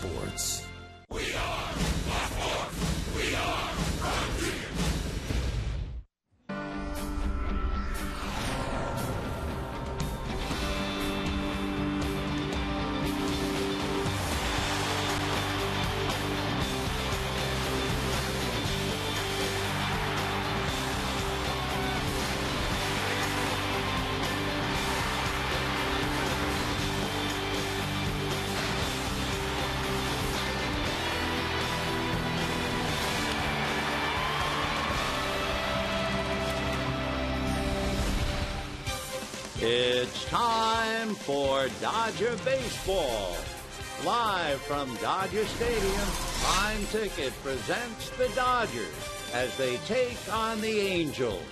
sports. We are Black Horse. We are Country. It's time for Dodger Baseball. Live from Dodger Stadium, Prime Ticket presents the Dodgers as they take on the Angels.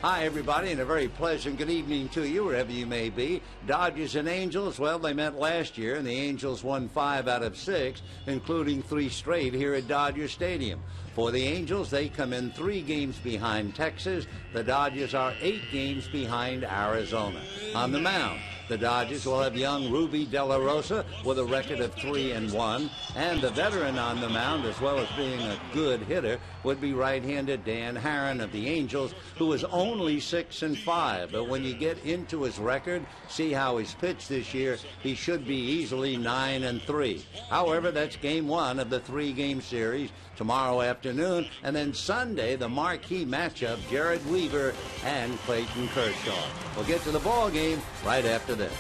Hi, everybody, and a very pleasant good evening to you, wherever you may be. Dodgers and Angels, well, they met last year, and the Angels won 5 out of 6, including 3 straight here at Dodger Stadium. For the Angels, they come in 3 games behind Texas. The Dodgers are 8 games behind Arizona. On the mound, the Dodgers will have young Ruby De La Rosa with a record of 3-1, and the veteran on the mound, as well as being a good hitter, would be right-handed Dan Herron of the Angels, who is only 6-5. But when you get into his record, see how he's pitched this year, he should be easily 9-3. However, that's game 1 of the 3-game series tomorrow afternoon, and then Sunday, the marquee matchup, Jared Weaver and Clayton Kershaw. We'll get to the ball game right after this.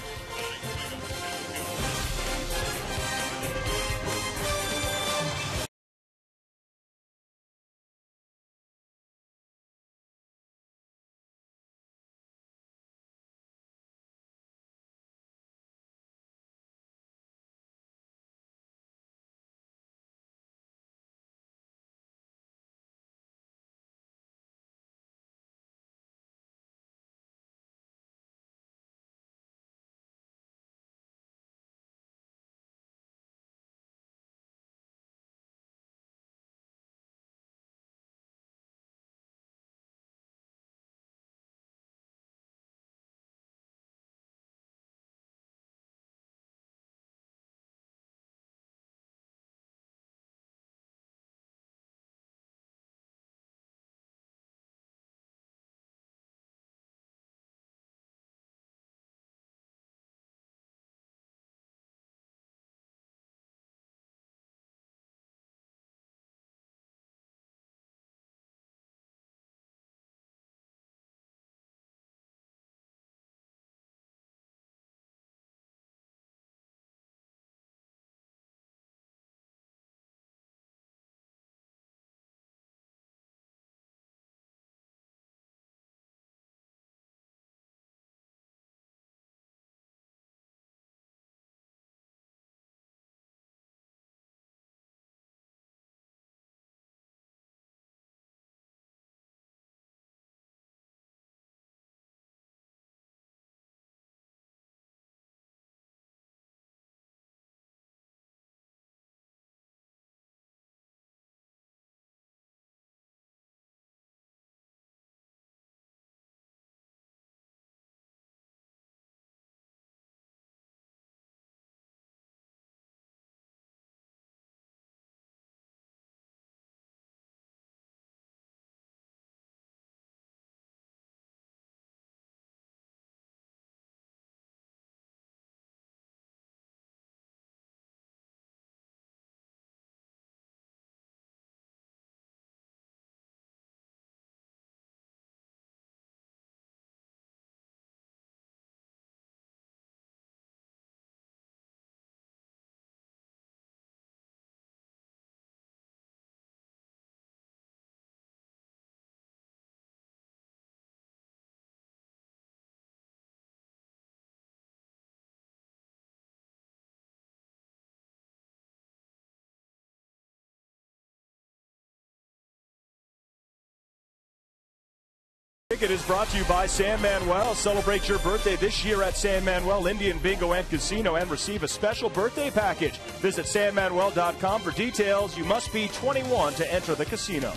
Ticket is brought to you by San Manuel. Celebrate your birthday this year at San Manuel Indian Bingo and Casino and receive a special birthday package. Visit sanmanuel.com for details. You must be 21 to enter the casino.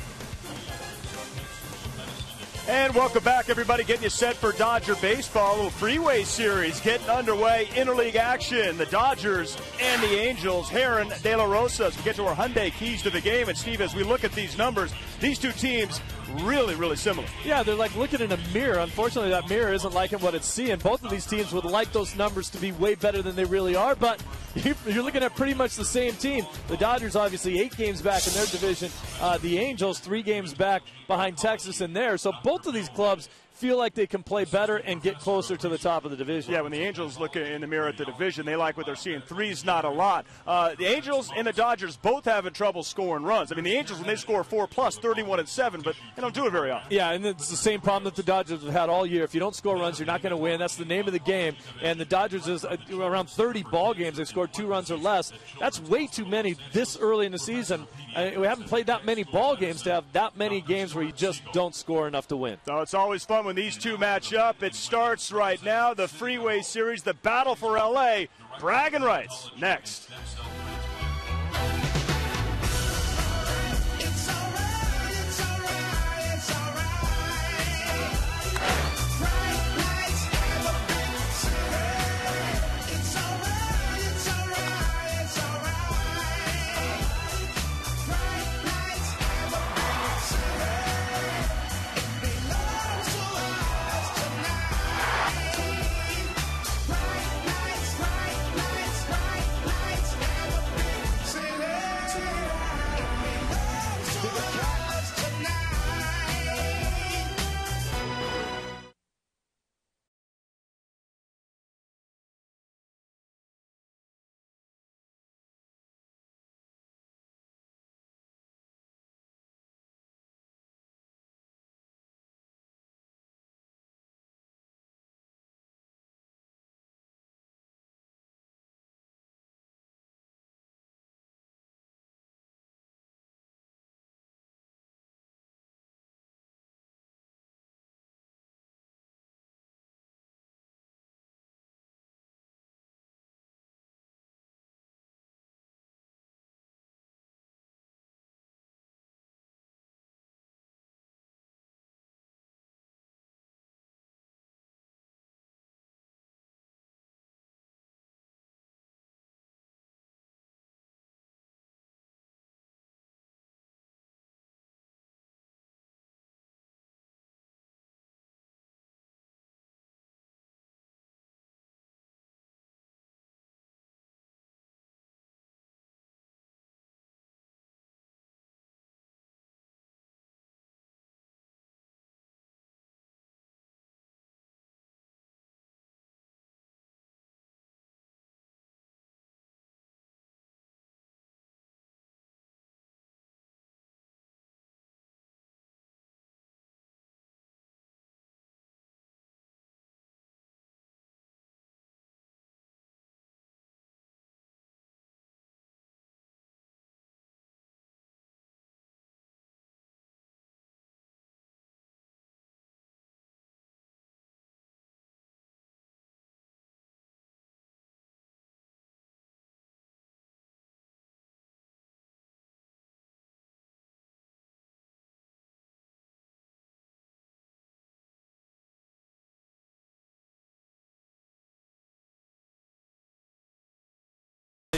And welcome back, everybody. Getting you set for Dodger baseball. A little freeway series getting underway. Interleague action. The Dodgers and the Angels. Heron, De La Rosa. As we get to our Hyundai keys to the game. And, Steve, as we look at these numbers, these two teams really, really similar. Yeah, they're like looking in a mirror. Unfortunately, that mirror isn't liking what it's seeing. Both of these teams would like those numbers to be way better than they really are, but you're looking at pretty much the same team. The Dodgers, obviously, 8 games back in their division. The Angels, 3 games back behind Texas in there. So both of these clubs feel like they can play better and get closer to the top of the division. Yeah, when the Angels look in the mirror at the division, they like what they're seeing. 3's not a lot. The Angels and the Dodgers both having trouble scoring runs. I mean, the Angels, when they score 4+, 31-7, but they don't do it very often. Yeah, and it's the same problem that the Dodgers have had all year. If you don't score runs, you're not going to win. That's the name of the game. And the Dodgers is around 30 ball games. They've scored 2 runs or less. That's way too many this early in the season. We haven't played that many ball games to have that many games where you just don't score enough to win. So it's always fun when these two match up. It starts right now. The Freeway Series, the battle for L.A. Bragging rights next.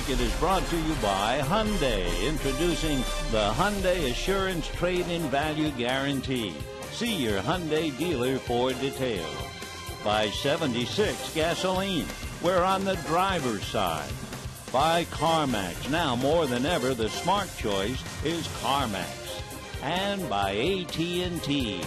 It is brought to you by Hyundai, introducing the Hyundai Assurance Trade-in Value Guarantee. See your Hyundai dealer for details. By 76 Gasoline, we're on the driver's side. By CarMax, now more than ever, the smart choice is CarMax. And by AT&T.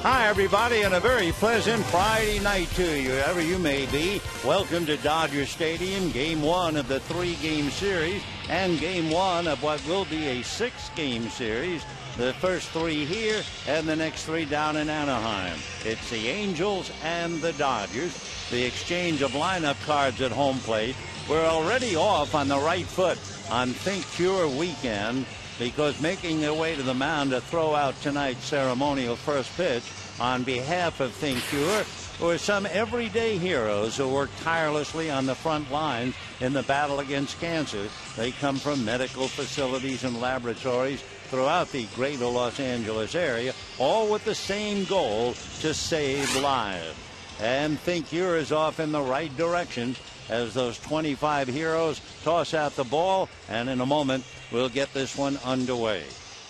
Hi, everybody, and a very pleasant Friday night to you, wherever you may be. Welcome to Dodger Stadium, Game 1 of the 3-game series, and Game 1 of what will be a 6-game series. The first 3 here, and the next 3 down in Anaheim. It's the Angels and the Dodgers. The exchange of lineup cards at home plate. We're already off on the right foot on Think Cure weekend, because making their way to the mound to throw out tonight's ceremonial first pitch on behalf of Think Cure, who are some everyday heroes who work tirelessly on the front lines in the battle against cancer. They come from medical facilities and laboratories throughout the greater Los Angeles area, all with the same goal: to save lives. And Think Cure is off in the right direction as those 25 heroes toss out the ball, and in a moment we'll get this one underway.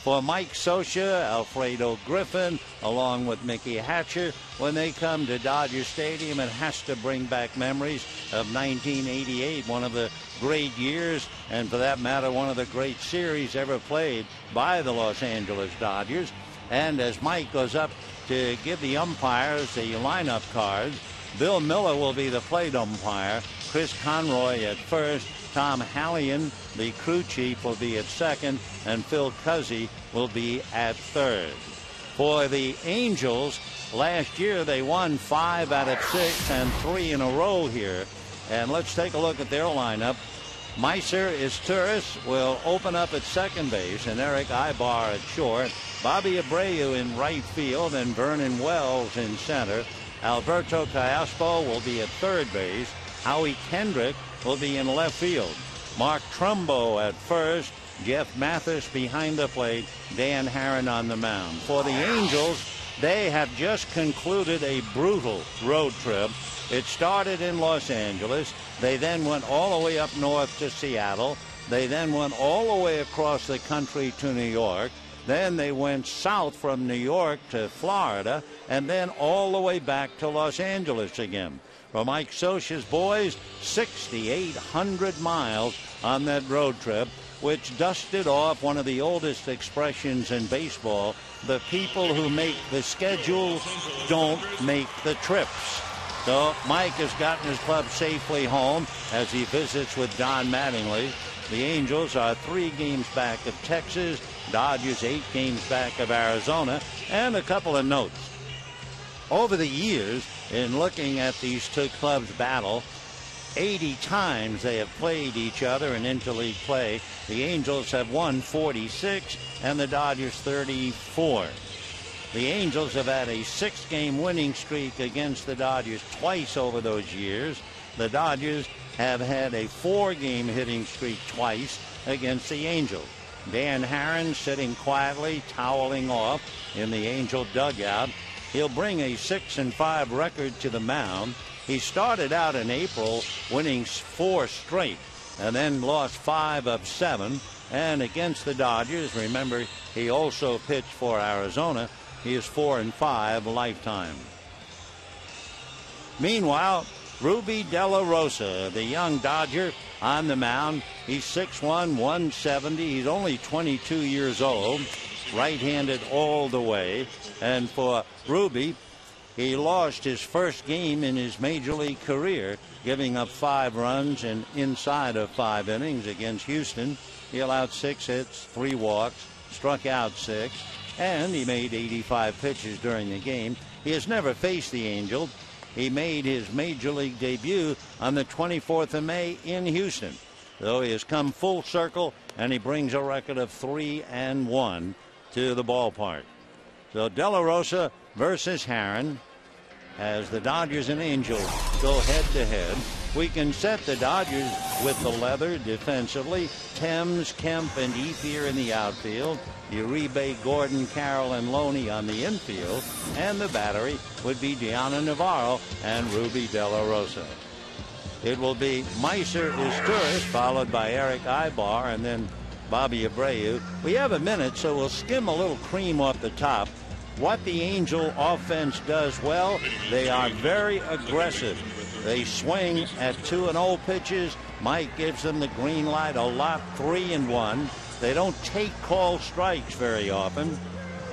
For Mike Scioscia, Alfredo Griffin, along with Mickey Hatcher, when they come to Dodger Stadium, it has to bring back memories of 1988, one of the great years, and for that matter, one of the great series ever played by the Los Angeles Dodgers. And as Mike goes up to give the umpires the lineup cards, Bill Miller will be the plate umpire, Chris Conroy at first, Tom Hallion, the crew chief, will be at second, and Phil Cuzzi will be at third. For the Angels, last year they won 5 out of 6 and 3 in a row here. And let's take a look at their lineup. Meiser Izturis will open up at second base, and Eric Ibar at short. Bobby Abreu in right field, and Vernon Wells in center. Alberto Callaspo will be at third base. Howie Kendrick will be in left field. Mark Trumbo at first. Jeff Mathis behind the plate. Dan Herron on the mound. For the Angels, they have just concluded a brutal road trip. It started in Los Angeles. They then went all the way up north to Seattle. They then went all the way across the country to New York. Then they went south from New York to Florida, and then all the way back to Los Angeles again. For Mike Scioscia's boys, 6,800 miles on that road trip, which dusted off one of the oldest expressions in baseball: the people who make the schedule don't make the trips. So Mike has gotten his club safely home as he visits with Don Mattingly. The Angels are 3 games back of Texas, Dodgers 8 games back of Arizona. And a couple of notes. Over the years, in looking at these two clubs battle, 80 times they have played each other in interleague play. The Angels have won 46 and the Dodgers 34. The Angels have had a 6-game winning streak against the Dodgers twice over those years. The Dodgers have had a 4-game hitting streak twice against the Angels. Dan Herron sitting quietly, toweling off in the Angel dugout. He'll bring a 6-5 record to the mound. He started out in April winning 4 straight and then lost 5 of 7. And against the Dodgers, remember, he also pitched for Arizona. He is 4-5 lifetime. Meanwhile, Ruby De La Rosa, the young Dodger, on the mound. He's 6'1", 170. He's only 22 years old. Right-handed all the way. And for Ruby, he lost his first game in his major league career, giving up 5 runs and inside of 5 innings against Houston. He allowed 6 hits, 3 walks, struck out 6, and he made 85 pitches during the game. He has never faced the Angels. He made his major league debut on the 24th of May in Houston. Though he has come full circle, and he brings a record of 3-1 to the ballpark. So De La Rosa versus Herron as the Dodgers and Angels go head-to-head. We can set the Dodgers with the leather defensively. Thames, Kemp, and Ethier in the outfield. Uribe, Gordon, Carroll, and Loney on the infield. And the battery would be Diana Navarro and Ruby De La Rosa. It will be Meiser Izturis, followed by Eric Ibar, and then Bobby Abreu. We have a minute, so we'll skim a little cream off the top. What the Angel offense does well, they are very aggressive. They swing at 2-0 pitches. Mike gives them the green light a lot, 3-1. They don't take called strikes very often,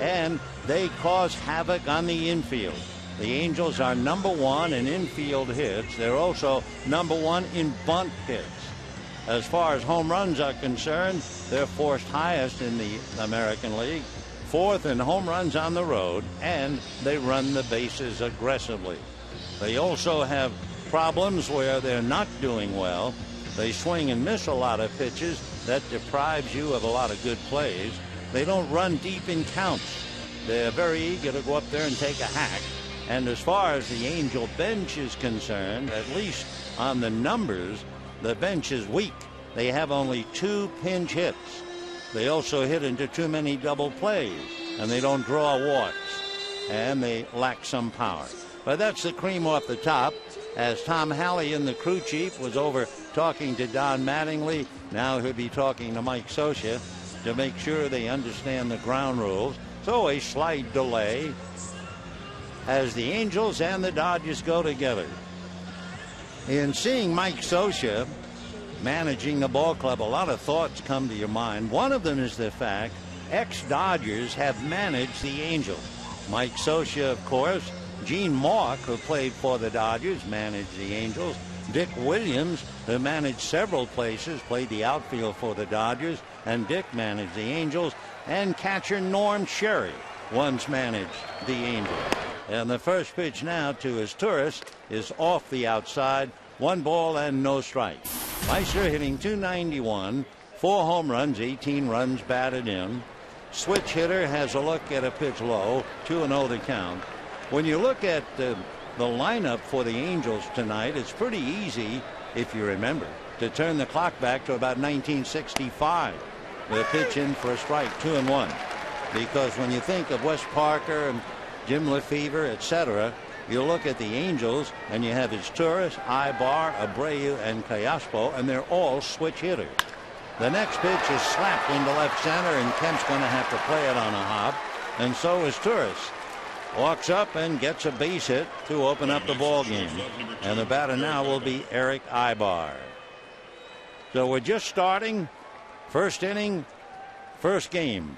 and they cause havoc on the infield. The Angels are number 1 in infield hits. They're also number 1 in bunt hits. As far as home runs are concerned, they're fourth highest in the American League, 4th in home runs on the road, and they run the bases aggressively. They also have problems where they're not doing well. They swing and miss a lot of pitches. That deprives you of a lot of good plays. They don't run deep in counts. They're very eager to go up there and take a hack. And as far as the Angel bench is concerned, at least on the numbers, the bench is weak. They have only 2 pinch hits. They also hit into too many double plays, and they don't draw walks, and they lack some power. But that's the cream off the top. As Tom Hallion, the crew chief, was over talking to Don Mattingly, now he'll be talking to Mike Scioscia to make sure they understand the ground rules. So a slight delay as the Angels and the Dodgers go together. In seeing Mike Scioscia managing the ball club, a lot of thoughts come to your mind. One of them is the fact ex-Dodgers have managed the Angels. Mike Scioscia, of course. Gene Mauch, who played for the Dodgers, managed the Angels. Dick Williams, who managed several places, played the outfield for the Dodgers, and Dick managed the Angels. And catcher Norm Sherry once managed the Angels. And the first pitch now to his tourist is off the outside. 1 ball and no strike. Meister hitting .291, 4 home runs, 18 runs batted in. Switch hitter has a look at a pitch low, 2-0 the count. When you look at the lineup for the Angels tonight, it's pretty easy, if you remember, to turn the clock back to about 1965. The pitch in for a strike, 2-1. Because when you think of Wes Parker and Jim Lefevre, etc., you look at the Angels and you have his Torres, Ibar, Abreu, and Callaspo, and they're all switch hitters. The next pitch is slapped into left center, and Kemp's going to have to play it on a hop, and so is Torres. Walks up and gets a base hit to open up the ball game. And the batter now will be Eric Ibar. So we're just starting. First inning, first game.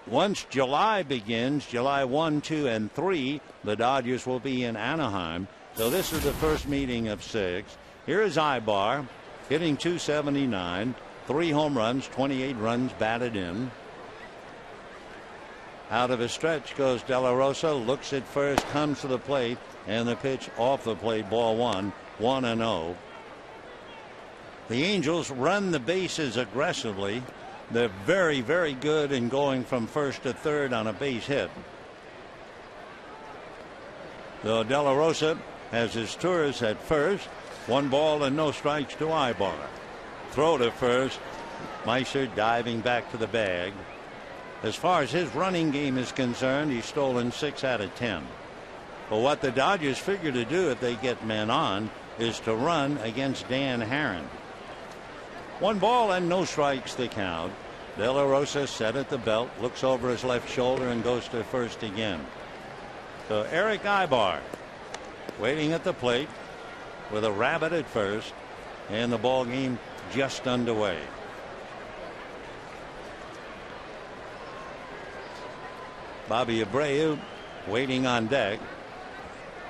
Once July begins, July 1, 2, and 3, the Dodgers will be in Anaheim. So this is the first meeting of 6. Here is Ibar hitting .279, 3 home runs, 28 runs batted in. Out of his stretch goes De La Rosa, looks at first, comes to the plate, and the pitch off the plate, ball 1, 1-0. The Angels run the bases aggressively. They're very, very good in going from first to third on a base hit. So De La Rosa has his Torres at first. 1 ball and no strikes to Ibar. Throw to first. Meister diving back to the bag. As far as his running game is concerned, he's stolen 6 out of 10. But what the Dodgers figure to do if they get men on is to run against Dan Herron. 1 ball and no strikes the count. De La Rosa set at the belt, looks over his left shoulder and goes to first again. So Eric Ibar waiting at the plate with a rabbit at first, and the ball game just underway. Bobby Abreu waiting on deck.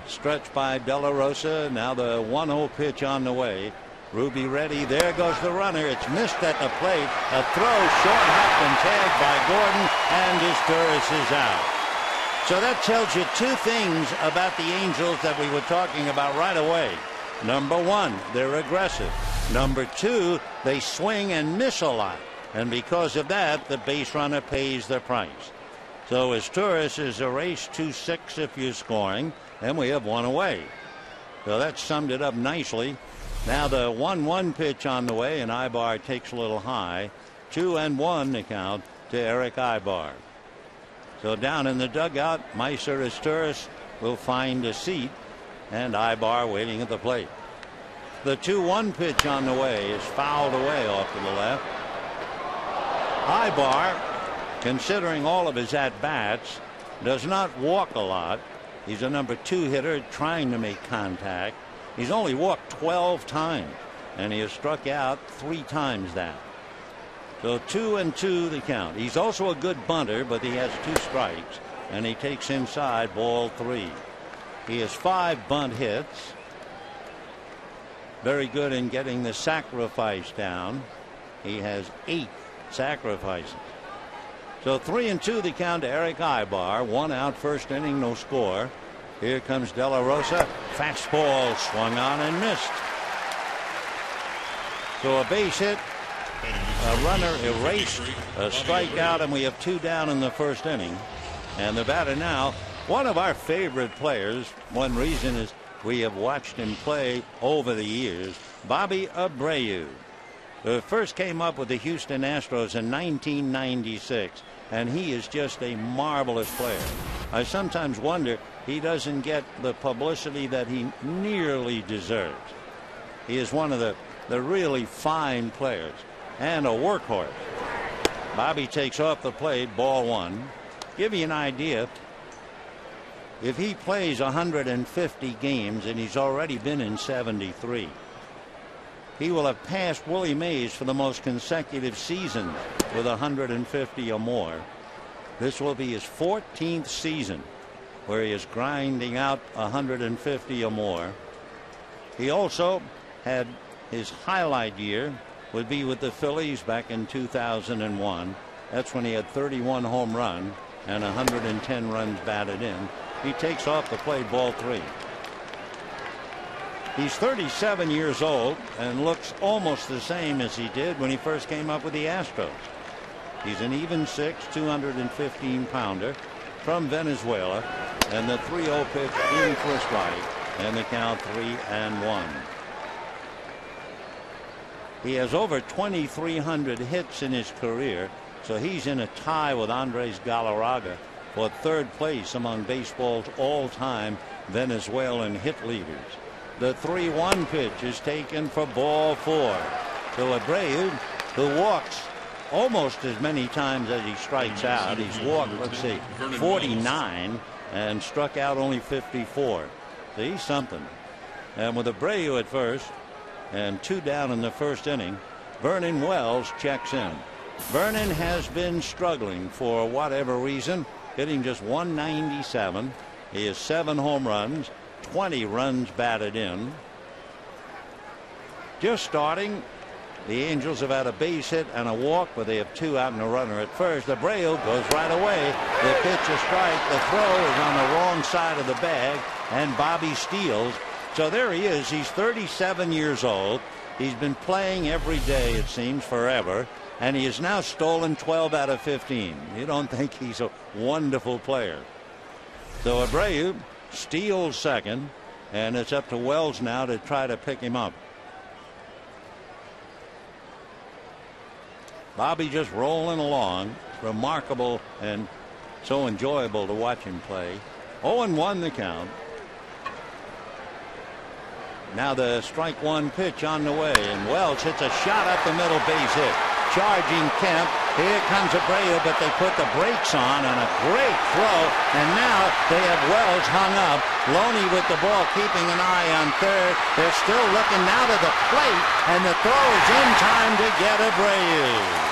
Stretched by De La Rosa. Now the 1-0 pitch on the way. Ruby ready. There goes the runner. It's missed at the plate. A throw short, hopped and tagged by Gordon, and his Torres is out. So that tells you 2 things about the Angels that we were talking about right away. Number 1, they're aggressive. Number 2, they swing and miss a lot. And because of that, the base runner pays the price. So as Torres is a race 2-6 if you're scoring, and we have 1 away. So that summed it up nicely. Now the 1-1 pitch on the way, and Ibar takes a little high. 2-1 the count to Eric Ibar. So down in the dugout, Meister as Torres will find a seat, and Ibar waiting at the plate. The 2-1 pitch on the way is fouled away off to the left. Ibar, considering all of his at-bats, does not walk a lot. He's a number 2 hitter trying to make contact. He's only walked 12 times, and he has struck out 3 times that. So 2-2 the count. He's also a good bunter, but he has 2 strikes, and he takes inside, ball 3. He has 5 bunt hits. Very good in getting the sacrifice down. He has 8 sacrifices. So 3-2 the count to Eric Ibar. 1 out, first inning, no score. Here comes De La Rosa. Fastball swung on and missed. So a base hit A runner erased, a strikeout, and we have 2 down in the first inning. And the batter now, one of our favorite players. One reason is we have watched him play over the years, Bobby Abreu. First came up with the Houston Astros in 1996, and he is just a marvelous player. I sometimes wonder he doesn't get the publicity that he nearly deserves. He is one of the really fine players and a workhorse. Bobby takes off the plate, ball 1. Give you an idea, if he plays 150 games, and he's already been in 73, he will have passed Willie Mays for the most consecutive seasons with 150 or more. This will be his 14th season where he is grinding out 150 or more. He also had his highlight year would be with the Phillies back in 2001. That's when he had 31 home runs and 110 runs batted in. He takes off the plate, ball 3. He's 37 years old and looks almost the same as he did when he first came up with the Astros. He's an even 6, 215-pounder from Venezuela, and the 3-0 pitch in for a strike, and the count 3-1. He has over 2,300 hits in his career, so he's in a tie with Andres Galarraga for 3rd place among baseball's all-time Venezuelan hit leaders. The 3-1 pitch is taken for ball 4. So Abreu, who walks almost as many times as he strikes out. He's walked, let's see, 49 and struck out only 54. So he's something. And with Abreu at first and 2 down in the first inning, Vernon Wells checks in. Vernon has been struggling for whatever reason, hitting just 197. He has 7 home runs, 20 runs batted in. Just starting, the Angels have had a base hit and a walk, but they have 2 out and a runner at first. Abreu goes right away. The pitch, a strike. The throw is on the wrong side of the bag, and Bobby steals. So there he is. He's 37 years old. He's been playing every day, it seems, forever, and he has now stolen 12 out of 15. You don't think he's a wonderful player? So Abreu steals second, and it's up to Wells now to try to pick him up. Bobby just rolling along. Remarkable and so enjoyable to watch him play. 0-1 the count. Now the strike 1 pitch on the way, and Wells hits a shot up the middle, base hit. Charging Kemp. Here comes Abreu, but they put the brakes on a great throw, and now they have Wells hung up. Loney with the ball, keeping an eye on third. They're still looking now to the plate, and the throw is in time to get Abreu.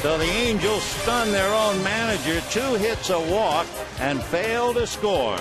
So the Angels stun their own manager. 2 hits, a walk, and fail to score.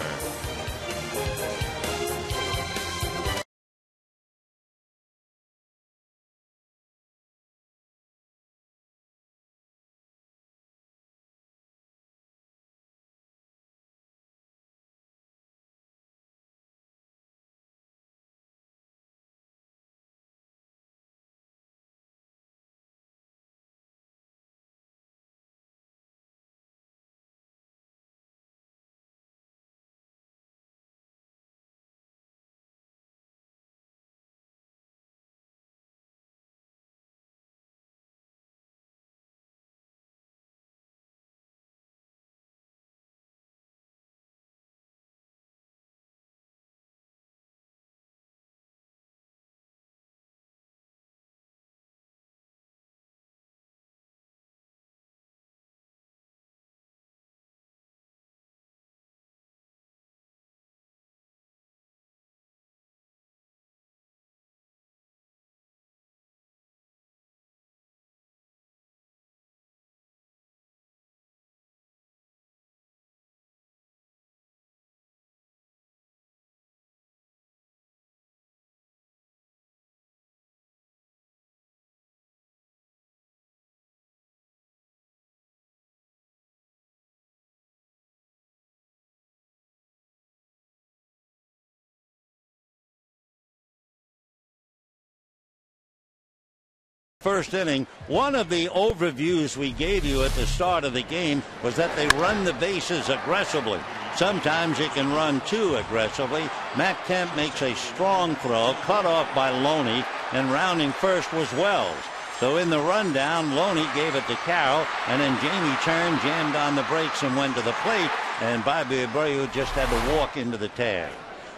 First inning, one of the overviews we gave you at the start of the game was that they run the bases aggressively. Sometimes you can run too aggressively. Matt Kemp makes a strong throw, cut off by Loney, and rounding first was Wells. So in the rundown, Loney gave it to Carroll, and then Jamie turned, jammed on the brakes, and went to the plate, and Bobby Abreu just had to walk into the tag.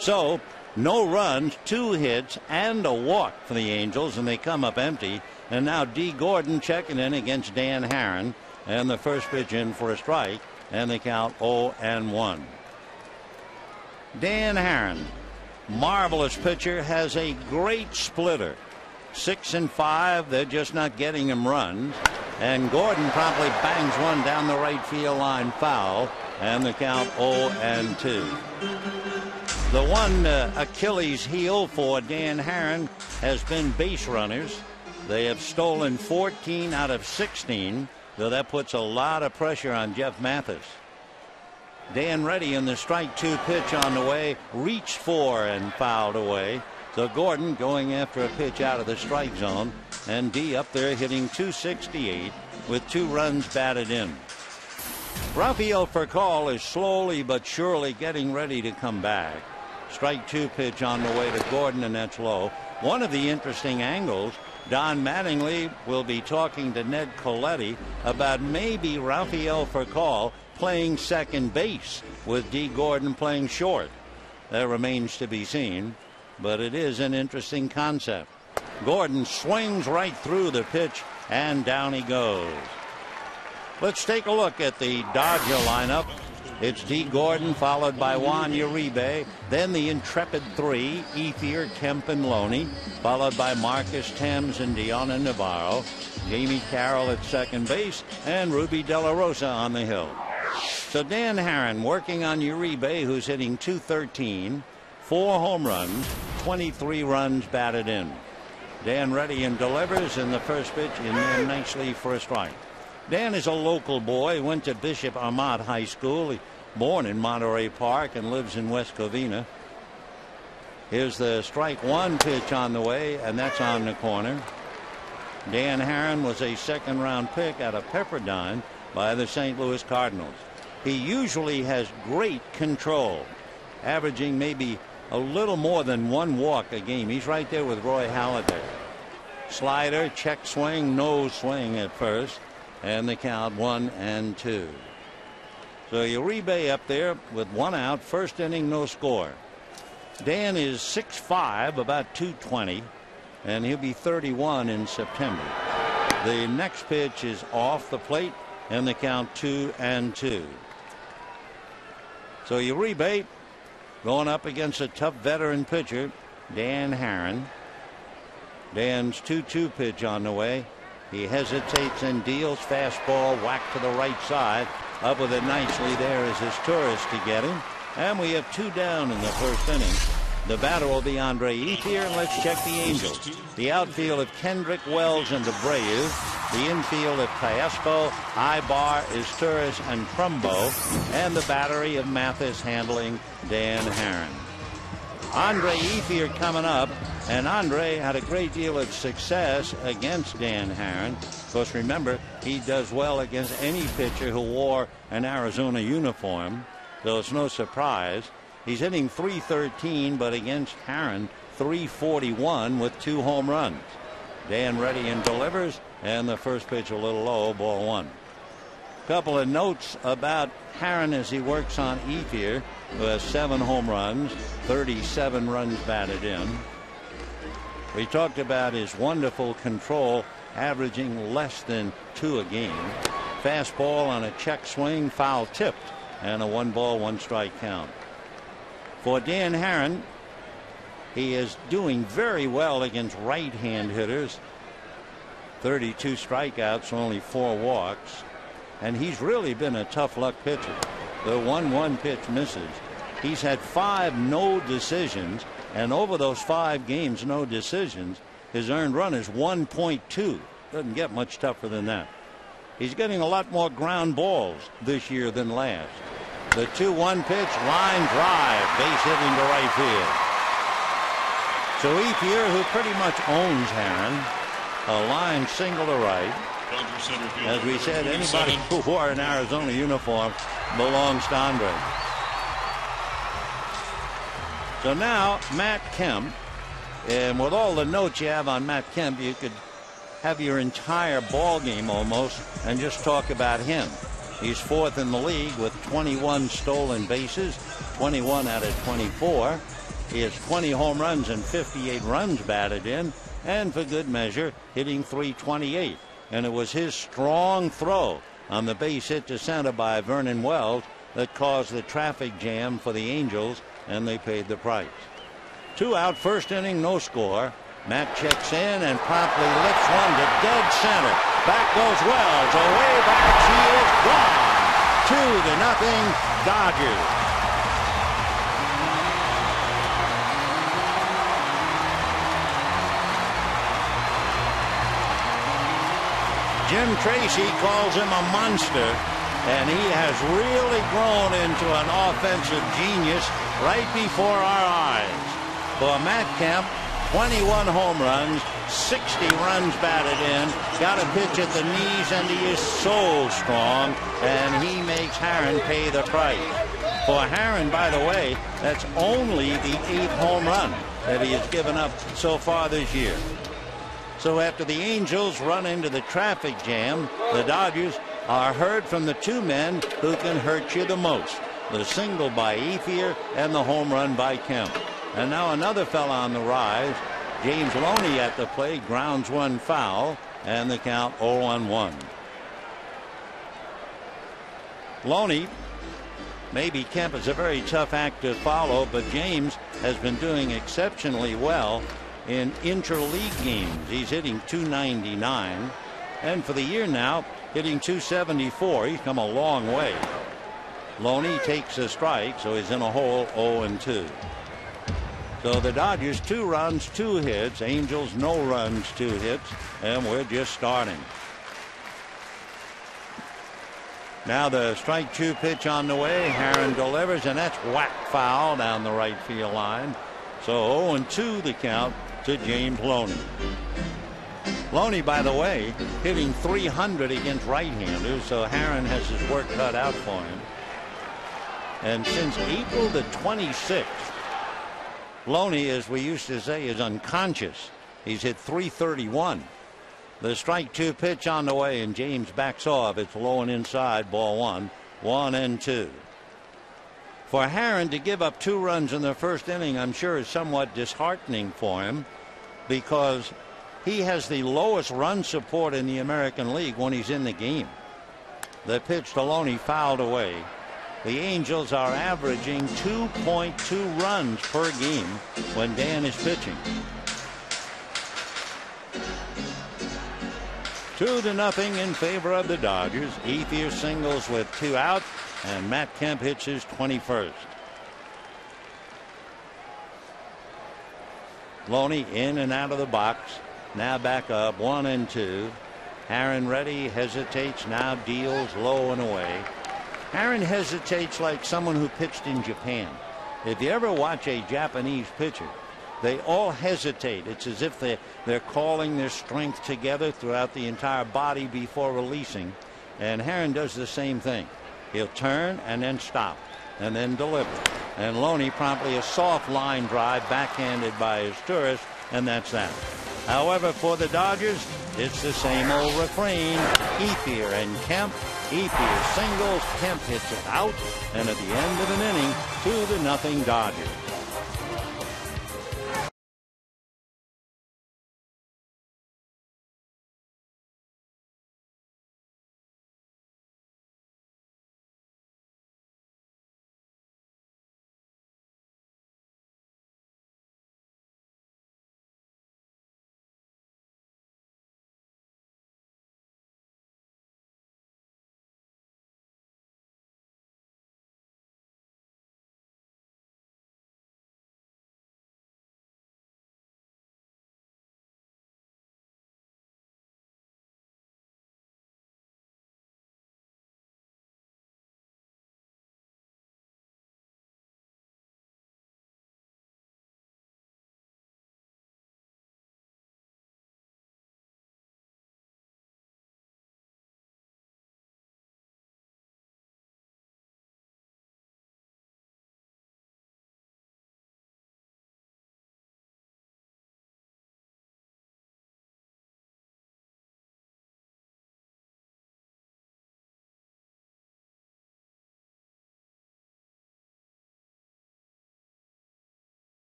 So no runs, 2 hits, and a walk for the Angels, and they come up empty. And now D. Gordon checking in against Dan Herron, and the first pitch in for a strike, and they count 0-1. Dan Herron, marvelous pitcher, has a great splitter. 6 and 5, they're just not getting him runs. And Gordon promptly bangs one down the right field line foul, and the count 0-2. The one Achilles heel for Dan Herron has been base runners. They have stolen 14 out of 16, though that puts a lot of pressure on Jeff Mathis. Dan Reddy in the strike 2 pitch on the way, reached for and fouled away. So Gordon going after a pitch out of the strike zone, and D up there hitting .268 with 2 runs batted in. Rafael Furcal is slowly but surely getting ready to come back. Strike 2 pitch on the way to Gordon, and that's low. One of the interesting angles, Don Mattingly will be talking to Ned Colletti about maybe Rafael Furcal playing second base with D. Gordon playing short. That remains to be seen, but it is an interesting concept. Gordon swings right through the pitch, and down he goes. Let's take a look at the Dodger lineup. It's D. Gordon followed by Juan Uribe, then the intrepid 3, Ethier, Kemp, and Loney, followed by Marcus Thames and Deonna Navarro, Jamie Carroll at second base, and Ruby De La Rosa on the hill. So Dan Herron working on Uribe, who's hitting .213, 4 home runs, 23 runs batted in. Dan ready and delivers, and the first pitch in there nicely for a strike. Dan is a local boy, went to Bishop Ahmad High School. He born in Monterey Park and lives in West Covina. Here's the strike 1 pitch on the way, and that's on the corner. Dan Herron was a second-round pick out of Pepperdine by the St. Louis Cardinals. He usually has great control, averaging maybe a little more than 1 walk a game. He's right there with Roy Halladay. Slider, check swing, no swing at first, and the count 1-2. So Uribe up there with 1 out, first inning, no score. Dan is 6'5", about 220, and he'll be 31 in September. The next pitch is off the plate, and the count 2-2. So Uribe going up against a tough veteran pitcher, Dan Herron. Dan's 2-2 pitch on the way. He hesitates and deals, fastball whack to the right side. Up with it nicely there is his tourist to get him. And we have 2 down in the first inning. The batter will be Andre Ethier, and let's check the Angels. The outfield of Kendrick, Wells, and Abreu. The infield of Teosco, Ibar, Izturis, and Trumbo. And the battery of Mathis handling Dan Herron. Andre Ethier coming up, and Andre had a great deal of success against Dan Herron. Of course, remember, he does well against any pitcher who wore an Arizona uniform, so it's no surprise. He's hitting .313, but against Herron, .341 with 2 home runs. Dan ready and delivers, and the first pitch a little low, ball 1. Couple of notes about Herron as he works on Ethier, who has 7 home runs, 37 runs batted in. We talked about his wonderful control, averaging less than 2 a game. Fastball on a check swing, foul tipped, and a 1-ball, 1-strike count. For Dan Herron, he is doing very well against right-hand hitters. 32 strikeouts, only 4 walks. And he's really been a tough luck pitcher. The 1-1 pitch misses. He's had 5 no decisions, and over those 5 games, no decisions, his earned run is 1.2. Doesn't get much tougher than that. He's getting a lot more ground balls this year than last. The 2-1 pitch, line drive, base hitting to right field. So Ethier, who pretty much owns Herron, A line single to right. As we said, anybody who wore an Arizona uniform belongs to Andre. So now Matt Kemp, and with all the notes you have on Matt Kemp, you could have your entire ball game almost and just talk about him. He's fourth in the league with 21 stolen bases, 21 out of 24. He has 20 home runs and 58 runs batted in, and for good measure, hitting .328. And it was his strong throw on the base hit to center by Vernon Wells that caused the traffic jam for the Angels, and they paid the price. 2 out, first inning, no score. Matt checks in and promptly lifts one to dead center. Back goes Wells. Away back. She is gone. 2-0 Dodgers. Jim Tracy calls him a monster, and he has really grown into an offensive genius right before our eyes. For Matt Kemp, 21 home runs, 60 runs batted in, got a pitch at the knees, and he is so strong, and he makes Herron pay the price. For Herron, by the way, that's only the 8th home run that he has given up so far this year. So after the Angels run into the traffic jam, the Dodgers are heard from the 2 men who can hurt you the most. The single by Ethier and the home run by Kemp. And now another fella on the rise. James Loney at the plate grounds one foul, and the count 0-1. Loney, maybe Kemp is a very tough act to follow, but James has been doing exceptionally well in interleague games. He's hitting .299, and for the year now hitting .274. He's come a long way. Loney takes a strike, so he's in a hole 0-2. So the Dodgers 2 runs, 2 hits. Angels no runs, 2 hits, and we're just starting. Now the strike 2 pitch on the way. Herron delivers, and that's whack foul down the right field line. So 0-2 the count to James Loney. Loney, by the way, hitting .300 against right-handers, so Herron has his work cut out for him. And since April the 26th, Loney, as we used to say, is unconscious. He's hit .331. The strike 2 pitch on the way, and James backs off. It's low and inside, ball 1, 1-2. For Herron to give up 2 runs in the first inning, I'm sure is somewhat disheartening for him, because he has the lowest run support in the American League when he's in the game. The pitch to Loney fouled away. The Angels are averaging 2.2 runs per game when Dan is pitching. 2-0 in favor of the Dodgers. Ethier singles with 2 out, and Matt Kemp hits his 21st. Loney in and out of the box. Now back up, 1-2. Herron ready, hesitates, now deals low and away. Herron hesitates like someone who pitched in Japan. If you ever watch a Japanese pitcher, they all hesitate. It's as if they're calling their strength together throughout the entire body before releasing. And Herron does the same thing. He'll turn and then stop and then deliver. And Loney promptly a soft line drive backhanded by his tourist, and that's that. However, for the Dodgers, it's the same old refrain. Ethier and Kemp. Ethier singles, Kemp hits it out, and at the end of an inning, 2-0 Dodgers.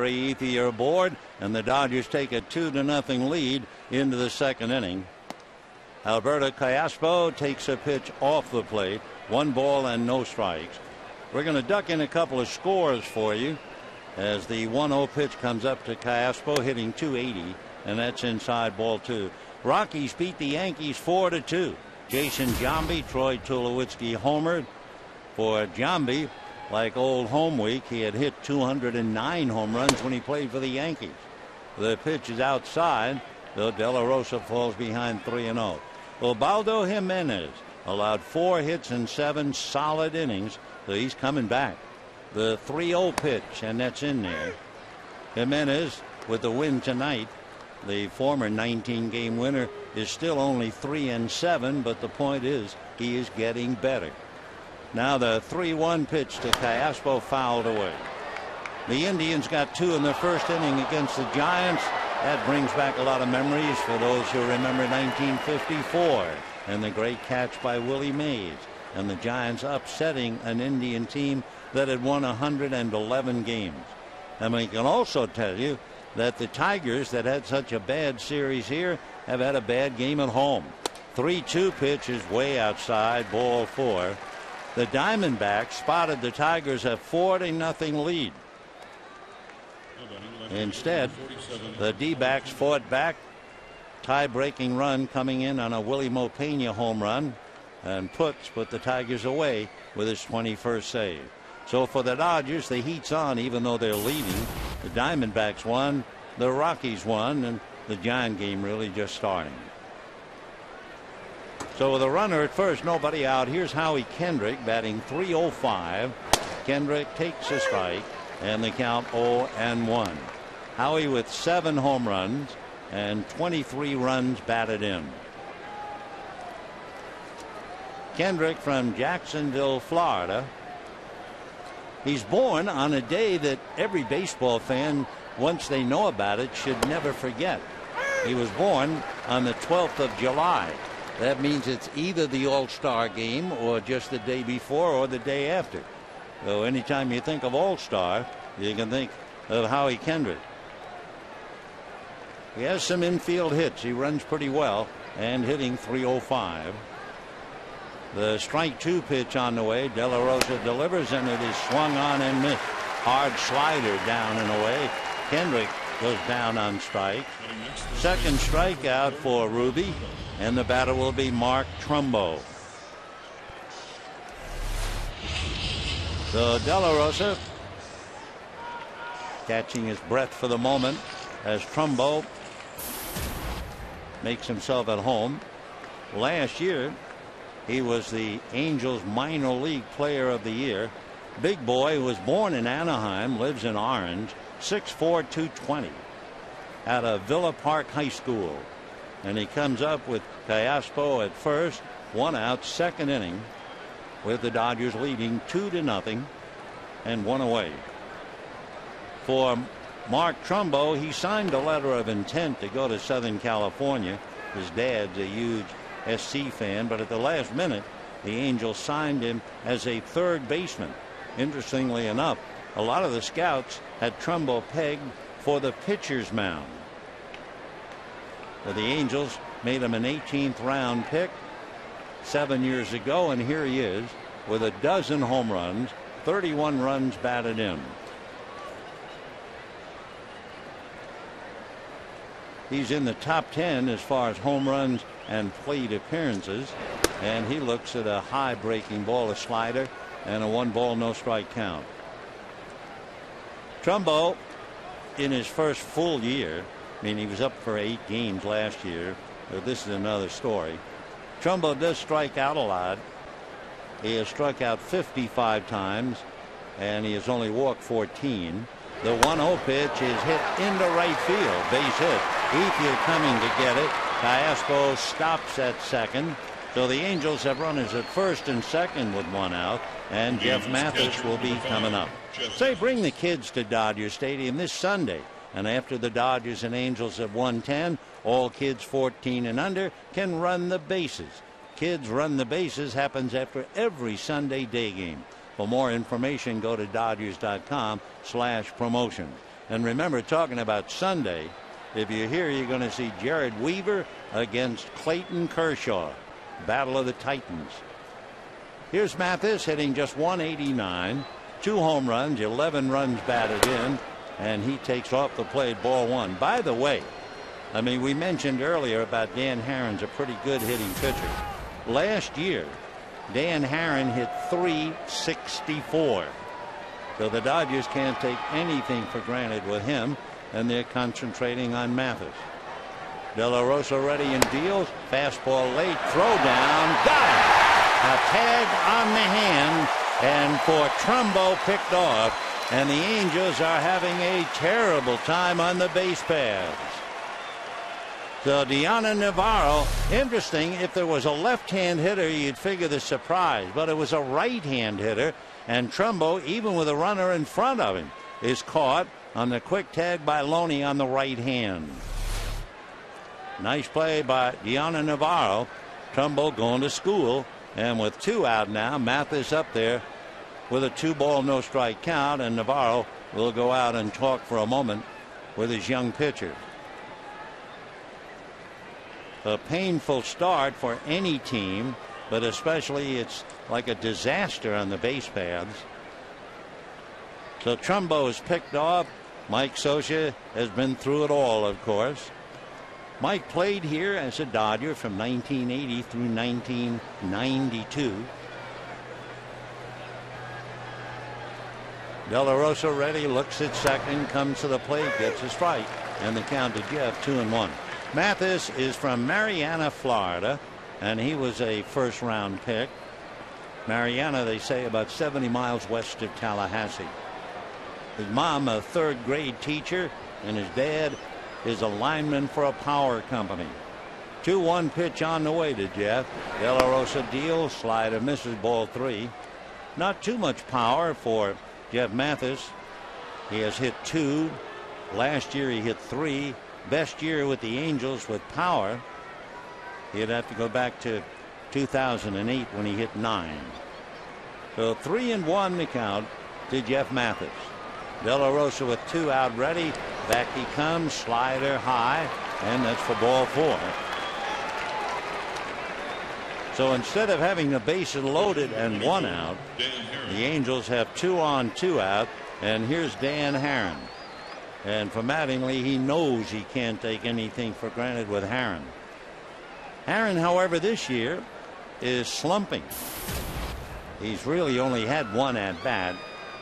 Ethier aboard, and the Dodgers take a 2-0 lead into the second inning. Alberto Callaspo takes a pitch off the plate. 1 ball and no strikes. We're going to duck in a couple of scores for you as the 1-0 pitch comes up to Callaspo, hitting .280, and that's inside ball 2. Rockies beat the Yankees 4-2. Jason Giambi, Troy Tulowitzki homered. For Giambi, like old home week, he had hit 209 home runs when he played for the Yankees. The pitch is outside, though De La Rosa falls behind 3-0. Ubaldo Jimenez allowed 4 hits and 7 solid innings, so he's coming back. The 3-0 pitch, and that's in there. Jimenez with the win tonight. The former 19-game winner is still only 3-7, but the point is he is getting better. Now the 3-1 pitch to Callaspo, fouled away. The Indians got 2 in the first inning against the Giants. That brings back a lot of memories for those who remember 1954 and the great catch by Willie Mays and the Giants upsetting an Indian team that had won 111 games. And we can also tell you that the Tigers, that had such a bad series here, have had a bad game at home. 3-2 pitch is way outside, ball 4. The Diamondbacks spotted the Tigers a 4-0 lead. Instead, the D-backs fought back. Tie-breaking run coming in on a Willie Mo Pena home run, and put the Tigers away with his 21st save. So for the Dodgers, the heat's on even though they're leading. The Diamondbacks won, the Rockies won, and the Giant game really just starting. So with a runner at first, nobody out, here's Howie Kendrick batting .305. Kendrick takes a strike, and the count 0-1. Howie with 7 home runs and 23 runs batted in. Kendrick from Jacksonville, Florida. He's born on a day that every baseball fan, once they know about it, should never forget. He was born on the 12th of July. That means it's either the All-Star game or just the day before or the day after. So anytime you think of All-Star, you can think of Howie Kendrick. He has some infield hits. He runs pretty well and hitting .305. The strike 2 pitch on the way. De La Rosa delivers, and it is swung on and missed. Hard slider down and away. Kendrick goes down on strike. Second strikeout for Ruby, and the batter will be Mark Trumbo. So De La Rosa catching his breath for the moment as Trumbo makes himself at home. Last year he was the Angels minor league player of the year. Big boy was born in Anaheim, lives in Orange, 6'4", 220, out of Villa Park High School. And he comes up with Callaspo at first, 1 out, second inning, with the Dodgers leading 2-0 and 1 away. For Mark Trumbo, he signed a letter of intent to go to Southern California. His dad's a huge SC fan, but at the last minute, the Angels signed him as a third baseman. Interestingly enough, a lot of the scouts had Trumbo pegged for the pitcher's mound. But the Angels made him an 18th round pick 7 years ago, and here he is with a dozen home runs, 31 runs batted in. He's in the top 10 as far as home runs and plate appearances, and he looks at a high breaking ball, a slider, and a 1 ball no strike count. Trumbo, in his first full year, I mean, he was up for 8 games last year, but this is another story. Trumbo does strike out a lot. He has struck out 55 times, and he has only walked 14. The 1-0 pitch is hit into right field, base hit. Ethier coming to get it. Callaspo stops at second. So the Angels have runners at first and second with 1 out, and Jeff Mathis will be coming up. Say, bring the kids to Dodger Stadium this Sunday, and after the Dodgers and Angels at 1:10, all kids 14 and under can run the bases. Kids Run the Bases happens after every Sunday day game. For more information, go to Dodgers.com/promotion. And remember, talking about Sunday, if you're here, you're going to see Jared Weaver against Clayton Kershaw. Battle of the Titans. Here's Mathis hitting just 189. 2 home runs, 11 runs batted in, and he takes off the plate, ball 1. By the way, I mean, we mentioned earlier about Dan Harron's a pretty good hitting pitcher. Last year, Dan Harron hit .364. So the Dodgers can't take anything for granted with him, and they're concentrating on Mathis. De La Rosa ready and deals. Fastball late, throw down, got it. A tag on the hand, and for Trumbo picked off, and the Angels are having a terrible time on the base paths. So Diana Navarro, interesting, if there was a left-hand hitter, you'd figure the surprise, but it was a right-hand hitter, and Trumbo, even with a runner in front of him, is caught on the quick tag by Loney on the right hand. Nice play by Diana Navarro. Trumbo going to school, and with 2 out now, Mathis up there with a 2-ball no strike count, and Navarro will go out and talk for a moment with his young pitcher. A painful start for any team, but especially it's like a disaster on the base paths. So Trumbo is picked off. Mike Scioscia has been through it all, of course. Mike played here as a Dodger from 1980 through 1992. De La Rosa ready, looks at second, comes to the plate, gets a strike, and the count to Jeff 2-1. Mathis is from Marianna, Florida, and he was a first-round pick. Marianna, they say, about 70 miles west of Tallahassee. His mom, a 3rd-grade teacher, and his dad is a lineman for a power company. 2-1 pitch on the way to Jeff. De La Rosa deals, slider misses, ball 3. Not too much power for Jeff Mathis. He has hit 2. Last year he hit 3. Best year with the Angels with power. He'd have to go back to 2008 when he hit 9. So 3-1 the count to Jeff Mathis. De La Rosa with 2 out ready. Back he comes, slider high, and that's for ball 4. So instead of having the bases loaded and 1 out, the Angels have 2 on, 2 out, and here's Dan Harron. And for Mattingly, he knows he can't take anything for granted with Harron. Harron, however, this year is slumping. He's really only had 1 at bat,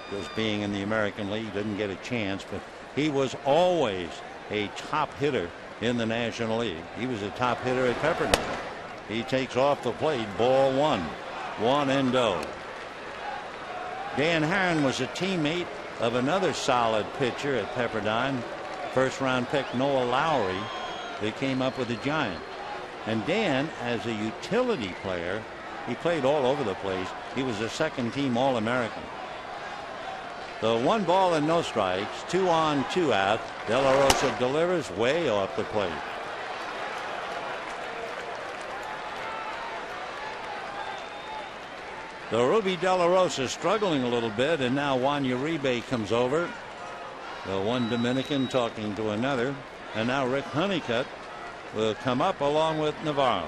because being in the American League didn't get a chance, but he was always a top hitter in the National League. He was a top hitter at Pepperdine. He takes off the plate, ball 1. 1-0. Dan Harron was a teammate of another solid pitcher at Pepperdine, first-round pick Noah Lowry. They came up with the Giants. And Dan, as a utility player, he played all over the place. He was a second-team All-American. So 1 ball and no strikes, 2 on, 2 out. De La Rosa delivers way off the plate. So Ruby De La Rosa struggling a little bit, and now Juan Uribe comes over. The one Dominican talking to another, and now Rick Honeycutt will come up along with Navarro.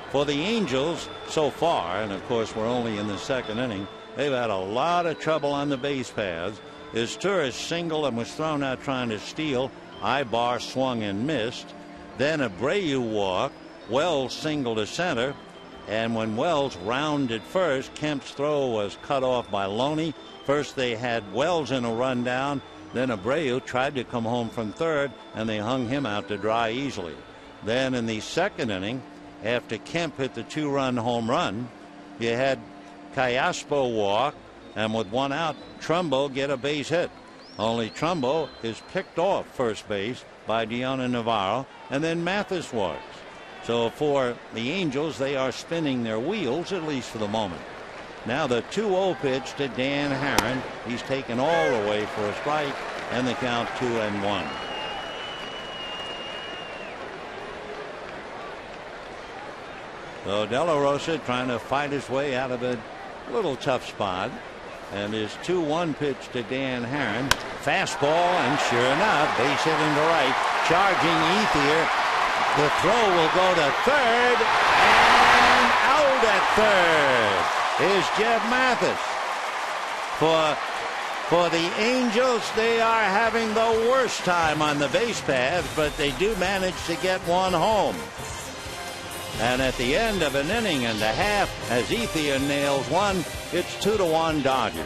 For the Angels so far, and of course we're only in the 2nd inning, they've had a lot of trouble on the base paths. Izturis singled and was thrown out trying to steal. Ibar swung and missed. Then Abreu walked. Wells singled to center. And when Wells rounded first, Kemp's throw was cut off by Loney. First they had Wells in a rundown. Then Abreu tried to come home from third, and they hung him out to dry easily. Then in the 2nd inning, after Kemp hit the 2-run home run, you had Callaspo walk, and with 1 out, Trumbo get a base hit. Only Trumbo is picked off first base by Diana Navarro, and then Mathis walks. So for the Angels, they are spinning their wheels, at least for the moment. Now the 2-0 pitch to Dan Harron. He's taken all the way for a strike, and the count 2-1. So De La Rosa trying to fight his way out of a little tough spot. And his 2-1 pitch to Dan Harron fastball, and sure enough, base hit into right. Charging Ethier. The throw will go to third, and out at third is Jeff Mathis. For the Angels, they are having the worst time on the base paths, but they do manage to get one home. And at the end of an inning and a half, as Ethier nails one, it's 2-1 Dodgers.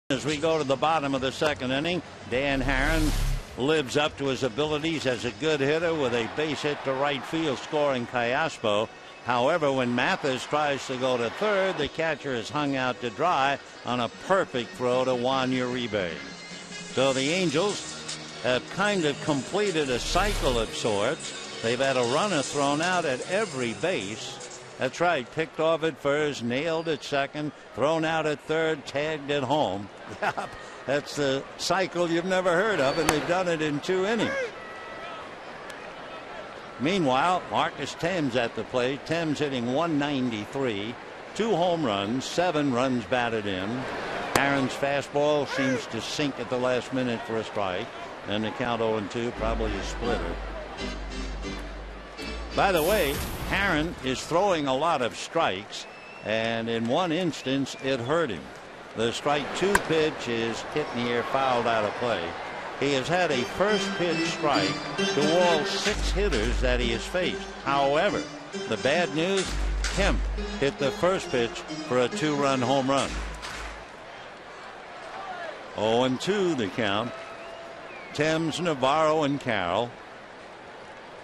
As we go to the bottom of the second inning, Dan Haren lives up to his abilities as a good hitter with a base hit to right field, scoring Callaspo. However, when Mathis tries to go to third, the catcher is hung out to dry on a perfect throw to Juan Uribe. So the Angels have kind of completed a cycle of sorts. They've had a runner thrown out at every base. That's right, picked off at first, nailed at second, thrown out at third, tagged at home. That's the cycle you've never heard of, and they've done it in 2 innings. Meanwhile, Marcus Thames at the plate. Thames hitting .193, 2 home runs, 7 runs batted in. Haren's fastball seems to sink at the last minute for a strike, and the count 0-2, probably a splitter. By the way, Haren is throwing a lot of strikes, and in one instance it hurt him. The strike 2 pitch is hit in the air, fouled out of play. He has had a first pitch strike to all 6 hitters that he has faced. However, the bad news, Kemp hit the first pitch for a 2-run home run. 0-2 the count. Thames, Navarro, and Carroll.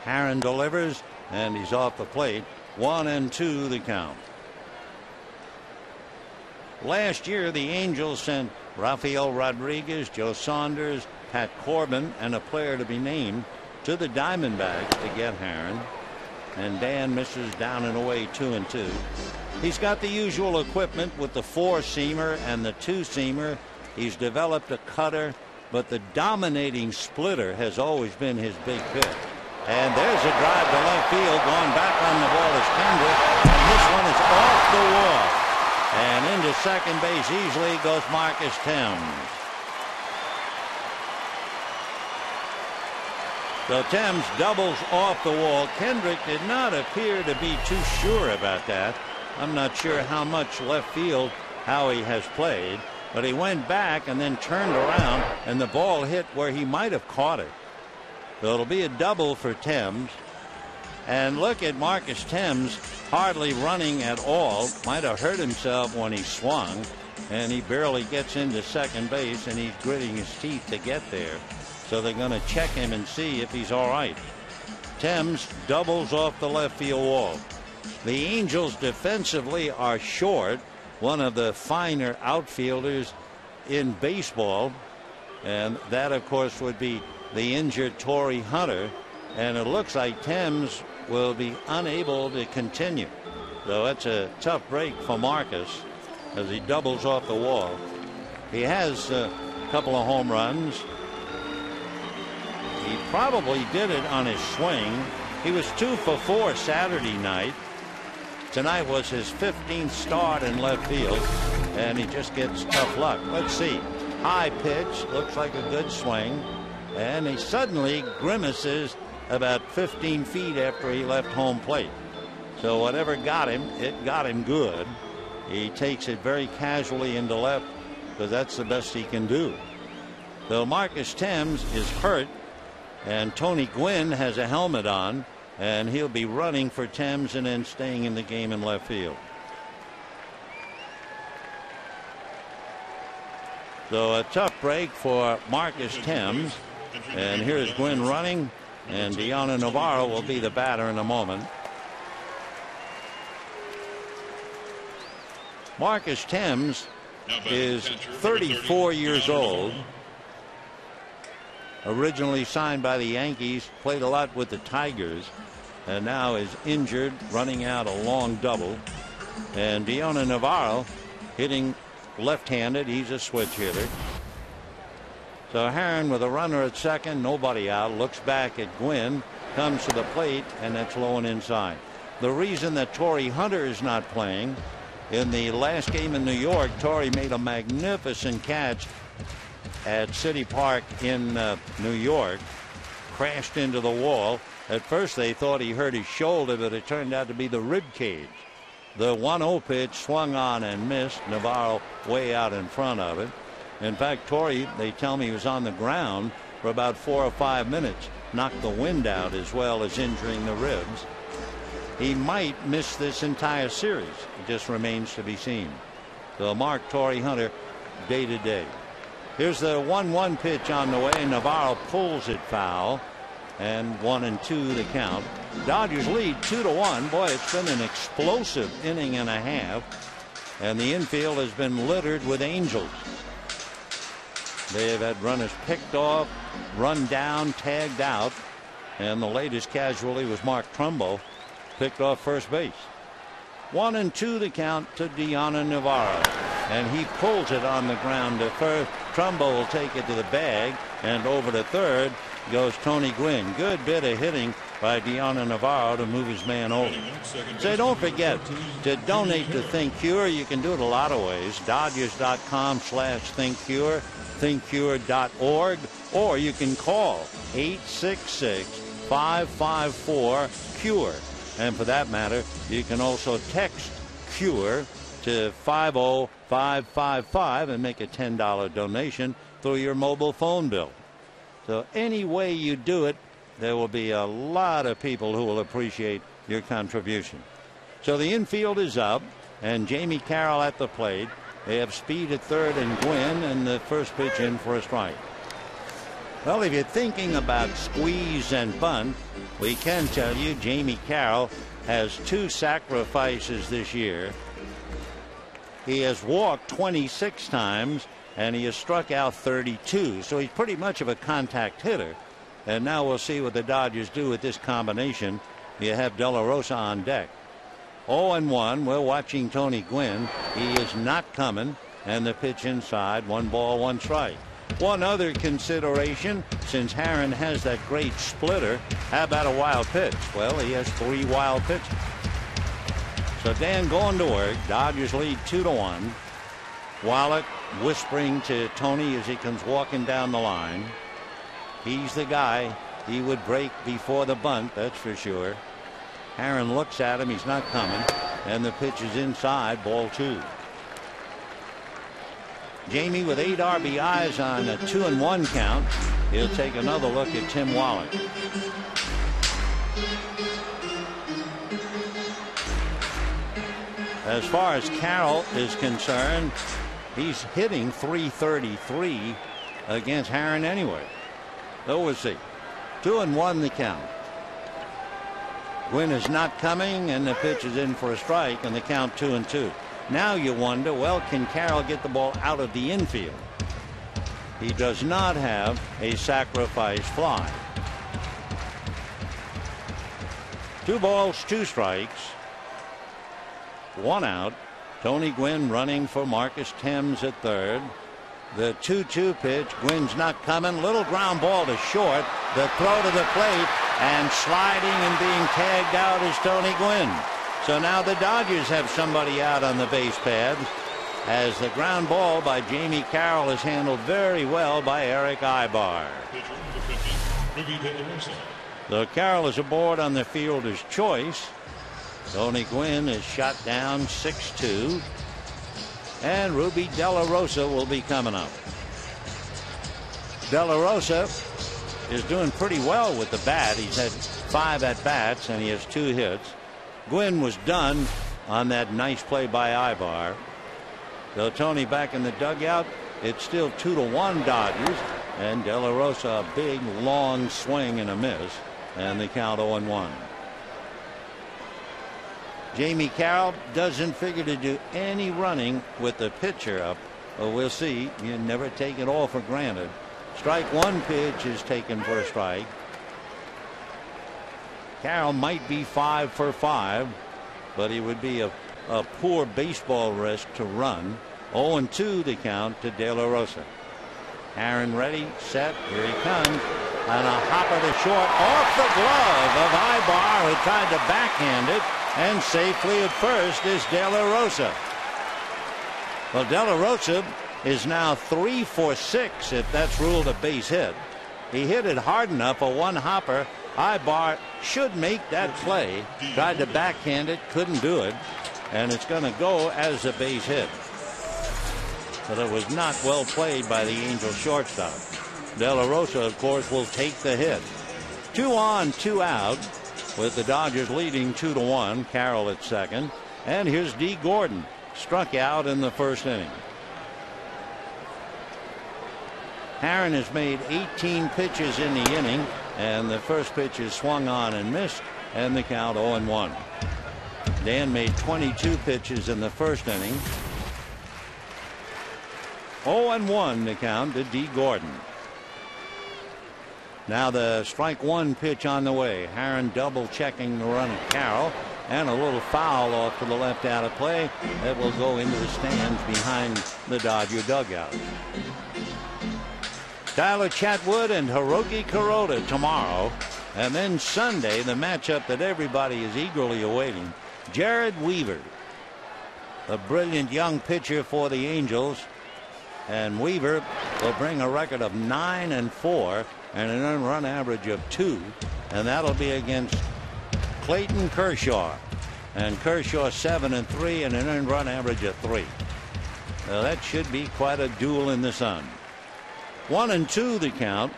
Haren delivers, and he's off the plate. 1-2 the count. Last year, the Angels sent Rafael Rodriguez, Joe Saunders, Pat Corbin, and a player to be named to the Diamondbacks to get Haren. And Dan misses down and away 2-2. He's got the usual equipment with the 4-seamer and the 2-seamer. He's developed a cutter, but the dominating splitter has always been his big pick. And there's a drive to left field. Going back on the ball is Kendrick. And this one is off the wall. And into second base easily goes Marcus Thames. So Thames doubles off the wall. Kendrick did not appear to be too sure about that. I'm not sure how much left field Howie has played. But he went back and then turned around, and the ball hit where he might have caught it. So it'll be a double for Thames. And look at Marcus Thames hardly running at all. Might have hurt himself when he swung, and he barely gets into second base, and he's gritting his teeth to get there. So they're going to check him and see if he's all right. Thames doubles off the left field wall. The Angels defensively are short one of the finer outfielders in baseball, and that of course would be the injured Torrey Hunter, and it looks like Thames will be unable to continue. So it's a tough break for Marcus as he doubles off the wall. He has a couple of home runs. He probably did it on his swing. He was 2 for 4 Saturday night. Tonight was his 15th start in left field, and he just gets tough luck. Let's see. High pitch, looks like a good swing, and he suddenly grimaces about 15 feet after he left home plate. So whatever got him, it got him good. He takes it very casually into left because that's the best he can do. So Marcus Thames is hurt, and Tony Gwynn has a helmet on, and he'll be running for Thames and then staying in the game in left field. So a tough break for Marcus Thames, and here's Gwynn running, and Deanna Navarro will be the batter in a moment. Marcus Thames is 34 years old. Originally signed by the Yankees, played a lot with the Tigers, and now is injured, running out a long double. And Deanna Navarro hitting left-handed. He's a switch hitter. So Herron with a runner at second, nobody out, looks back at Gwynn, comes to the plate, and that's low and inside. The reason that Torrey Hunter is not playing, in the last game in New York, Torrey made a magnificent catch at City Park in New York, crashed into the wall. At first they thought he hurt his shoulder, but it turned out to be the rib cage. The 1-0 pitch swung on and missed. Navarro way out in front of it. In fact, Torrey, they tell me, was on the ground for about 4 or 5 minutes, knocked the wind out as well as injuring the ribs. He might miss this entire series. It just remains to be seen. So mark Torrey Hunter day to day. Here's the 1-1 pitch on the way. Navarro pulls it foul, and 1-2 the count. Dodgers lead 2-1. Boy, it's been an explosive inning and a half, and the infield has been littered with Angels. They have had runners picked off, run down, tagged out, and the latest casualty was Mark Trumbo, picked off first base. 1-2 the count to Deanna Navarro, and he pulls it on the ground to first. Trumbo will take it to the bag, and over to third goes Tony Gwynn. Good bit of hitting by Deanna Navarro to move his man over. So don't forget to donate to Think Cure. You can do it a lot of ways. Dodgers.com/ThinkCure, ThinkCure.org, or you can call 866-554-CURE. And for that matter, you can also text CURE to 50555 and make a $10 donation through your mobile phone bill. So any way you do it, there will be a lot of people who will appreciate your contribution. So the infield is up, and Jamie Carroll at the plate. They have Speed at third and Gwynn, and the first pitch in for a strike. Well, if you're thinking about squeeze and bunt, we can tell you Jamie Carroll has 2 sacrifices this year. He has walked 26 times, and he has struck out 32. So he's pretty much of a contact hitter. And now we'll see what the Dodgers do with this combination. You have De La Rosa on deck. 0-1. We're watching Tony Gwynn. He is not coming, and the pitch inside. 1 ball, 1 strike. One other consideration, since Herron has that great splitter, how about a wild pitch? Well, he has 3 wild pitches. So Dan going to work. Dodgers lead 2-1. Wallach whispering to Tony as he comes walking down the line. He's the guy. He would break before the bunt, that's for sure. Herron looks at him. He's not coming. And the pitch is inside, ball 2. Jamie with 8 RBIs on a 2-1 count. He'll take another look at Tim Wallach. As far as Carroll is concerned, he's hitting .333 against Herron anyway. So we'll see. 2-1 the count. Gwynn is not coming, and the pitch is in for a strike, and the count 2-2. Now you wonder, well, can Carroll get the ball out of the infield? He does not have a sacrifice fly. 2 balls, 2 strikes, 1 out. Tony Gwynn running for Marcus Thames at third. The 2-2 pitch. Gwynn's not coming. Little ground ball to short. The throw to the plate, and sliding and being tagged out is Tony Gwynn. So now the Dodgers have somebody out on the base pad, as the ground ball by Jamie Carroll is handled very well by Eric Ibar. So Carroll is aboard on the fielder's choice. Tony Gwynn is shot down 6-2. And Ruby De La Rosa will be coming up. De La Rosa is doing pretty well with the bat. He's had 5 at-bats, and he has 2 hits. Gwynn was done on that nice play by Ibar. So Tony back in the dugout. It's still 2-1 Dodgers, and De La Rosa a big long swing and a miss, and the count 0-1. Jamie Carroll doesn't figure to do any running with the pitcher up. Well, we'll see. You never take it all for granted. Strike 1 pitch is taken for a strike. Carroll might be 5 for 5, but he would be a poor baseball risk to run. 0-2 the count to De La Rosa. Aaron ready, set, here he comes, and a hopper to short off the glove of Ibar, who tried to backhand it, and safely at first is De La Rosa. Well, De La Rosa is now 3 for 6 if that's ruled a base hit. He hit it hard enough, a 1 hopper. Ibar should make that play. Tried to backhand it, couldn't do it, and it's going to go as a base hit. But it was not well played by the Angels shortstop. De La Rosa, of course, will take the hit. 2 on, 2 out, with the Dodgers leading 2-1. Carroll at second, and here's Dee Gordon, struck out in the first inning. Aaron has made 18 pitches in the inning, and the first pitch is swung on and missed, and the count 0-1. Dan made 22 pitches in the first inning. 0-1 the count to Dee Gordon. Now the strike 1 pitch on the way. Aaron double checking the run of Carroll, and a little foul off to the left out of play that will go into the stands behind the Dodger dugout. Tyler Chatwood and Hiroki Kuroda tomorrow, and then Sunday the matchup that everybody is eagerly awaiting. Jared Weaver, a brilliant young pitcher for the Angels, and Weaver will bring a record of 9-4 and an earned run average of 2, and that'll be against Clayton Kershaw, and Kershaw 7-3 and an earned run average of 3. Now that should be quite a duel in the sun. 1-2 the count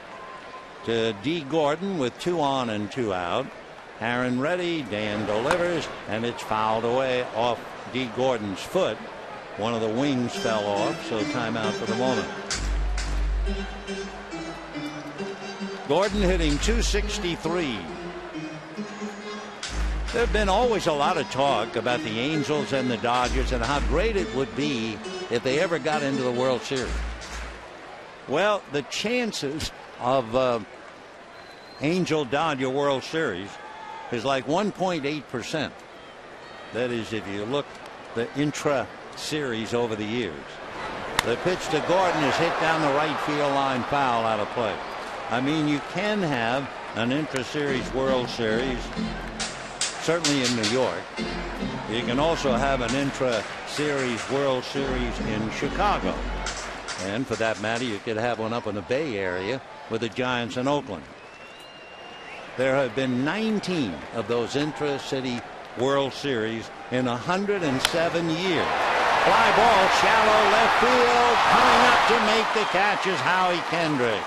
to Dee Gordon with 2 on and 2 out. Aaron ready, Dan delivers, and it's fouled away off Dee Gordon's foot. One of the wings fell off, so timeout for the moment. Gordon hitting .263. There have been always a lot of talk about the Angels and the Dodgers and how great it would be if they ever got into the World Series. Well, the chances of Angel-Dodger World Series is like 1.8%. That is, if you look the intra-series over the years. The pitch to Gordon is hit down the right field line, foul, out of play. I mean, you can have an intra-series World Series, certainly in New York. You can also have an intra-series World Series in Chicago. And for that matter, you could have one up in the Bay Area with the Giants in Oakland. There have been 19 of those intra-city World Series in 107 years. Fly ball, shallow left field. Coming up to make the catch is Howie Kendrick.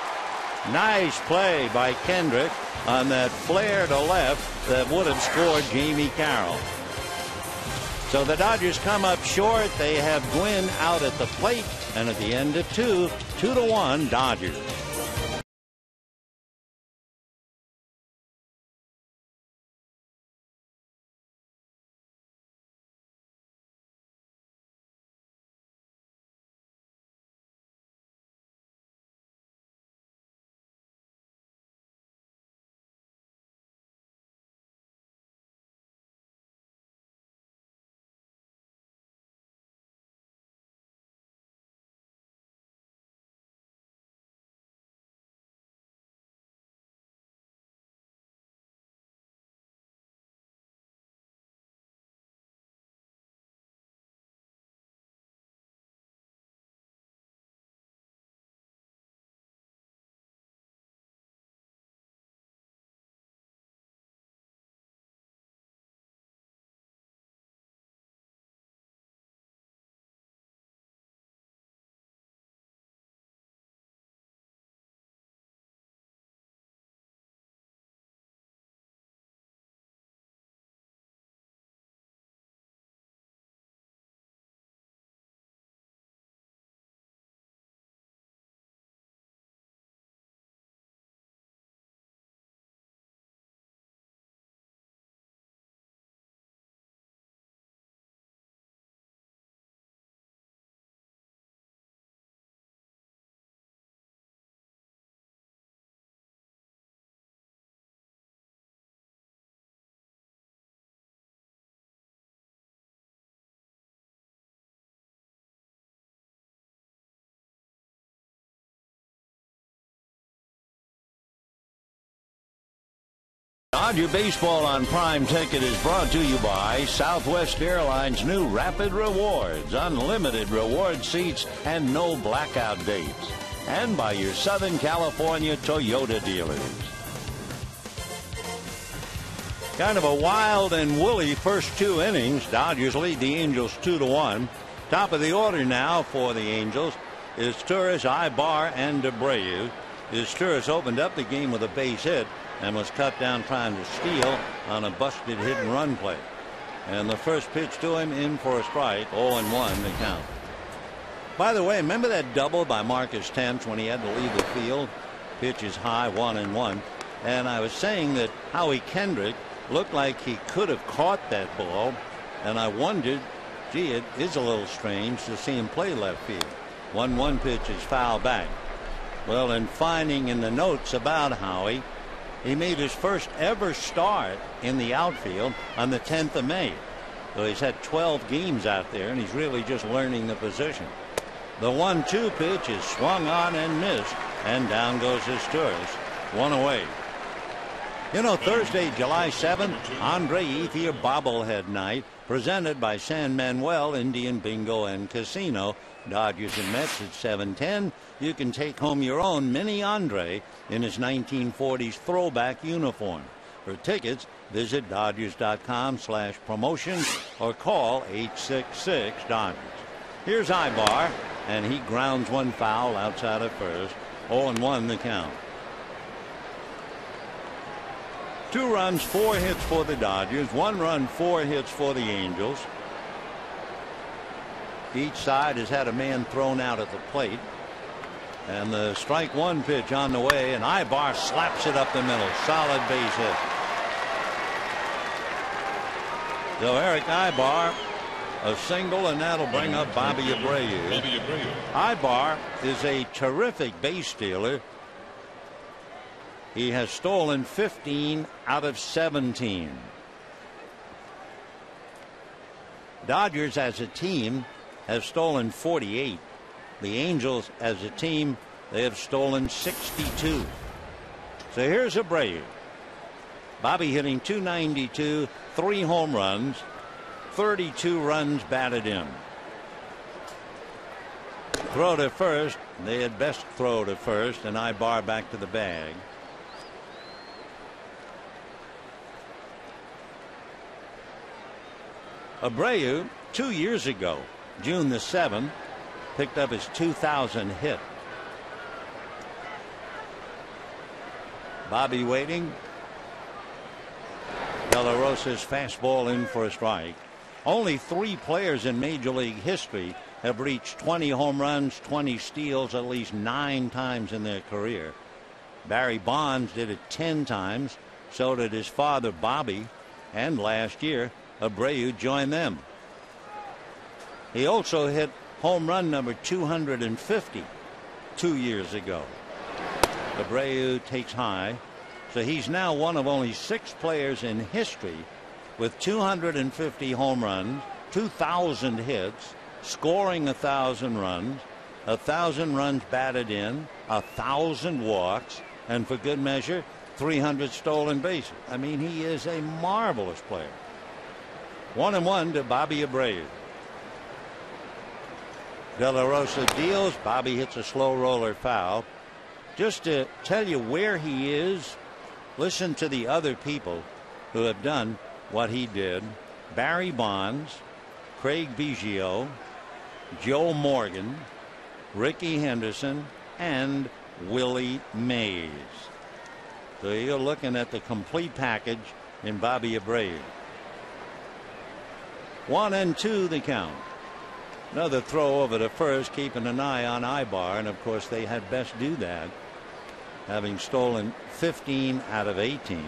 Nice play by Kendrick on that flare to left that would have scored Jamie Carroll. So the Dodgers come up short. They have Gwynn out at the plate, and at the end of 2-1 Dodgers. Dodger Baseball on Prime Ticket is brought to you by Southwest Airlines' new Rapid Rewards, unlimited reward seats, and no blackout dates. And by your Southern California Toyota dealers. Kind of a wild and woolly first two innings. Dodgers lead the Angels 2-1. Top of the order now for the Angels is Turris, Ibar, and Abreu. Turris opened up the game with a base hit and was cut down trying to steal on a busted hit and run play. And the first pitch to him in for a strike, 0-1 the count. By the way, remember that double by Marcus Tench when he had to leave the field? Pitch is high, 1-1. And I was saying that Howie Kendrick looked like he could have caught that ball. And I wondered, gee, it is a little strange to see him play left field. 1-1 pitch is foul back. Well, in finding in the notes about Howie, he made his first ever start in the outfield on the 10th of May. So he's had 12 games out there, and he's really just learning the position. The 1-2 pitch is swung on and missed, and down goes Turris. One away. You know, Thursday, July 7th, Andre Ethier bobblehead night, presented by San Manuel Indian Bingo and Casino. Dodgers and Mets at 7:10. You can take home your own mini Andre in his 1940s throwback uniform. For tickets, visit Dodgers.com/promotions or call 866-DODGERS. Here's Ibar, and he grounds one foul outside of first. 0-1 the count. 2 runs, 4 hits for the Dodgers. 1 run, 4 hits for the Angels. Each side has had a man thrown out at the plate. And the strike one pitch on the way, and Ibar slaps it up the middle. Solid base hit. So Eric Ibar, a single, and that'll bring up Bobby Abreu. Ibar is a terrific base stealer. He has stolen 15 out of 17. Dodgers as a team have stolen 48. The Angels as a team, they have stolen 62. So here's Abreu. Bobby hitting .292, 3 home runs, 32 runs batted in. Throw to first. They had best throw to first, and Ibar back to the bag. Abreu, 2 years ago, June the 7th, picked up his 2000 hit. Bobby waiting. De La Rosa's fastball in for a strike. Only 3 players in Major League history have reached 20 home runs, 20 steals at least 9 times in their career. Barry Bonds did it 10 times. So did his father Bobby. And last year, Abreu joined them. He also hit home run number 250 2 years ago. Abreu takes high. So he's now one of only 6 players in history with 250 home runs, 2,000 hits, scoring 1,000 runs, 1,000 runs batted in, 1,000 walks, and for good measure, 300 stolen bases. I mean, he is a marvelous player. 1-1 to Bobby Abreu. De La Rosa deals. Bobby hits a slow roller foul. Just to tell you where he is, listen to the other people who have done what he did. Barry Bonds, Craig Biggio, Joe Morgan, Ricky Henderson, and Willie Mays. So you're looking at the complete package in Bobby Abreu. 1-2 the count. Another throw over to first, keeping an eye on Ibar, and of course they had best do that, having stolen 15 out of 18.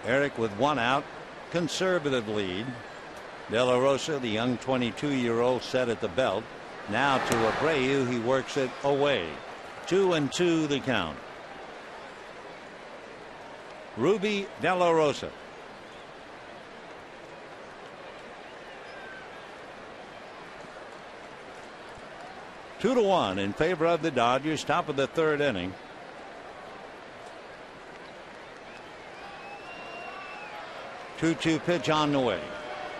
Eric with 1 out, conservative lead. De La Rosa, the young 22-year-old, set at the belt. Now to Abreu, he works it away. 2-2 the count. Ruby De La Rosa. 2-1 in favor of the Dodgers. Top of the third inning. 2-2 pitch on the way.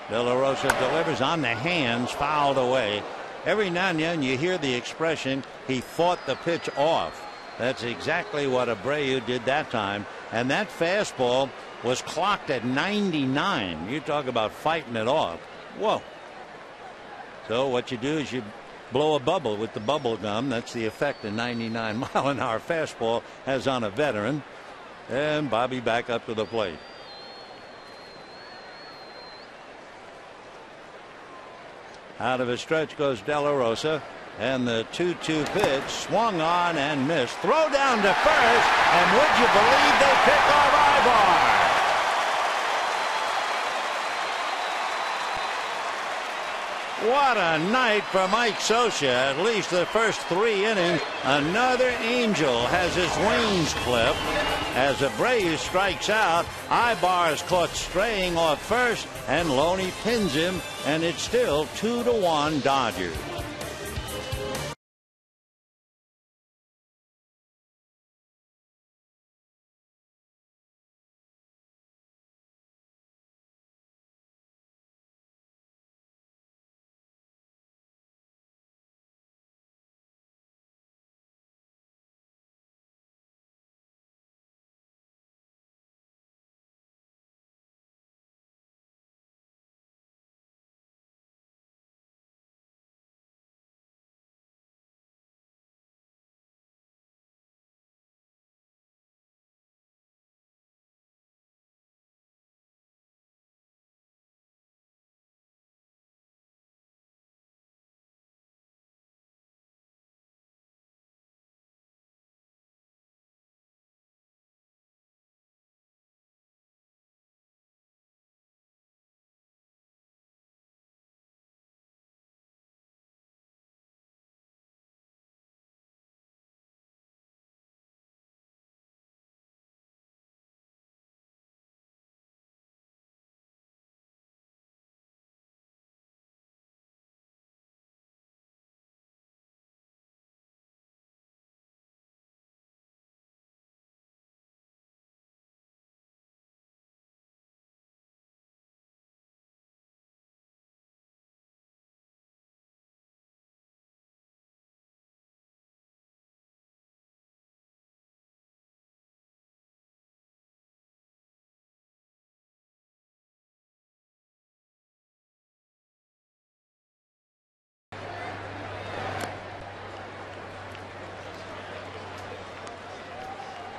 De La Rosa delivers on the hands, fouled away. Every now and then you hear the expression, he fought the pitch off. That's exactly what Abreu did that time. And that fastball was clocked at 99. You talk about fighting it off. Whoa. So what you do is you blow a bubble with the bubble gum. That's the effect a 99-mile-an-hour fastball has on a veteran. And Bobby back up to the plate. Out of his stretch goes De La Rosa, and the 2-2 pitch swung on and missed. Throw down to first, and would you believe they pick off Ibar? What a night for Mike Scioscia. At least the first 3 innings. Another Angel has his wings clipped. As Abreu strikes out, Ibar is caught straying off first, and Loney pins him, and it's still 2-1 Dodgers.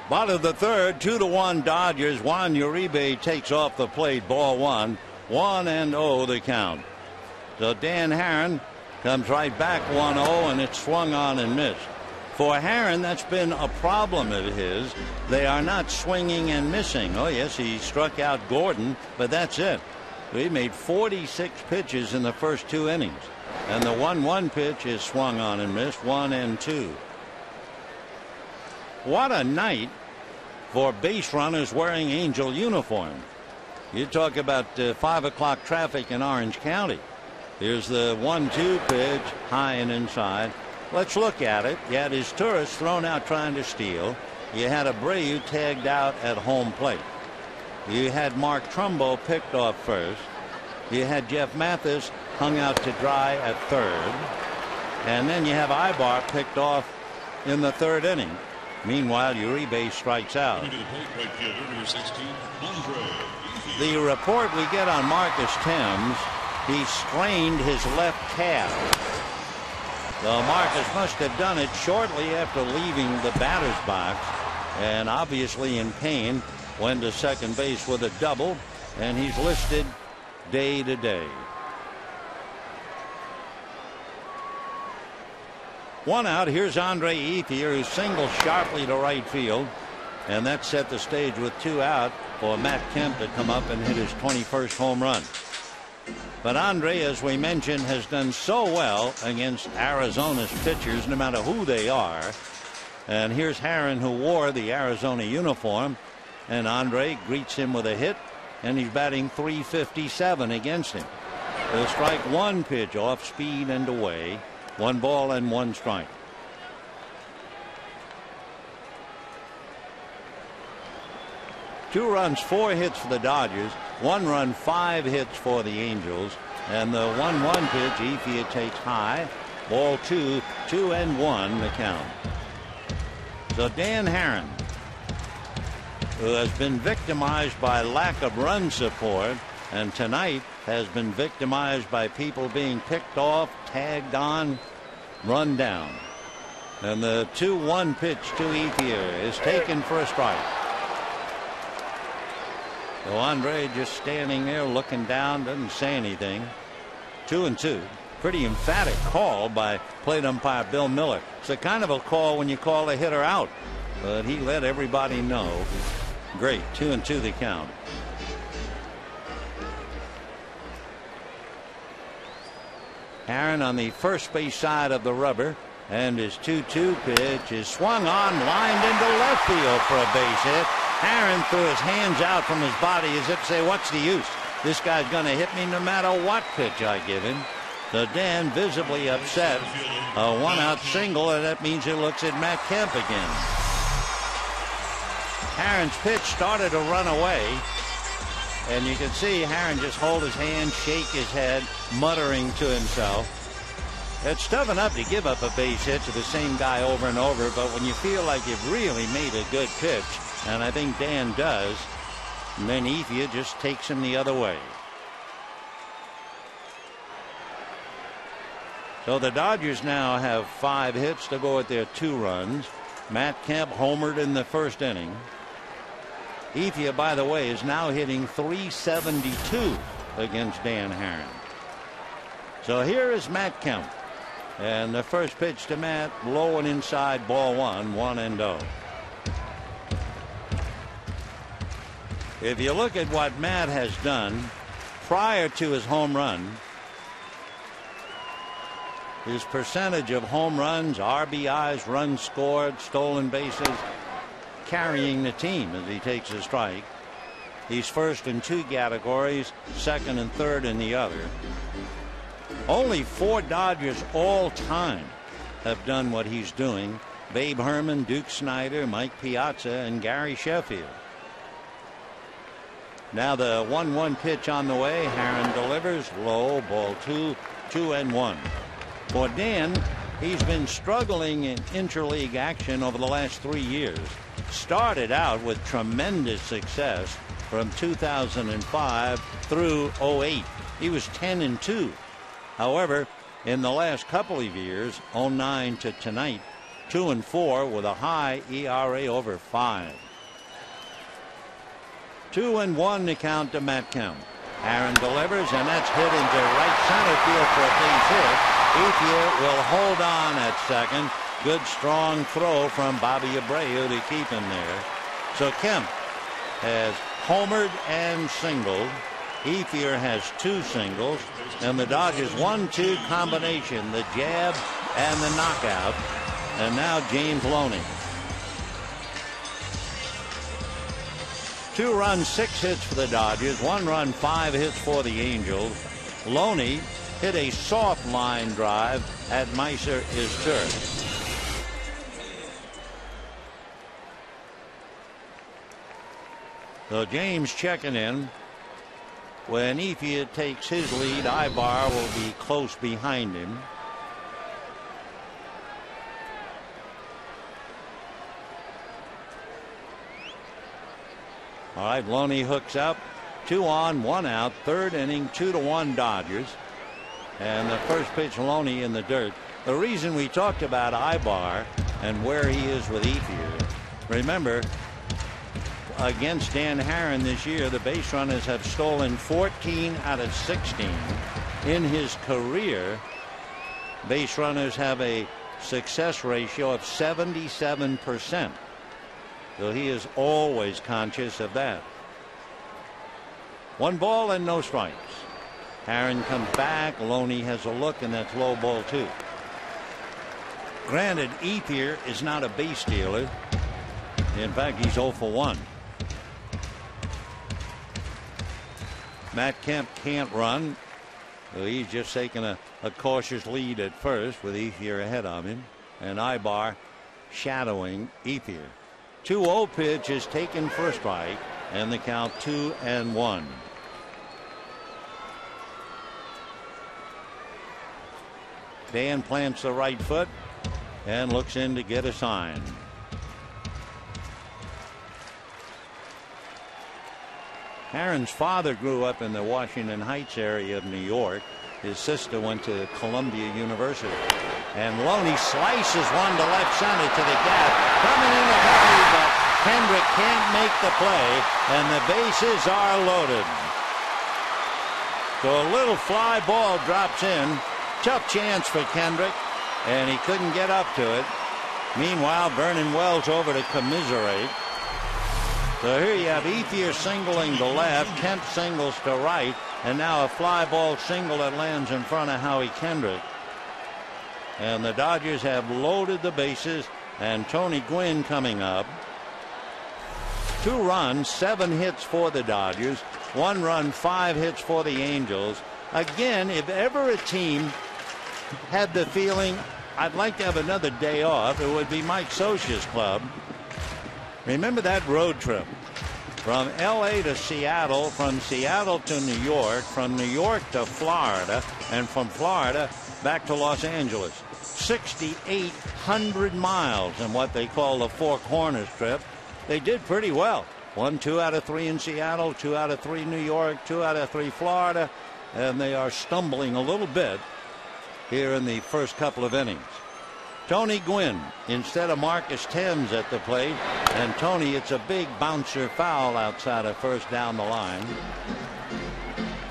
Bottom of the third, 2-1 Dodgers. Juan Uribe takes off the plate. Ball one. 1-0 the count. So Dan Haren comes right back 1-0, and it's swung on and missed. For Haren, that's been a problem of his. They are not swinging and missing. Oh, yes, he struck out Gordon, but that's it. He made 46 pitches in the first 2 innings. And the 1-1 pitch is swung on and missed. 1-2. What a night for base runners wearing Angel uniform. You talk about 5 o'clock traffic in Orange County. Here's the 1-2 pitch, high and inside. Let's look at it. You had his tourist thrown out trying to steal. You had Abreu tagged out at home plate. You had Mark Trumbo picked off first. You had Jeff Mathis hung out to dry at third. And then you have Ibar picked off in the 3rd inning. Meanwhile, Uribe strikes out. The report we get on Marcus Thames, he strained his left calf. So Marcus must have done it shortly after leaving the batter's box, and obviously in pain. Went to second base with a double, and he's listed day to day. 1 out. Here's Andre Ethier, who singles sharply to right field, and that set the stage with 2 out for Matt Kemp to come up and hit his 21st home run. But Andre, as we mentioned, has done so well against Arizona's pitchers, no matter who they are. And here's Haren, who wore the Arizona uniform, and Andre greets him with a hit, and he's batting .357 against him. The strike 1 pitch off speed and away. 1 ball and 1 strike. Two runs, 4 hits for the Dodgers. 1 run, 5 hits for the Angels. And the 1-1 pitch, Ethier takes high. Ball 2, 2-1 the count. So Dan Herron, who has been victimized by lack of run support, and tonight has been victimized by people being picked off, tagged on, run down. And the 2-1 pitch to Ethier is taken for a strike. So Andre just standing there looking down, doesn't say anything. 2-2. Pretty emphatic call by plate umpire Bill Miller. It's the kind of a call when you call a hitter out, but he let everybody know. Great. 2-2 the count. Herron on the first base side of the rubber, and his 2-2 pitch is swung on, lined into left field for a base hit. Herron threw his hands out from his body as if to say, what's the use? This guy's going to hit me no matter what pitch I give him. So Dan visibly upset. A 1-out single, and that means he looks at Matt Kemp again. Herron's pitch started to run away, and you can see Herron just hold his hand, shake his head, muttering to himself. It's tough enough to give up a base hit to the same guy over and over, but when you feel like you've really made a good pitch, and I think Dan does, and then Ethier just takes him the other way. So the Dodgers now have 5 hits to go with their 2 runs. Matt Kemp homered in the first inning. Ethier, by the way, is now hitting .372 against Dan Herron. So here is Matt Kemp. And the first pitch to Matt, low and inside, ball 1, 1-0. If you look at what Matt has done prior to his home run, his percentage of home runs, RBIs, runs scored, stolen bases, carrying the team as he takes a strike. He's first in 2 categories, second and third in the other. Only 4 Dodgers all time have done what he's doing. Babe Herman, Duke Snider, Mike Piazza, and Gary Sheffield. Now the 1-1 pitch on the way. Herron delivers low, ball 2, 2-1. For Dan, he's been struggling in interleague action over the last 3 years. Started out with tremendous success from 2005 through 08. He was 10-2. However, in the last couple of years, 09 to tonight, 2-4 with a high ERA over 5. 2-1 the count to Matt Kemp. Herron delivers, and that's hit into right center field for a base hit. Ethier will hold on at second. Good strong throw from Bobby Abreu to keep him there. So Kemp has homered and singled. Ethier has 2 singles, and the Dodgers 1-2 combination, the jab and the knockout. And now James Loney. 2 runs, 6 hits for the Dodgers, 1 run, 5 hits for the Angels. Loney hit a soft line drive at Meiser is turf. So James checking in. When Ethier takes his lead, Ibar will be close behind him. All right, Loney hooks up. 2 on, 1 out. 3rd inning, 2-1 Dodgers. And the first pitch, Loney in the dirt. The reason we talked about Ibar and where he is with Ethier, remember, against Dan Herron this year, the base runners have stolen 14 out of 16. In his career, base runners have a success ratio of 77%. So he is always conscious of that. 1 ball and no strikes. Herron comes back. Loney has a look, and that's low, ball 2. Granted, Ethier is not a base stealer. In fact, he's 0 for 1. Matt Kemp can't run. So he's just taking a a cautious lead at first with Ethier ahead of him, and Ibar shadowing Ethier. 2-0 pitch is taken for a strike, and the count 2-1. Dan plants the right foot and looks in to get a sign. Aaron's father grew up in the Washington Heights area of New York. His sister went to Columbia University. And Loney slices one to left center to the gap. Coming in a hurry, but Kendrick can't make the play, and the bases are loaded. So a little fly ball drops in. Tough chance for Kendrick, and he couldn't get up to it. Meanwhile, Vernon Wells over to commiserate. So here you have Ethier singling to left, Kemp singles to right, and now a fly ball single that lands in front of Howie Kendrick. And the Dodgers have loaded the bases, and Tony Gwynn coming up. 2 runs, 7 hits for the Dodgers, 1 run, 5 hits for the Angels. Again, if ever a team had the feeling, I'd like to have another day off, it would be Mike Scioscia's club. Remember that road trip from L.A. to Seattle, from Seattle to New York, from New York to Florida, and from Florida back to Los Angeles. 6,800 miles in what they call the Four Corners trip. They did pretty well. Won 2 out of 3 in Seattle, 2 out of 3 New York, 2 out of 3 Florida, and they are stumbling a little bit here in the first couple of innings. Tony Gwynn instead of Marcus Thames at the plate, and Tony, it's a big bouncer foul outside of first down the line.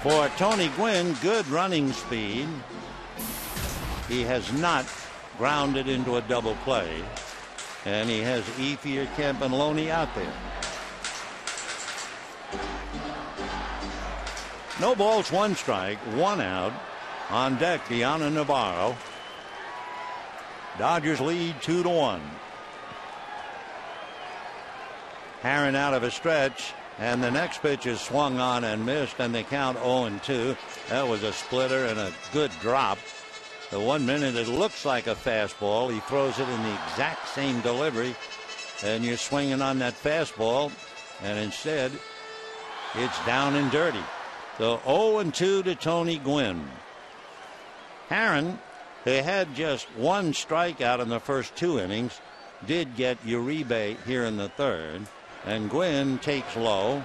For Tony Gwynn, good running speed. He has not grounded into a double play, and he has Ethier, Kemp, and Loney out there. No balls, 1 strike, 1 out. On deck, Diana Navarro. Dodgers lead 2-1. Herron out of a stretch, and the next pitch is swung on and missed, and they count 0-2. That was a splitter and a good drop. The 1 minute it looks like a fastball. He throws it in the exact same delivery, and you're swinging on that fastball, and instead it's down and dirty. So 0-2 to Tony Gwynn. Herron, who had just 1 strikeout in the first 2 innings, did get Uribe here in the 3rd, and Gwynn takes low.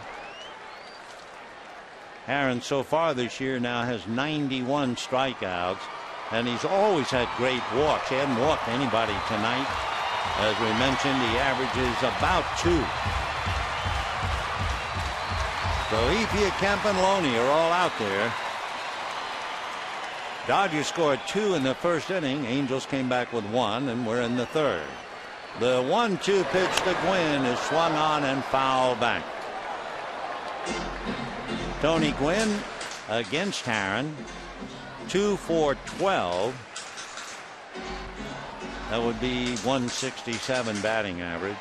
Herron so far this year now has 91 strikeouts, and he's always had great walks. He hadn't walked anybody tonight. As we mentioned, he averages about 2. So Ethier, Kemp, and Loney are all out there. Dodgers scored 2 in the first inning. Angels came back with 1, and we're in the 3rd. The 1-2 pitch to Gwynn is swung on and fouled back. Tony Gwynn against Herron. 2 for 12. That would be 167 batting average.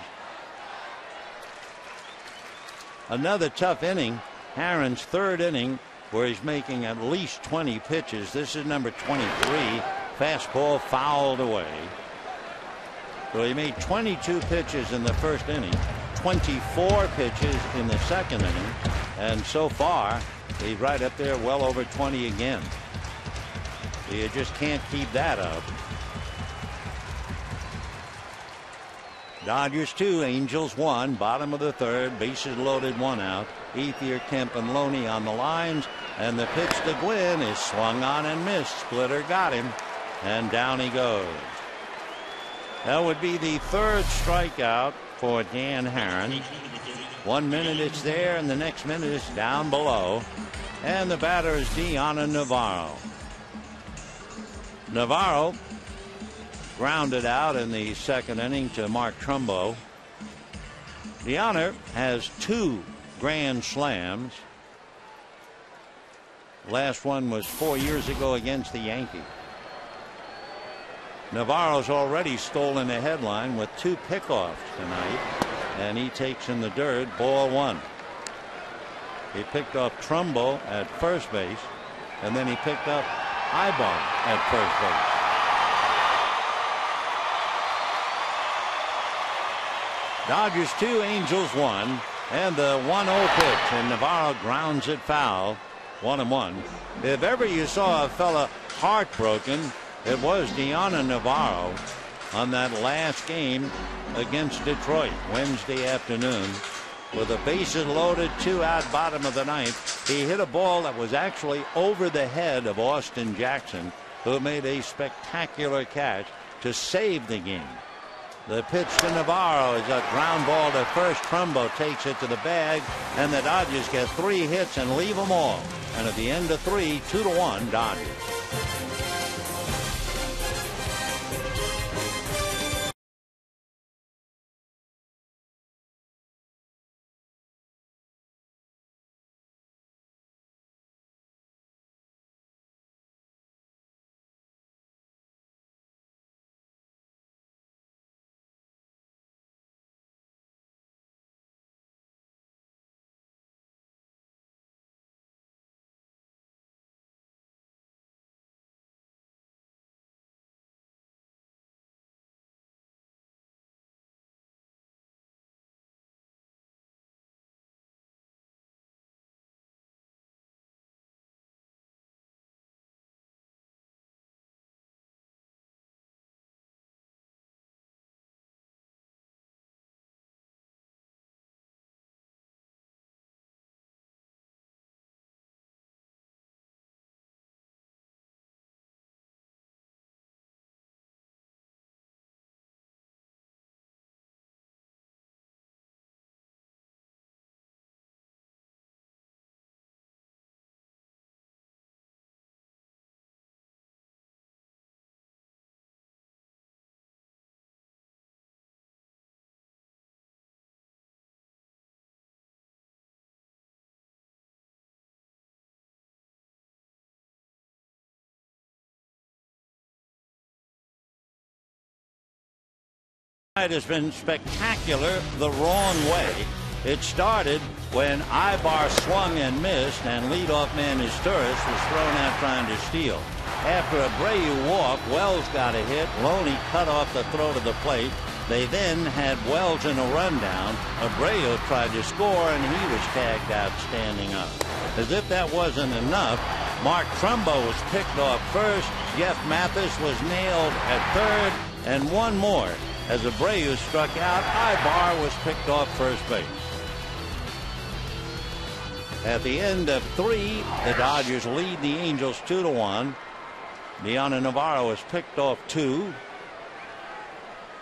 Another tough inning. Herron's 3rd inning, where he's making at least 20 pitches. This is number 23. Fastball fouled away. So he made 22 pitches in the first inning, 24 pitches in the second inning, and so far he's right up there, well over 20 again. So you just can't keep that up. Dodgers 2, Angels 1, bottom of the 3rd, bases loaded, 1 out. Ethier, Kemp, and Loney on the lines, and the pitch to Gwynn is swung on and missed. Splitter got him, and down he goes. That would be the 3rd strikeout for Dan Herron. 1 minute it's there, and the next minute it's down below, and the batter is Diana Navarro. Navarro grounded out in the 2nd inning to Mark Trumbo. Diana has 2 grand slams. Last one was 4 years ago against the Yankees. Navarro's already stolen the headline with 2 pickoffs tonight, and he takes in the dirt, ball 1. He picked off Trumbo at first base, and then he picked up Ibar at first base. Dodgers 2, Angels 1, and the 1-0 pitch, and Navarro grounds it foul. 1-1. If ever you saw a fella heartbroken, it was Deanna Navarro on that last game against Detroit Wednesday afternoon. With the bases loaded, 2 out, bottom of the ninth, he hit a ball that was actually over the head of Austin Jackson, who made a spectacular catch to save the game. The pitch to Navarro is a ground ball to first. Trumbo takes it to the bag, and the Dodgers get 3 hits and leave them all. And at the end of 3, 2-1 Dodgers. It has been spectacular the wrong way. It started when Ibar swung and missed, and leadoff man Izturis was thrown out trying to steal. After Abreu walked, Wells got a hit. Loney cut off the throw to the plate. They then had Wells in a rundown. Abreu tried to score, and he was tagged out standing up. As if that wasn't enough, Mark Trumbo was picked off first. Jeff Mathis was nailed at third, and one more. As Abreu struck out, Ibar was picked off first base. At the end of 3, the Dodgers lead the Angels 2-1. Deanna Navarro was picked off 2.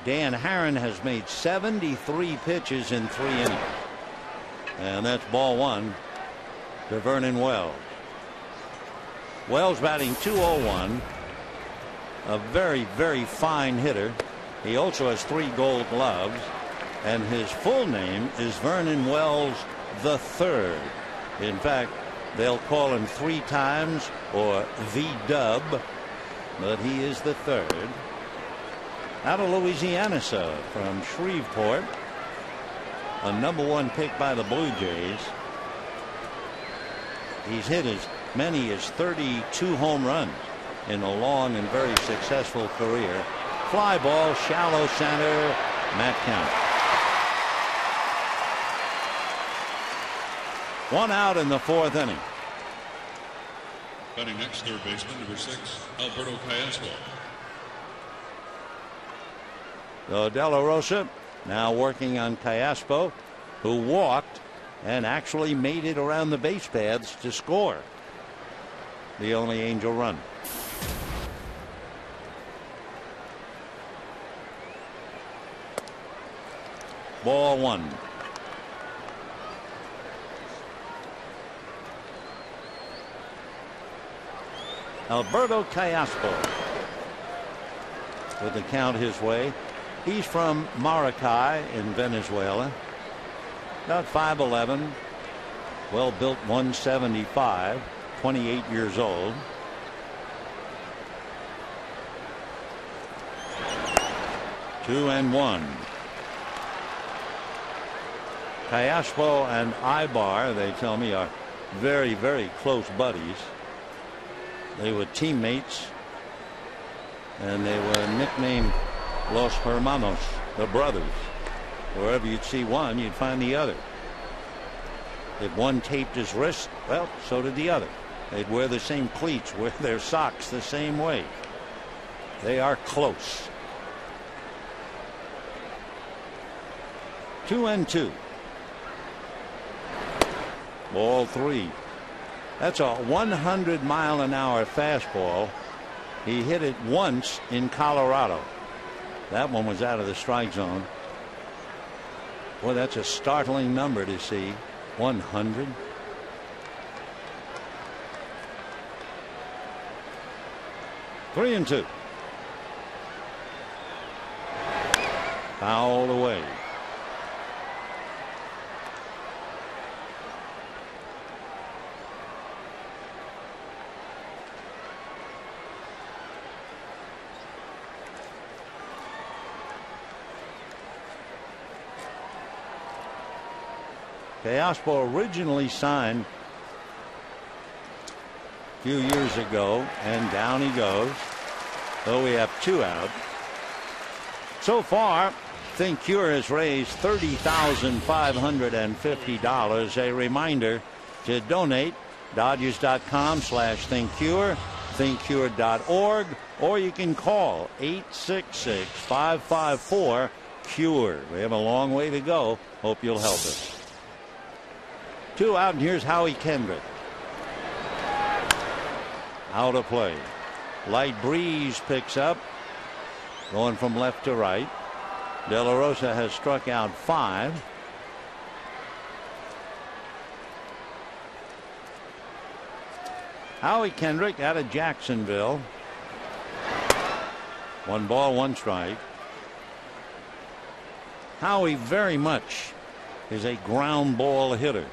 Dan Herron has made 73 pitches in 3 innings. And that's ball 1 to Vernon Wells. Wells batting .201. A very, very fine hitter. He also has 3 Gold Gloves, and his full name is Vernon Wells III. In fact, they'll call him 3 times or V-Dub, but he is the 3rd. Out of Louisiana, from Shreveport, a #1 pick by the Blue Jays. He's hit as many as 32 home runs in a long and very successful career. Fly ball, shallow center, Matt Count. 1 out in the 4th inning. Batting next, third baseman, number 6, Alberto Callaspo. So De La Rosa now working on Callaspo, who walked and actually made it around the base paths to score the only Angel run. Ball 1. Alberto Callaspo with the count his way. He's from Maracay in Venezuela. About 5'11", well built, 175, 28 years old. Two and one. Callaspo and Ibar, they tell me, are very, very close buddies. They were teammates, and they were nicknamed Los Hermanos, the brothers. Wherever you'd see one, you'd find the other. If one taped his wrist, well, so did the other. They'd wear the same cleats, wear their socks the same way. They are close. 2-2. Ball 3. That's a 100-mile-an-hour fastball. He hit it once in Colorado. That one was out of the strike zone. Boy, that's a startling number to see. 100. Three and two. Fouled away. Teoscar originally signed a few years ago, and down he goes. So we have two out. So far, ThinkCure has raised $30,550. A reminder to donate. Dodgers.com/ThinkCure, ThinkCure.org, or you can call 866-554-CURE. We have a long way to go. Hope you'll help us. Two out, and here's Howie Kendrick. Out of play. Light breeze picks up, going from left to right. De La Rosa has struck out 5. Howie Kendrick out of Jacksonville. 1 ball, 1 strike. Howie very much is a ground ball hitter.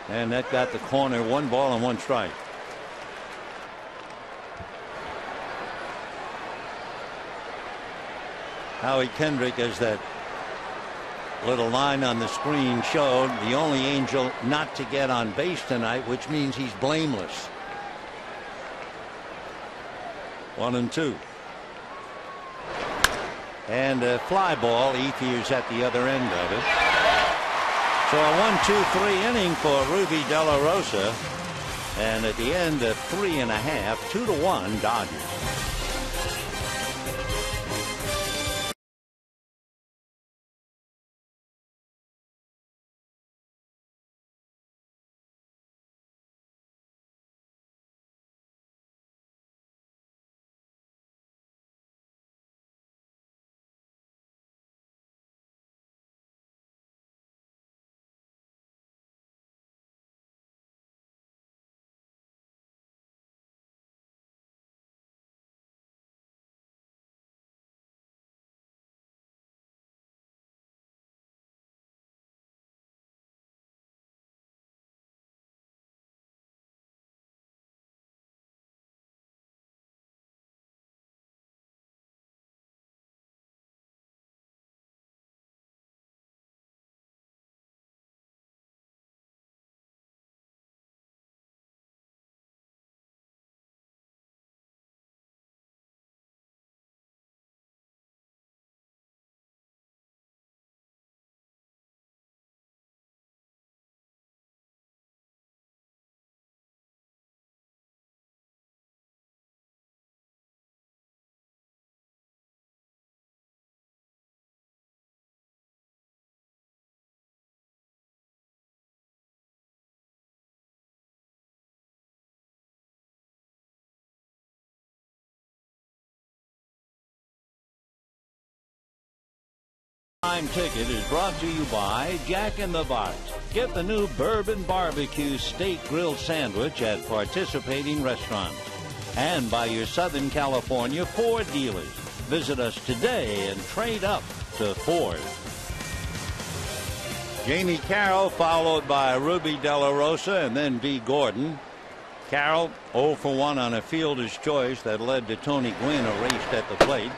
And that got the corner. 1 ball and 1 strike. Howie Kendrick, as that little line on the screen showed, the only Angel not to get on base tonight, which means he's blameless. 1-2. And a fly ball. Ethiers at the other end of it. So a 1-2-3 inning for Ruby De La Rosa, and at the end of 3.5, 2-1 Dodgers. Time Ticket is brought to you by Jack in the Box. Get the new Bourbon Barbecue Steak Grill Sandwich at participating restaurants. And by your Southern California Ford dealers. Visit us today and trade up to Ford. Jamie Carroll followed by Ruby De La Rosa and then B. Gordon. Carroll 0 for 1 on a fielder's choice that led to Tony Gwynn erased at the plate.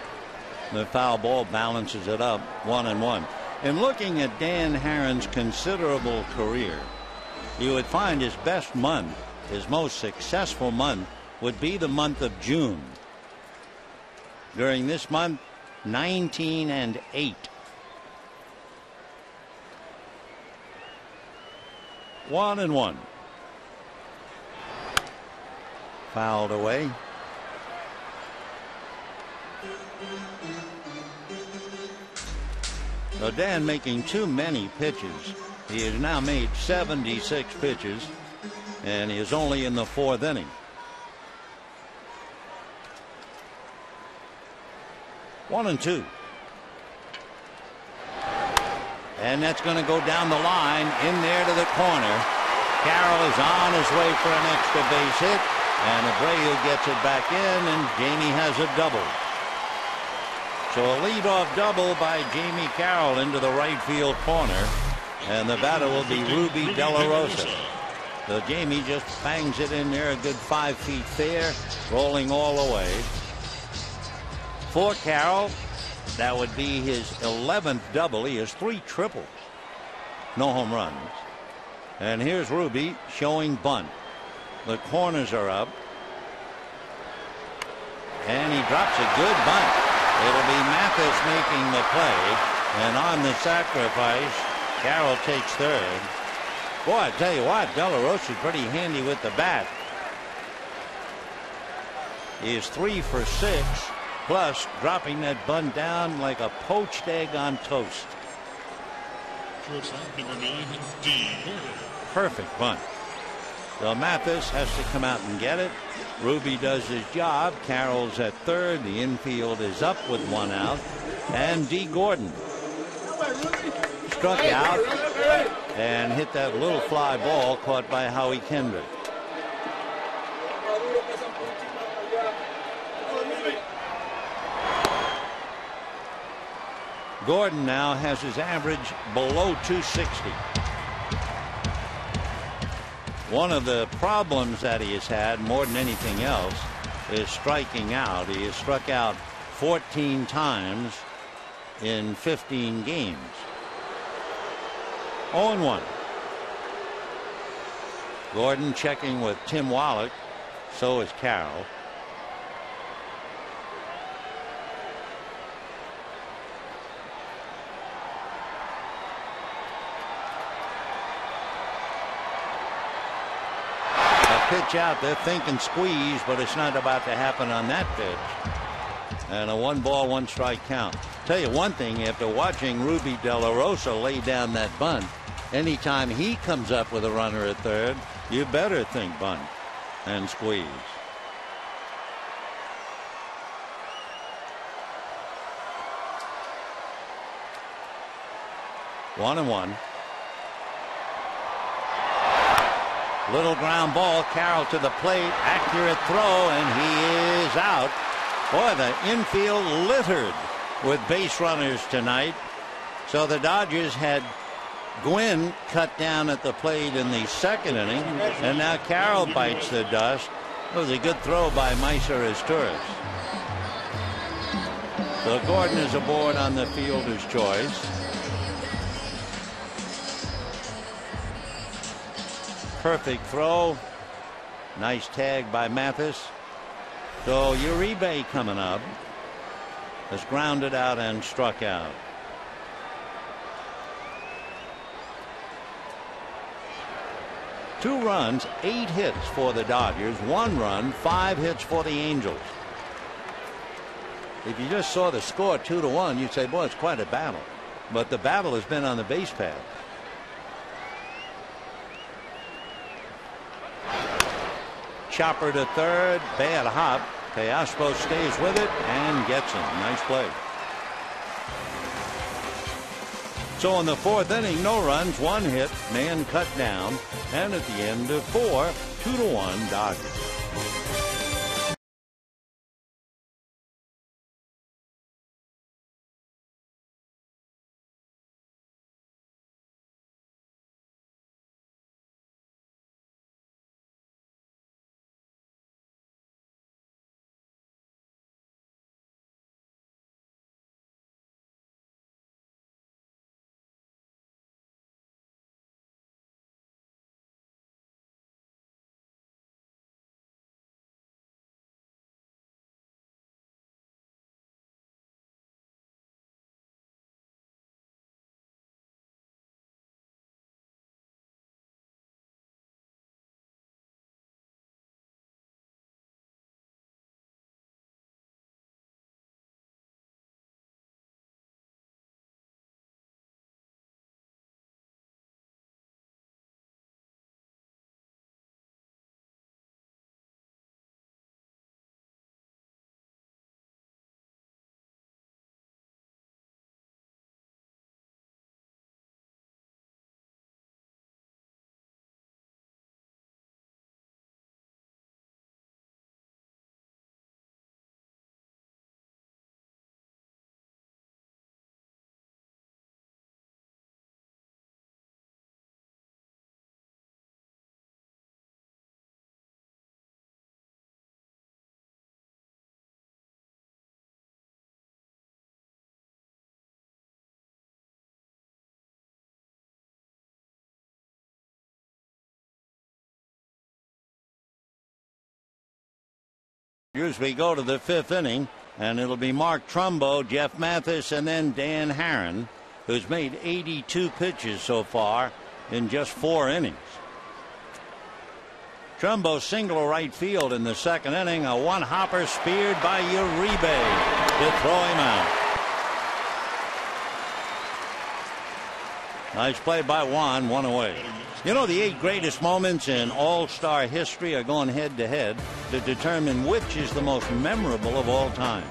The foul ball balances it up 1-1. In looking at Dan Herron's considerable career, you would find his best month, his most successful month, would be the month of June. During this month, 19-8. 1-1. Fouled away. So Dan making too many pitches. He has now made 76 pitches, and he is only in the 4th inning. 1-2. And that's going to go down the line in there to the corner. Carroll is on his way for an extra base hit, and Abreu gets it back in, and Jamie has a double. So a leadoff double by Jamie Carroll into the right field corner, and the batter will be Ruby De La Rosa. So Jamie just bangs it in there a good 5 feet fair, rolling all the way. For Carroll, that would be his 11th double. He has 3 triples. No home runs. And here's Ruby showing bunt. The corners are up. And he drops a good bunt. It'll be Mathis making the play. And on the sacrifice, Carroll takes 3rd. Boy, I tell you what, De La Rosa is pretty handy with the bat. He is 3 for 6. Plus, dropping that bunt down like a poached egg on toast. Shortstop number 9, D. Perfect bunt. So Mathis has to come out and get it. Ruby does his job. Carroll's at 3rd. The infield is up with 1 out. And D. Gordon struck out and hit that little fly ball caught by Howie Kendrick. Gordon now has his average below 260. One of the problems that he has had more than anything else is striking out. He has struck out 14 times in 15 games. 0-1. Gordon checking with Tim Wallach. So is Carroll. Pitch out there, thinking squeeze, but it's not about to happen on that pitch. And a 1-ball, 1-strike count. Tell you one thing, after watching Ruby De La Rosa lay down that bunt, anytime he comes up with a runner at 3rd, you better think bunt and squeeze. One and one. Little ground ball. Carroll to the plate. Accurate throw, and he is out. Boy, the infield littered with base runners tonight. So the Dodgers had Gwynn cut down at the plate in the 2nd inning, and now Carroll bites the dust. It was a good throw by Meiser Torres. So Gordon is aboard on the fielder's choice. Perfect throw. Nice tag by Mathis. So Uribe coming up has grounded out and struck out. Two runs, 8 hits for the Dodgers. 1 run, 5 hits for the Angels. If you just saw the score 2-1, you'd say, boy, it's quite a battle. But the battle has been on the base paths. Chopper to 3rd. Bad hop. Teospo stays with it and gets him. Nice play. So in the 4th inning, no runs, 1 hit, man cut down, and at the end of 4, 2-1 Dodgers. Here's we go to the 5th inning, and it'll be Mark Trumbo, Jeff Mathis, and then Dan Herron, who's made 82 pitches so far in just 4 innings. Trumbo single right field in the 2nd inning. A one-hopper speared by Uribe to throw him out. Nice play by Juan, 1 away. You know, the 8 greatest moments in All-Star history are going head-to-head to determine which is the most memorable of all time.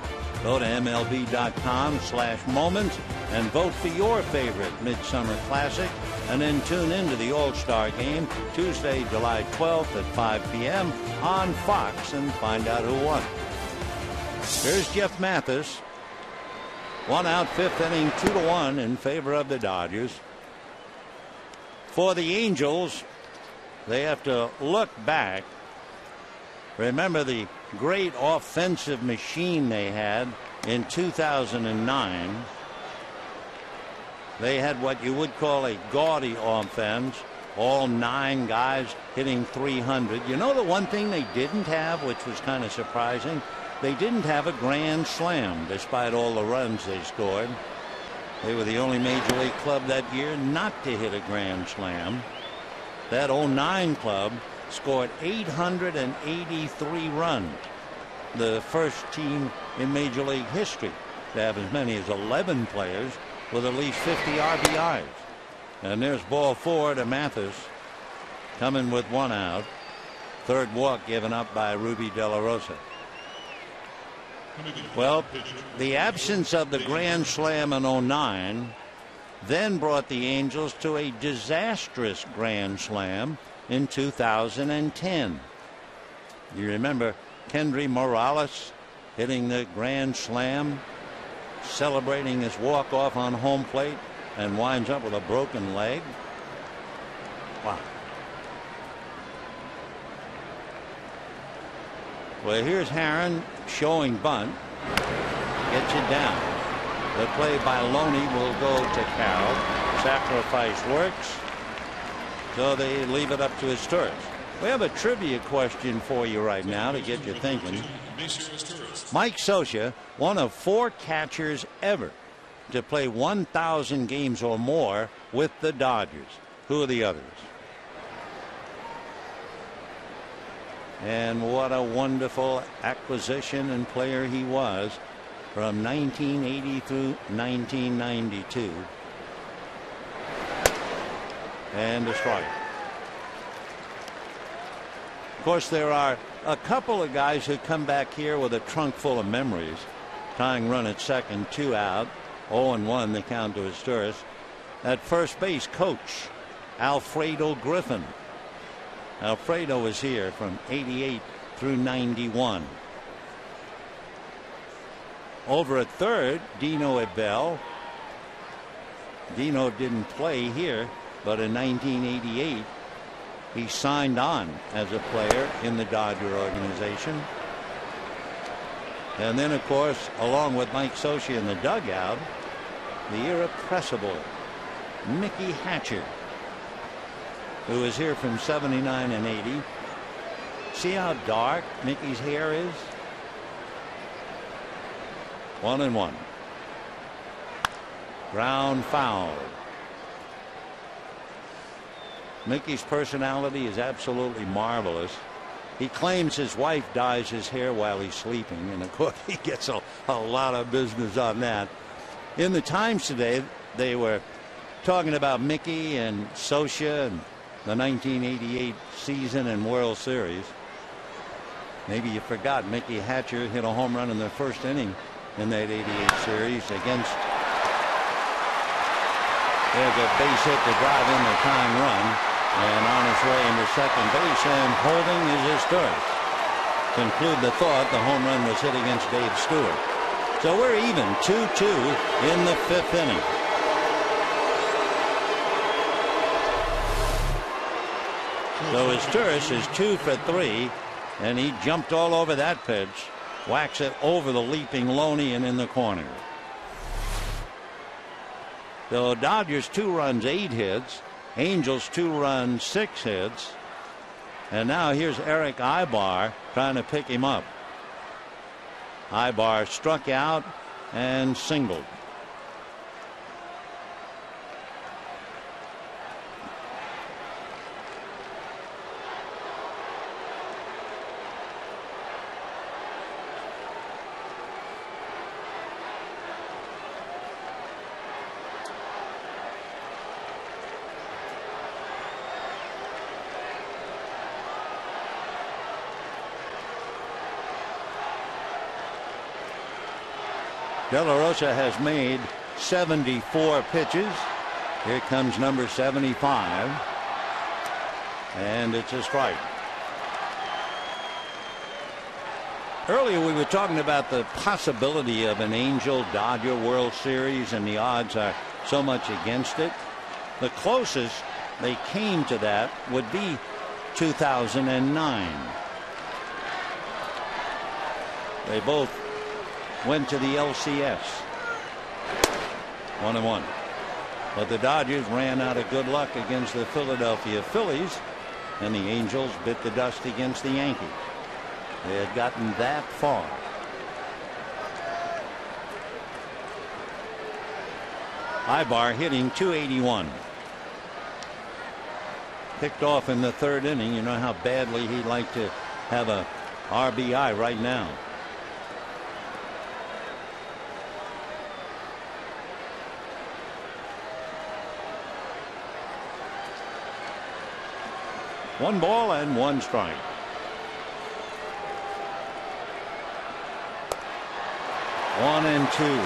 Go to MLB.com/moments and vote for your favorite Midsummer Classic, and then tune into the All-Star Game Tuesday, July 12th at 5 p.m. on Fox and find out who won. Here's Jeff Mathis. 1 out, 5th inning, 2-1 in favor of the Dodgers. For the Angels, they have to look back. Remember the great offensive machine they had in 2009. They had what you would call a gaudy offense, all 9 guys hitting 300. You know the one thing they didn't have, which was kind of surprising? They didn't have a grand slam, despite all the runs they scored. They were the only major league club that year not to hit a grand slam. That 09 club scored 883 runs. The first team in major league history to have as many as 11 players with at least 50 RBIs. And there's ball 4 to Mathis, coming with 1 out. 3rd walk given up by Ruby De La Rosa. Well, the absence of the grand slam in 09 then brought the Angels to a disastrous grand slam in 2010. You remember Kendry Morales hitting the grand slam, celebrating his walk-off on home plate, and winds up with a broken leg. Wow. Well, here's Herron showing bunt. Gets it down. The play by Loney will go to Carroll. Sacrifice works. So they leave it up to Asturias. We have a trivia question for you right now to get you thinking. Mike Scioscia, one of 4 catchers ever to play 1,000 games or more with the Dodgers. Who are the others? And what a wonderful acquisition and player he was from 1980 through 1992. And a strike. Of course, there are a couple of guys who come back here with a trunk full of memories. Tying run at second, 2 out, 0-1 the count to Asturias. At first base, coach Alfredo Griffin. Alfredo was here from 88 through 91. Over at third, Dino Abel. Dino didn't play here, but in 1988 he signed on as a player in the Dodger organization. And then, of course, along with Mike Scioscia in the dugout, the irrepressible Mickey Hatcher, who was here from 79 and 80. See how dark Mickey's hair is? 1-1. Ground foul. Mickey's personality is absolutely marvelous. He claims his wife dyes his hair while he's sleeping, and of course he gets a lot of business on that. In the Times today, they were talking about Mickey and Scioscia and the 1988 season and World Series. Maybe you forgot Mickey Hatcher hit a home run in the first inning in that 88 series against. There's a base hit to drive in the tying run, and on his way into second base and holding is Asturias. Conclude the thought the home run was hit against Dave Stewart. So we're even 2-2 in the 5th inning. So Asturias is 2 for 3, and he jumped all over that pitch, whacks it over the leaping Loney and in the corner. So Dodgers 2 runs, 8 hits. Angels 2 runs, 6 hits. And now here's Eric Ibar trying to pick him up. Ibar struck out and singled. De La Rosa has made 74 pitches. Here comes number 75. And it's a strike. Earlier we were talking about the possibility of an Angel-Dodger World Series, and the odds are so much against it. The closest they came to that would be 2009. They both went to the LCS. 1-1. But the Dodgers ran out of good luck against the Philadelphia Phillies, and the Angels bit the dust against the Yankees. They had gotten that far. Ibar hitting .281. Picked off in the third inning. You know how badly he'd like to have a RBI right now. One ball and one strike. One and two.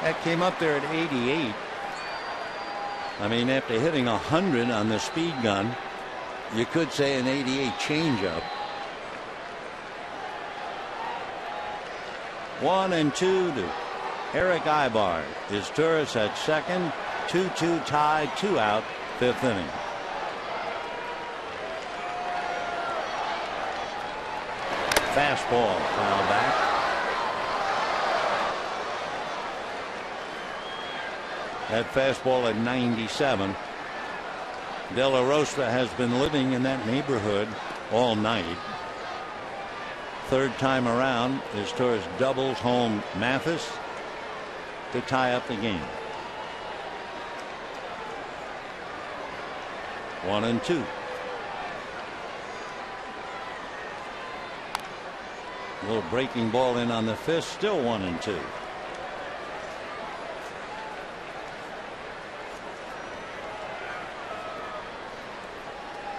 That came up there at 88. I mean, after hitting 100 on the speed gun, you could say an 88 changeup. 1-2 to Eric Ibar. His Turris at second. 2-2 tied, 2 out. Fifth inning. Fastball foul back. That fastball at 97. De La Rosa has been living in that neighborhood all night. Third time around, his Torres doubles home Mathis to tie up the game. 1-2. A little breaking ball in on the fist. Still 1-2.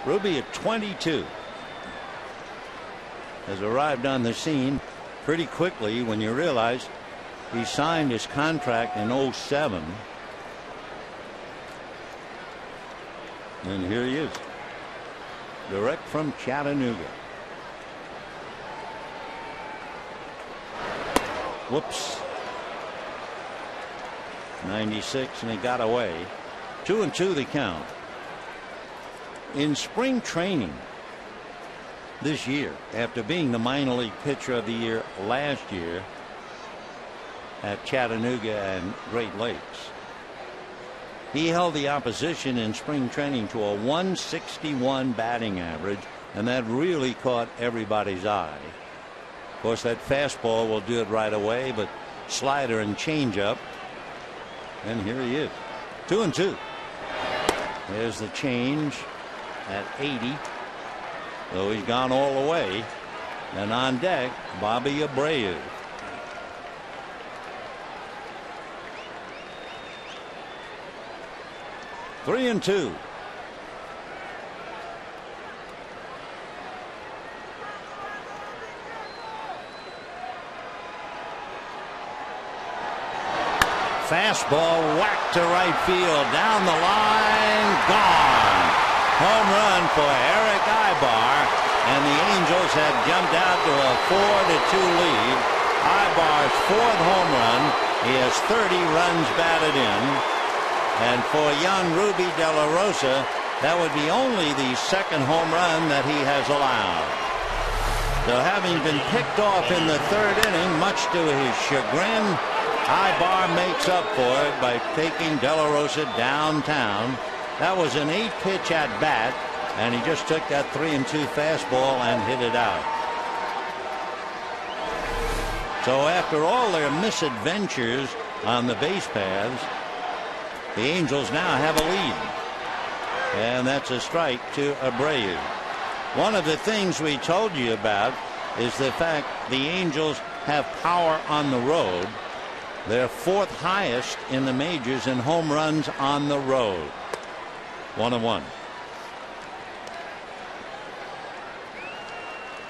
Ruby at 22 has arrived on the scene pretty quickly when you realize he signed his contract in '07. And here he is, direct from Chattanooga. Whoops. 96, and he got away. 2-2 the count. In spring training this year, after being the minor league pitcher of the year last year at Chattanooga and Great Lakes, he held the opposition in spring training to a .161 batting average, and that really caught everybody's eye. Of course, that fastball will do it right away, but slider and changeup, and here he is. 2-2. There's the change at 80. So he's gone all the way, and on deck, Bobby Abreu. Three and two. Fastball whacked to right field, down the line, gone. Home run for Eric Ibar, and the Angels have jumped out to a 4-2 lead. Ibar's fourth home run. He has 30 runs batted in. And for young Ruby De La Rosa, that would be only the second home run that he has allowed. So having been picked off in the third inning, much to his chagrin, Ibar makes up for it by taking De La Rosa downtown. That was an 8-pitch at bat, and he just took that 3-2 fastball and hit it out. So after all their misadventures on the base paths, the Angels now have a lead. And that's a strike to Abreu. One of the things we told you about is the fact the Angels have power on the road. They're fourth highest in the majors in home runs on the road. 1-1.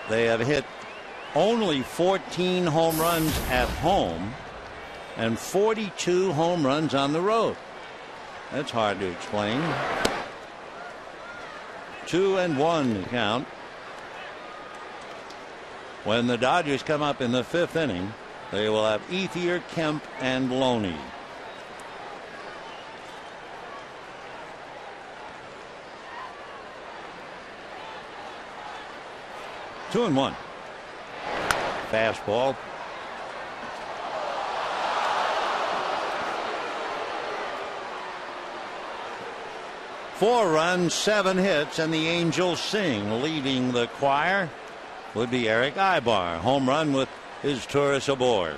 They have hit only 14 home runs at home and 42 home runs on the road. That's hard to explain. 2-1 to count. When the Dodgers come up in the fifth inning, they will have Ethier, Kemp, and Loney. Two and one. Fastball. Four runs, 7 hits, and the Angels sing. Leading the choir would be Eric Ibar. Home run with his tourists aboard.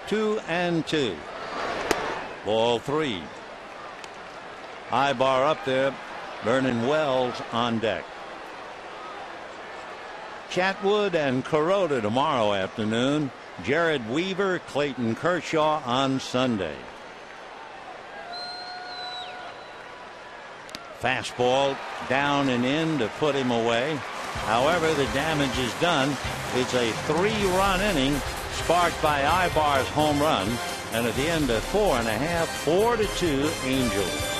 Two and two. Ball 3. Ibar up there. Vernon Wells on deck. Chatwood and Kuroda tomorrow afternoon. Jared Weaver, Clayton Kershaw on Sunday. Fastball down and in to put him away. However, the damage is done. It's a 3-run inning sparked by Ibar's home run. And at the end of 4.5, 4-2 Angels.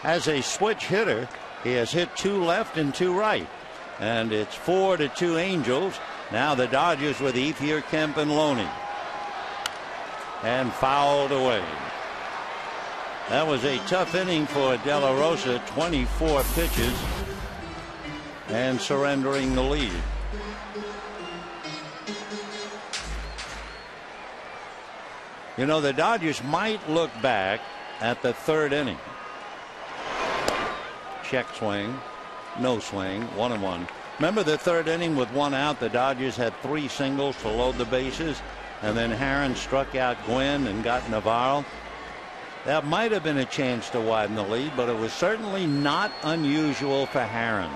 As a switch hitter, he has hit 2 left and 2 right, and it's 4-2 Angels. Now the Dodgers with Ethier, Kemp, and Loney, and fouled away. That was a tough inning for De La Rosa. 24 pitches and surrendering the lead. You know, the Dodgers might look back at the 3rd inning. Check swing, no swing, 1-1. Remember the 3rd inning with 1 out, the Dodgers had 3 singles to load the bases, and then Herron struck out Gwynn and got Navarro. That might have been a chance to widen the lead, but it was certainly not unusual for Herron.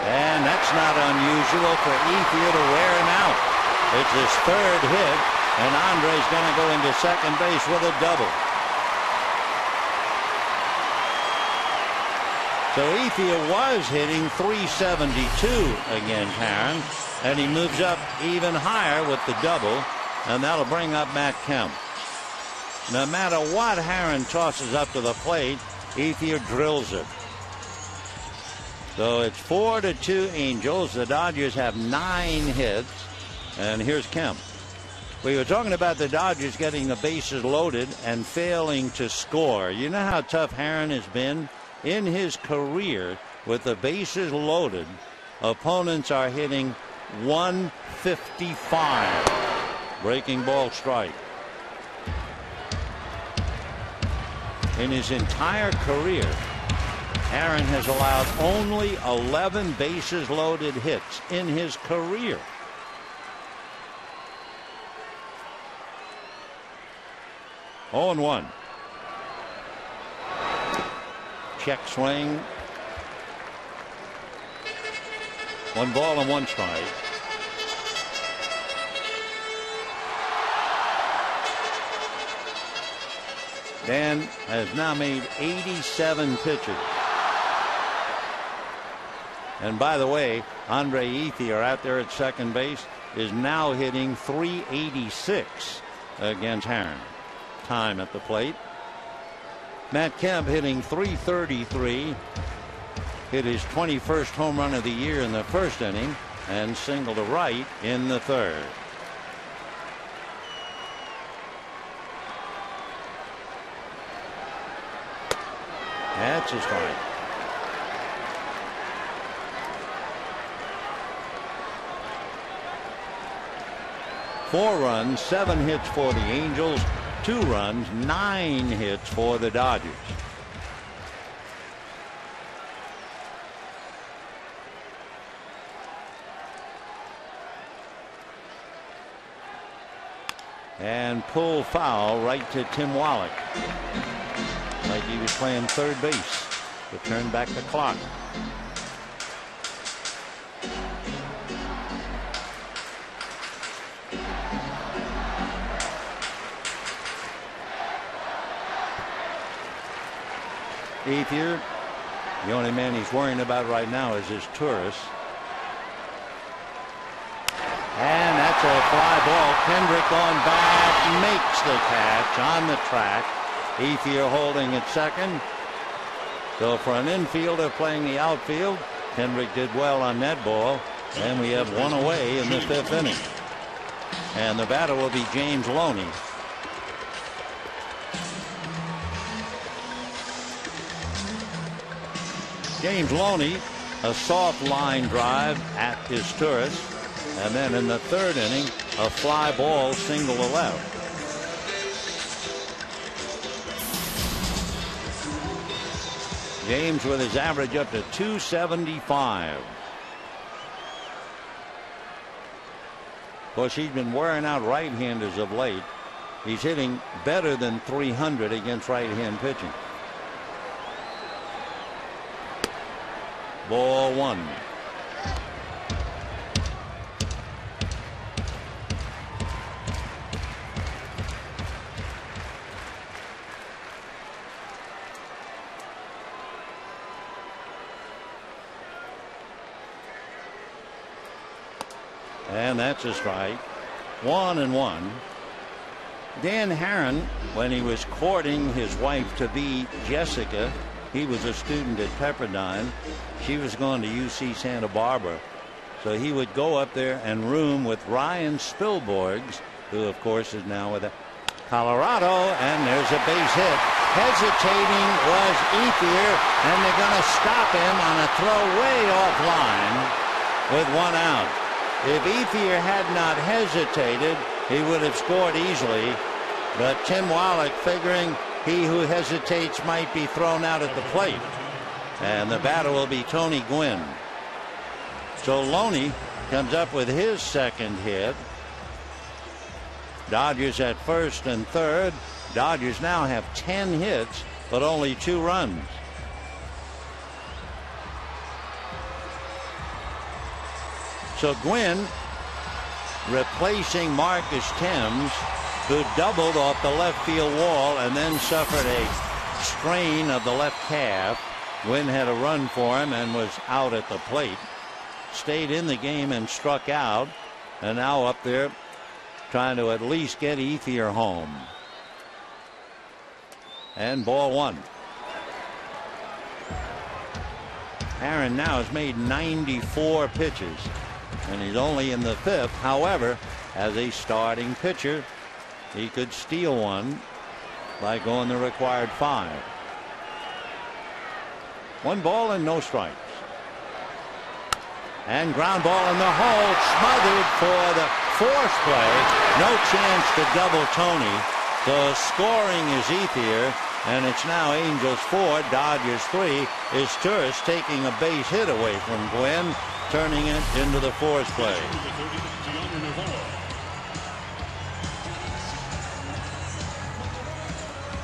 And that's not unusual for Ethier to wear him out. It's his 3rd hit, and Andre's going to go into second base with a double. So Ethier was hitting 372 against Herron, and he moves up even higher with the double, and that'll bring up Matt Kemp. No matter what Herron tosses up to the plate, Ethier drills it. So it's 4-2 Angels. The Dodgers have 9 hits, and here's Kemp. We were talking about the Dodgers getting the bases loaded and failing to score. You know how tough Herron has been? In his career, with the bases loaded, opponents are hitting 155. Breaking ball strike. In his entire career, Herron has allowed only 11 bases loaded hits in his career. Oh, and 1. Check swing. 1 ball and 1 strike. Dan has now made 87 pitches. And by the way, Andre Ethier out there at second base is now hitting 386 against Herron. Time at the plate. Matt Kemp hitting 333. Hit his 21st home run of the year in the first inning and single to right in the third. That's a strike. Four runs, 7 hits for the Angels, 2 runs, 9 hits for the Dodgers. And pull foul right to Tim Wallach. Like he was playing third base to turn back the clock. Ethier, the only man he's worrying about right now is his tourist. And that's a fly ball. Kendrick on back, makes the catch on the track. Ethier holding at second. So for an infielder playing the outfield, Kendrick did well on that ball. And we have 1 away in the 5th inning. And the batter will be James Loney. James Loney, a soft line drive at his tourist. And then in the 3rd inning, a fly ball single to left. James with his average up to 275. Of course, he's been wearing out right-handers of late. He's hitting better than 300 against right-hand pitching. Ball 1. And that's a strike. 1-1. Dan Herron, when he was courting his wife-to-be Jessica, he was a student at Pepperdine. She was going to UC Santa Barbara. So he would go up there and room with Ryan Spilborghs, who of course is now with Colorado, and there's a base hit. Hesitating was Ethier, and they're going to stop him on a throw way offline with 1 out. If Ethier had not hesitated, he would have scored easily. But Tim Wallach, figuring he who hesitates might be thrown out at the plate. And the batter will be Tony Gwynn. So Loney comes up with his 2nd hit. Dodgers at 1st and 3rd. Dodgers now have 10 hits, but only 2 runs. So Gwynn replacing Marcus Thames, who doubled off the left field wall and then suffered a strain of the left calf. Gwynn had a run for him and was out at the plate. Stayed in the game and struck out. And now up there trying to at least get Ethier home. And ball one. Aaron now has made 94 pitches. And he's only in the 5th. However, as a starting pitcher, he could steal one by going the required 5. 1 ball and no strikes. And ground ball in the hole, smothered for the force play. No chance to double Tony. The scoring is Ethier, and it's now Angels 4, Dodgers 3. Is Turris taking a base hit away from Gwynn, turning it into the force play.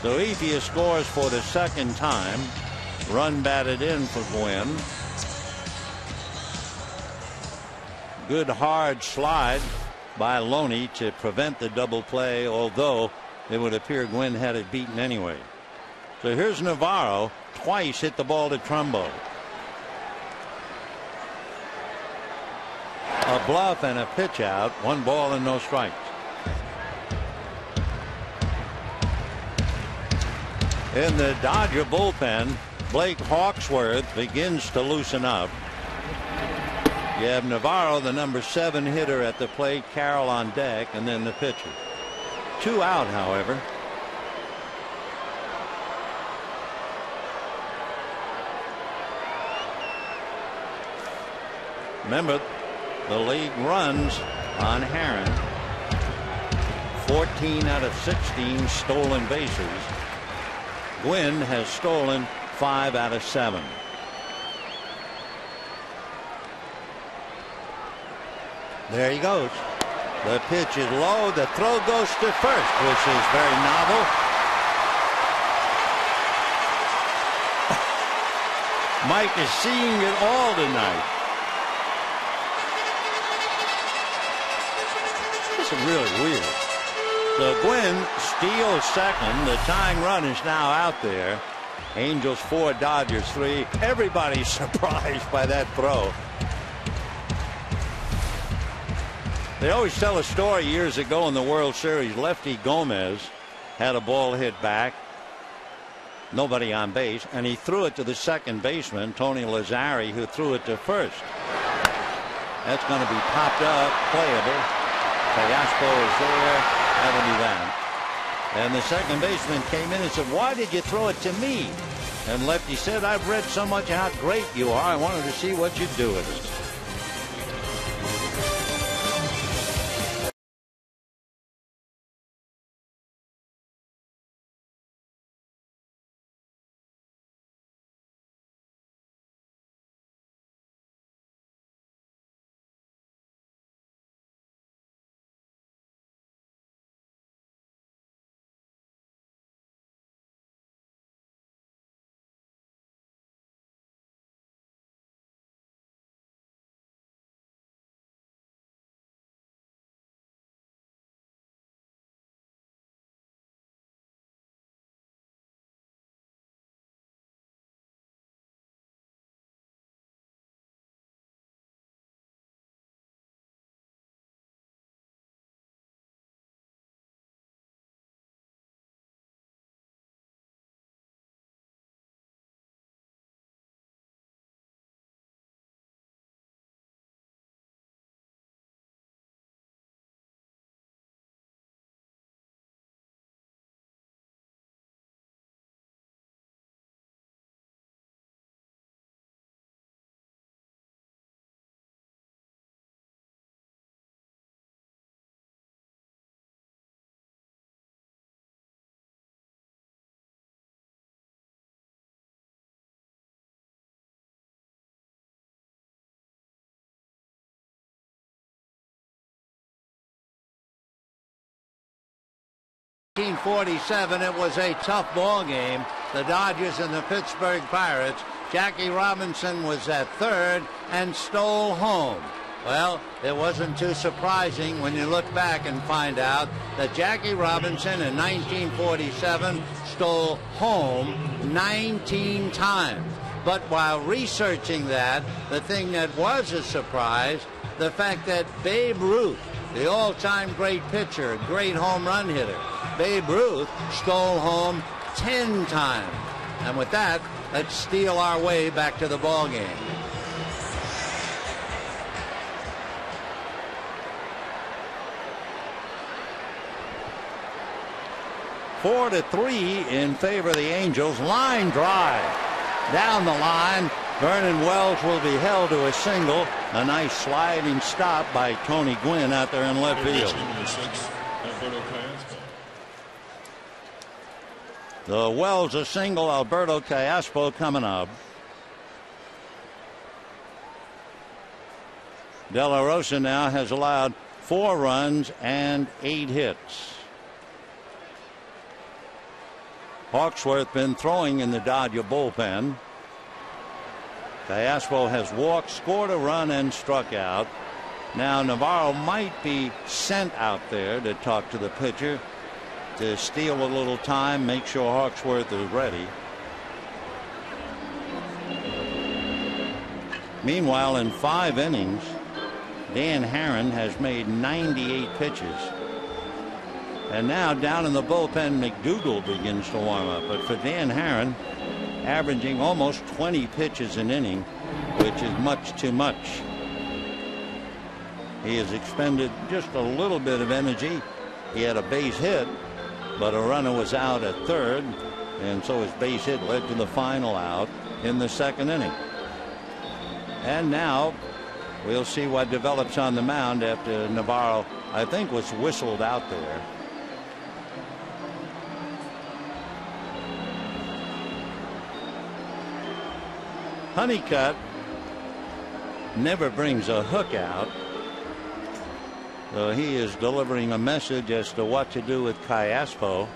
So Ethier scores for the 2nd time. Run batted in for Gwynn. Good hard slide by Loney to prevent the double play, although it would appear Gwynn had it beaten anyway. So here's Navarro, twice hit the ball to Trumbo. A bluff and a pitch out, 1 ball and no strikes. In the Dodger bullpen, Blake Hawksworth begins to loosen up. You have Navarro, the number 7 hitter at the plate, Carroll on deck, and then the pitcher. 2 out, however. Remember, the league runs on Herron. 14 out of 16 stolen bases. Gwynn has stolen 5 out of 7. There he goes. The pitch is low. The throw goes to first, which is very novel. Mike is seeing it all tonight. This is really weird. So Gwynn steals second. The tying run is now out there. Angels 4, Dodgers 3. Everybody's surprised by that throw. They always tell a story years ago in the World Series. Lefty Gomez had a ball hit back. Nobody on base. And he threw it to the second baseman, Tony Lazzari, who threw it to first. That's going to be popped up, playable. Teospo is there. That'll be that. And the second baseman came in and said, "Why did you throw it to me?" And Lefty said, "I've read so much how great you are. I wanted to see what you'd do with it." In 1947, it was a tough ball game. The Dodgers and the Pittsburgh Pirates. Jackie Robinson was at third and stole home. Well, it wasn't too surprising when you look back and find out that Jackie Robinson in 1947 stole home 19 times. But while researching that, the thing that was a surprise, the fact that Babe Ruth, the all-time great pitcher, great home run hitter, Babe Ruth stole home 10 times. And with that, let's steal our way back to the ball game. Four to 3 in favor of the Angels. Line drive down the line. Vernon Wells will be held to a single. A nice sliding stop by Tony Gwynn out there in left field. The Wells a single. Alberto Callaspo coming up. De La Rosa now has allowed 4 runs and 8 hits. Hawksworth been throwing in the Dodger bullpen. Callaspo has walked, scored a run, and struck out. Now Navarro might be sent out there to talk to the pitcher to steal a little time, make sure Hawksworth is ready. Meanwhile, in 5 innings, Dan Herron has made 98 pitches. And now down in the bullpen, McDougal begins to warm up. But for Dan Herron, averaging almost 20 pitches an inning, which is much too much. He has expended just a little bit of energy. He had a base hit, but a runner was out at third, and so his base hit led to the final out in the 2nd inning. And now we'll see what develops on the mound after Navarro, I think, was whistled out there. Honeycutt never brings a hook out. So he is delivering a message as to what to do with Callaspo.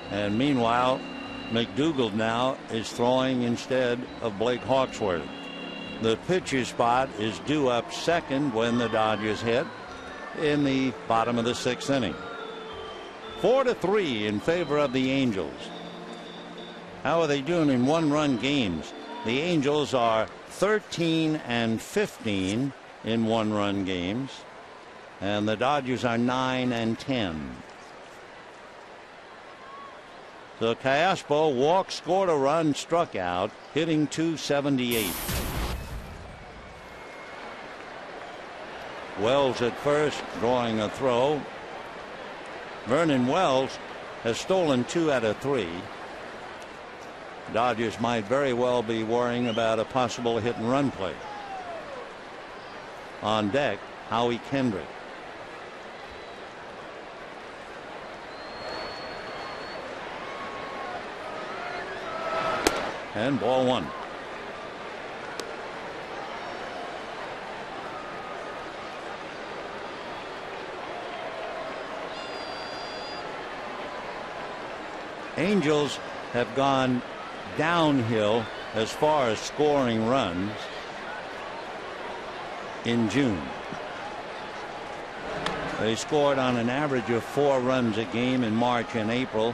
And meanwhile, McDougal now is throwing instead of Blake Hawksworth. The pitcher spot is due up second when the Dodgers hit in the bottom of the 6th inning. 4 to 3 in favor of the Angels. How are they doing in 1-run games? The Angels are 13 and 15 in 1-run games, and the Dodgers are 9 and 10. So Callaspo walked, scored a run, struck out, hitting .278. Wells at first, drawing a throw. Vernon Wells has stolen 2 out of 3. Dodgers might very well be worrying about a possible hit and run play. On deck, Howie Kendrick. And ball 1. Angels have gone downhill as far as scoring runs in June. They scored on an average of 4 runs a game in March and April.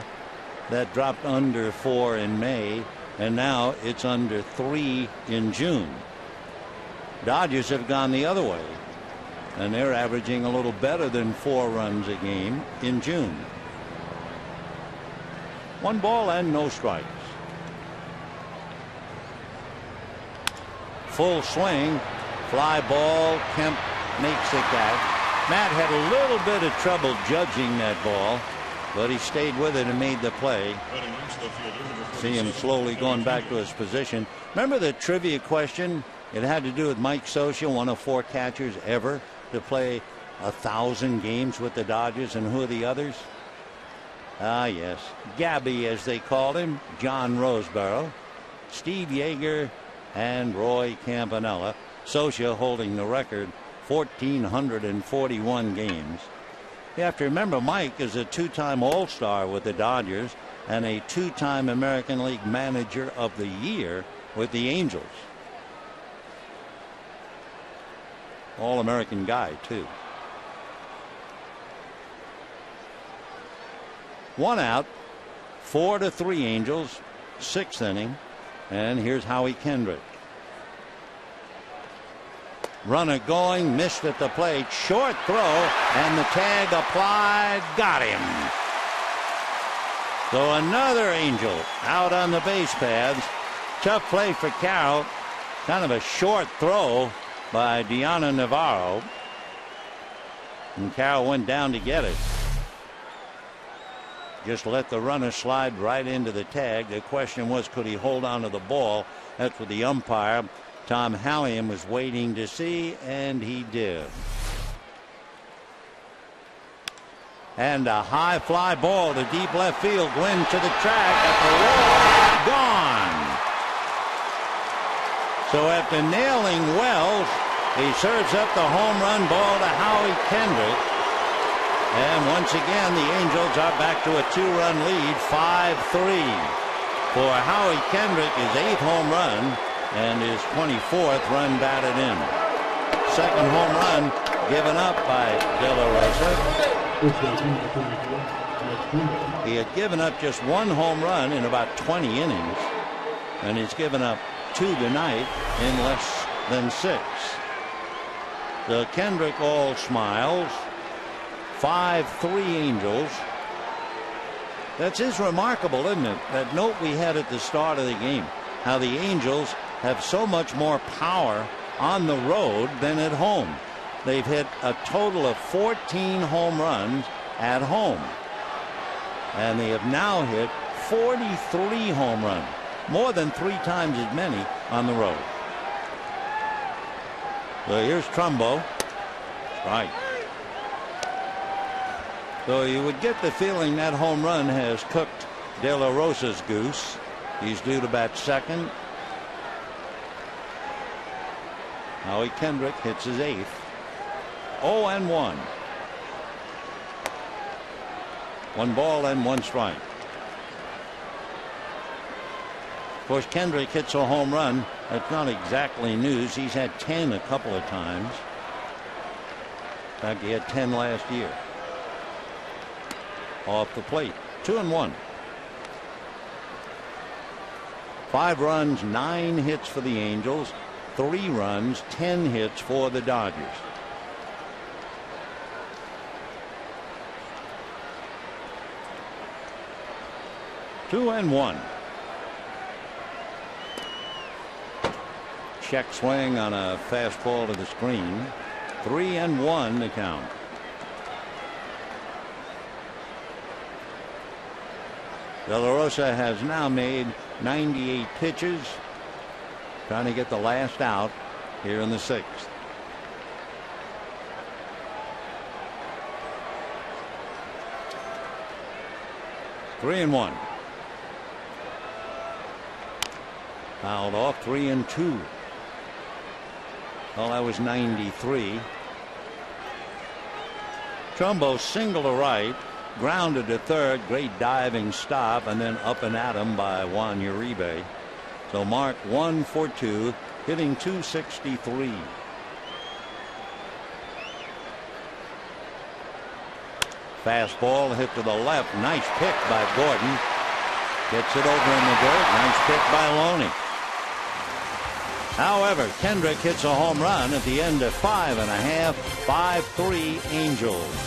That dropped under 4 in May, and now it's under 3 in June. Dodgers have gone the other way, and they're averaging a little better than 4 runs a game in June. 1 ball and no strikes. Full swing, fly ball. Kemp makes the catch. Matt had a little bit of trouble judging that ball, but he stayed with it and made the play. See him slowly going back to his position. Remember the trivia question? It had to do with Mike Scioscia, one of 4 catchers ever to play 1,000 games with the Dodgers, and who are the others? Ah, yes, Gabby, as they called him, John Roseborough, Steve Yeager, and Roy Campanella. Scioscia holding the record, 1,441 games. You have to remember Mike is a 2-time All-Star with the Dodgers and a 2-time American League Manager of the Year with the Angels. All-American guy, too. 1 out, 4 to 3 Angels, 6th inning. And here's Howie Kendrick. Runner going, missed at the plate, short throw, and the tag applied, got him. So another Angel out on the base paths. Tough play for Carroll. Kind of a short throw by Diana Navarro. And Carroll went down to get it. Just let the runner slide right into the tag. The question was, could he hold on to the ball? That's what the umpire, Tom Hallian, was waiting to see, and he did. And a high fly ball to deep left field. Gwynn to the track at the wall. Gone. So after nailing Wells, he serves up the home run ball to Howie Kendrick. And once again, the Angels are back to a 2-run lead, 5-3. For Howie Kendrick, his 8th home run and his 24th run batted in. Second home run given up by De La Rosa. He had given up just 1 home run in about 20 innings, and he's given up 2 tonight in less than 6. So Kendrick all smiles. 5-3 Angels. That's just remarkable, isn't it? That note we had at the start of the game, how the Angels have so much more power on the road than at home. They've hit a total of 14 home runs at home, and they have now hit 43 home runs, more than 3 times as many on the road. So here's Trumbo. Strike. So you would get the feeling that home run has cooked De La Rosa's goose. He's due to bat second. Howie Kendrick hits his 8th. 0-1. 1 ball and 1 strike. Of course, Kendrick hits a home run. That's not exactly news. He's had 10 a couple of times. In fact, he had 10 last year. Off the plate. 2-1. 5 runs, 9 hits for the Angels. 3 runs, 10 hits for the Dodgers. Two and 1. Check swing on a fastball to the screen. 3-1 the count. De La Rosa has now made 98 pitches, trying to get the last out here in the 6th. Three and 1. Fouled off. 3-2. Well, that was 93. Trumbo single to right. Grounded to third. Great diving stop, and then up and at him by Juan Uribe. So Mark 1 for 2, hitting .263. Fastball hit to the left. Nice pick by Gordon. Gets it over in the dirt. Nice pick by Loney. However, Kendrick hits a home run at the end of 5.5. 5-3 Angels.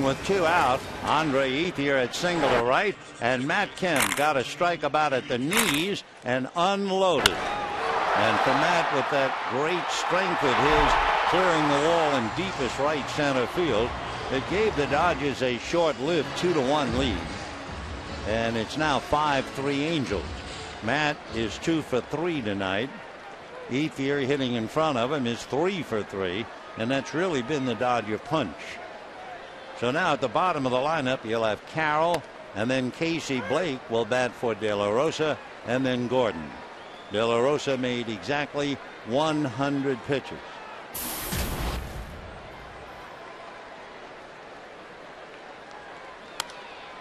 inning with 2 out. Andre Ethier at single to right, and Matt Kemp got a strike about at the knees and unloaded. And for Matt, with that great strength of his, clearing the wall in deepest right center field, it gave the Dodgers a short-lived 2-1 lead. And it's now 5-3 Angels. Matt is 2 for 3 tonight. Ethier hitting in front of him is 3 for 3, and that's really been the Dodger punch. So now at the bottom of the lineup, you'll have Carroll, and then Casey Blake will bat for De La Rosa, and then Gordon. De La Rosa made exactly 100 pitches.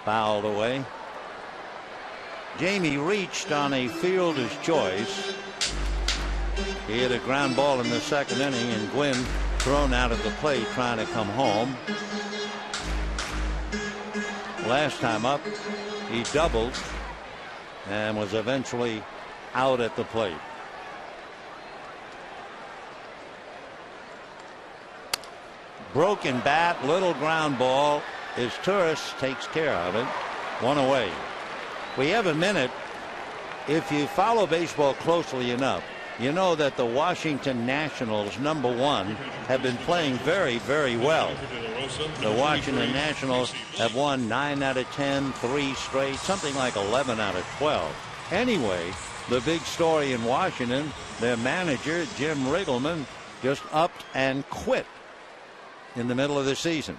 Fouled away. Jamie reached on a fielder's choice. He hit a ground ball in the second inning, and Gwynn thrown out of the plate trying to come home. Last time up, he doubled and was eventually out at the plate. Broken bat, little ground ball. His Turris takes care of it. 1 away. We have a minute. If you follow baseball closely enough, you know that the Washington Nationals, #1, have been playing very, very well. The Washington Nationals have won 9 out of 10, 3 straight, something like 11 out of 12. Anyway, the big story in Washington, their manager, Jim Riggleman, just upped and quit in the middle of the season.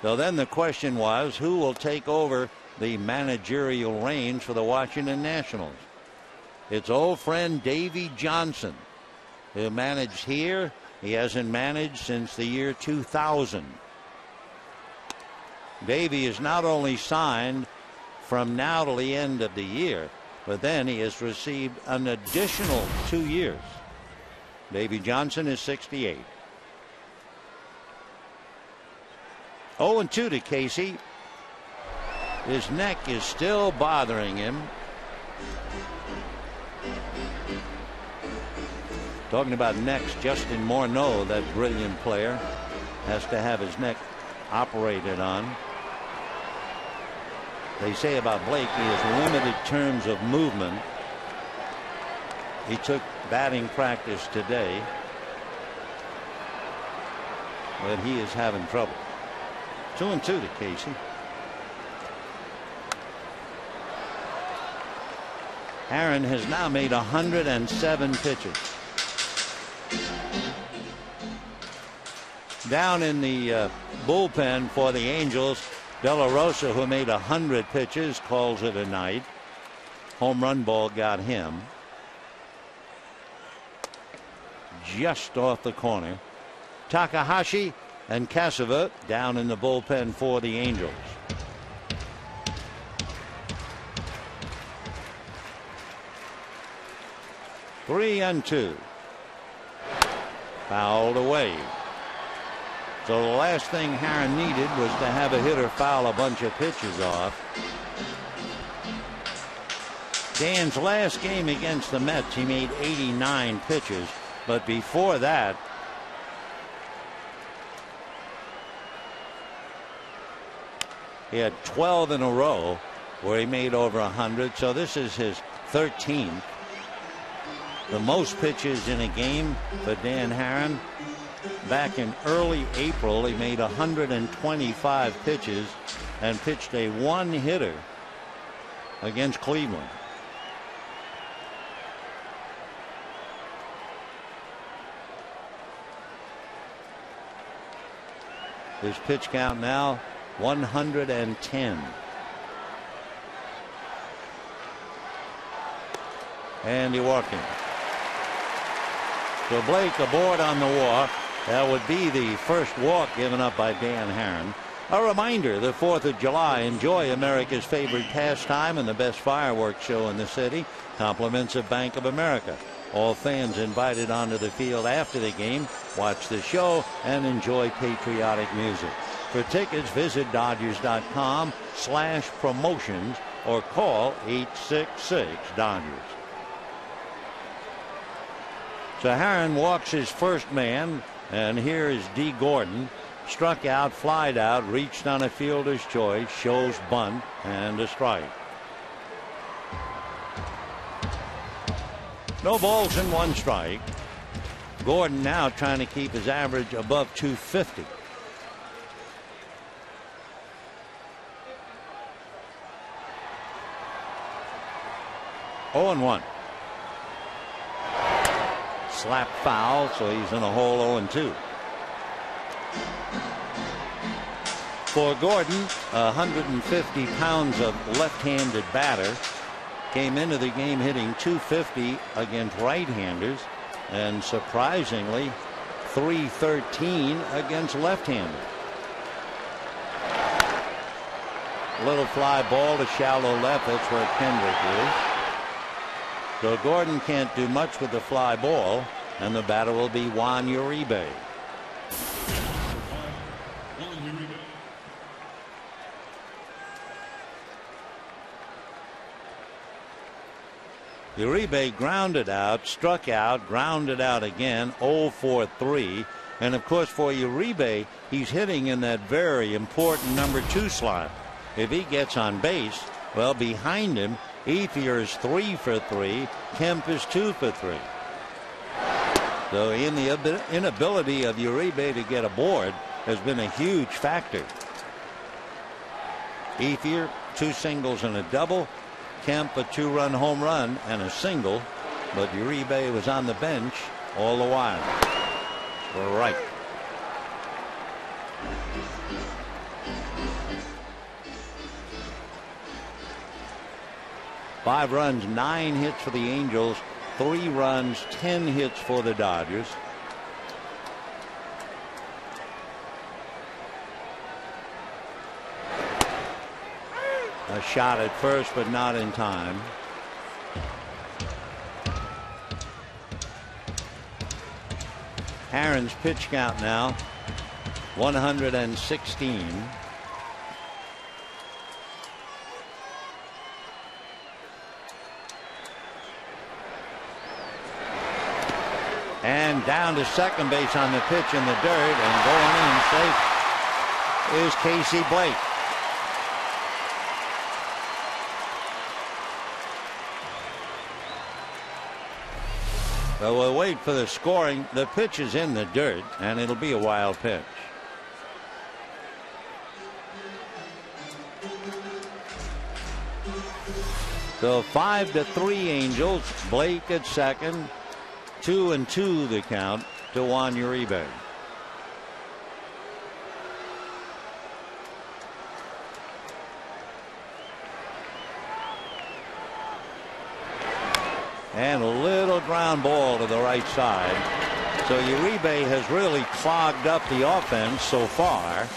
So then the question was, who will take over the managerial reins for the Washington Nationals? It's old friend Davey Johnson, who managed here. He hasn't managed since the year 2000. Davey is not only signed from now till the end of the year, but then he has received an additional 2 years. Davey Johnson is 68. 0-2 to Casey. His neck is still bothering him. Talking about necks, Justin Morneau, that brilliant player, has to have his neck operated on. They say about Blake, he has limited terms of movement. He took batting practice today, but he is having trouble. 2-2 to Casey. Aaron has now made 107 pitches. Down in the bullpen for the Angels, De La Rosa, who made 100 pitches, calls it a night. Home run ball got him just off the corner. Takahashi and Cassava down in the bullpen for the Angels. Three and 2. Fouled away. So the last thing Aaron needed was to have a hitter foul a bunch of pitches off. Dan's last game against the Mets, he made 89 pitches, but before that, he had 12 in a row where he made over 100. So this is his 13th. The most pitches in a game for Dan Haren. Back in early April, he made 125 pitches and pitched a one-hitter against Cleveland. His pitch count now 110. Andy Watkins. So Blake aboard on the walk. That would be the first walk given up by Dan Haren. A reminder, the 4th of July, enjoy America's favorite pastime and the best fireworks show in the city. Compliments of Bank of America. All fans invited onto the field after the game, watch the show, and enjoy patriotic music. For tickets, visit Dodgers.com/promotions or call 866-DODGERS. So Haren walks his first man, and here is D. Gordon Struck out, flied out, reached on a fielder's choice, shows bunt, and a strike. No balls and 1 strike. Gordon now trying to keep his average above 250. Oh and 1. Slap foul, so he's in a hole 0 and 2. For Gordon, 150 pounds of left-handed batter, came into the game hitting .250 against right-handers, and surprisingly .313 against left-handers. Little fly ball to shallow left. That's where Kendrick is. So Gordon can't do much with the fly ball, and the batter will be Juan Uribe. Uribe grounded out, struck out, grounded out again, 0 for 3. And of course, for Uribe, he's hitting in that very important number 2 slot. If he gets on base, well, behind him, Ethier is 3 for 3. Kemp is 2 for 3. So in the inability of Uribe to get aboard has been a huge factor. Ethier, 2 singles and a double. Kemp, a 2-run home run and a single. But Uribe was on the bench all the while. Right. Five runs, 9 hits for the Angels, 3 runs, 10 hits for the Dodgers. A shot at first, but not in time. Aaron's pitch count now, 116. And down to second base on the pitch in the dirt, and going in safe is Casey Blake. So we'll wait for the scoring. The pitch is in the dirt, and it'll be a wild pitch. So 5-3 Angels. Blake at second. 2-2 the count to Juan Uribe. And a little ground ball to the right side. So Uribe has really clogged up the offense so far.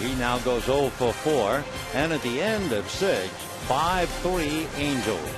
He now goes 0 for 4. And at the end of 6, 5-3 Angels.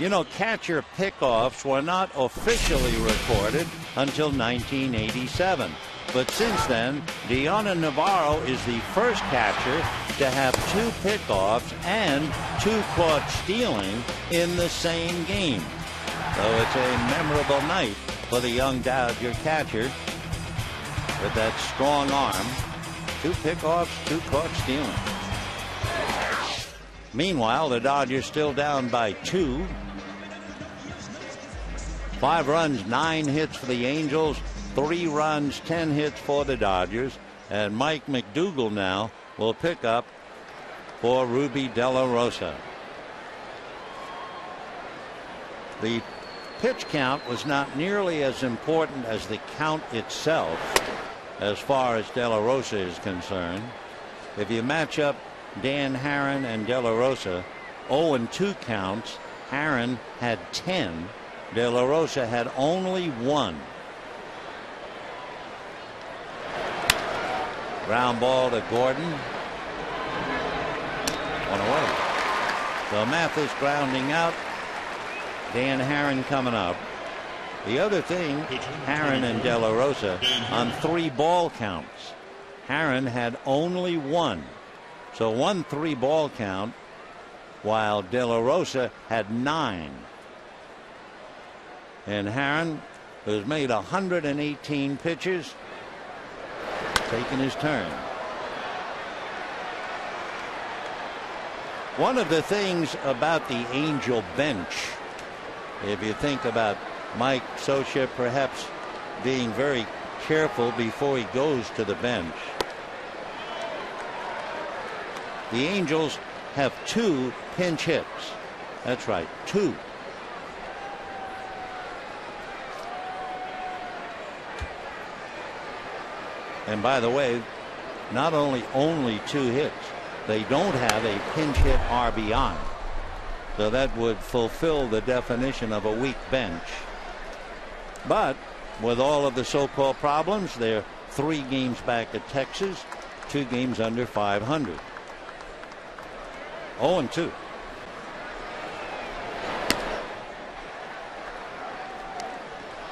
You know, catcher pickoffs were not officially recorded until 1987. But since then, Deonna Navarro is the first catcher to have 2 pickoffs and 2 caught stealing in the same game. So it's a memorable night for the young Dodger catcher with that strong arm. 2 pickoffs, 2 caught stealing. Meanwhile, the Dodgers still down by 2. 5 runs, 9 hits for the Angels. 3 runs, 10 hits for the Dodgers. And Mike McDougall now will pick up for Ruby De La Rosa. The pitch count was not nearly as important as the count itself as far as De La Rosa is concerned. If you match up Dan Haren and De La Rosa, 0-2 counts. Haren had 10. De La Rosa had only 1. Ground ball to Gordon. 1 away. So Mathis grounding out. Dan Haren coming up. The other thing, Haren and De La Rosa on 3 ball counts. Haren had only 1. So 1 3-ball count, while De La Rosa had 9. And Haren, who's made 118 pitches, taking his turn. One of the things about the Angel bench, if you think about Mike Scioscia perhaps being very careful before he goes to the bench, the Angels have 2 pinch hits. That's right, 2. And by the way, not only 2 hits, they don't have a pinch hit RBI. So that would fulfill the definition of a weak bench. But with all of the so-called problems, they're 3 games back at Texas, 2 games under 500. 0-2.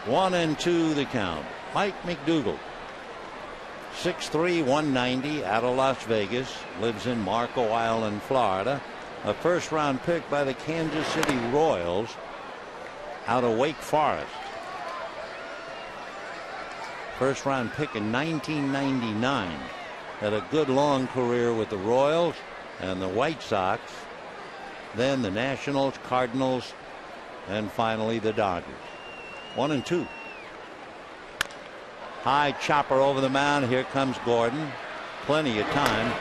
One and 2 the count. Mike McDougall, 6'3", 190, out of Las Vegas, lives in Marco Island, Florida. A first-round pick by the Kansas City Royals out of Wake Forest. First-round pick in 1999. Had a good long career with the Royals and the White Sox, then the Nationals, Cardinals, and finally the Dodgers. 1-2. High chopper over the mound. Here comes Gordon. Plenty of time.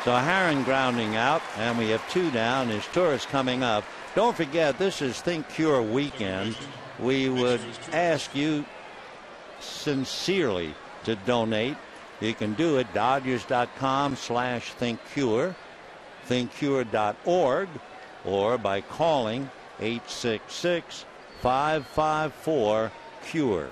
So Haren grounding out, and we have 2 down. His tourist coming up. Don't forget, this is Think Cure weekend. We would ask you sincerely to donate. You can do it Dodgers.com/ThinkCure, ThinkCure.org, or by calling 866-554-CURE.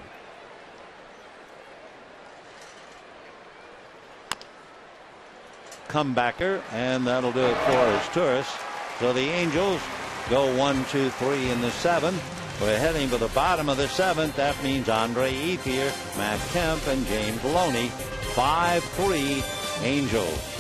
Comebacker, and that'll do it for his tourists. So the Angels go 1, 2, 3 in the 7th. We're heading for the bottom of the 7th. That means Andre Ethier, Matt Kemp, and James Loney. 5-3 Angels.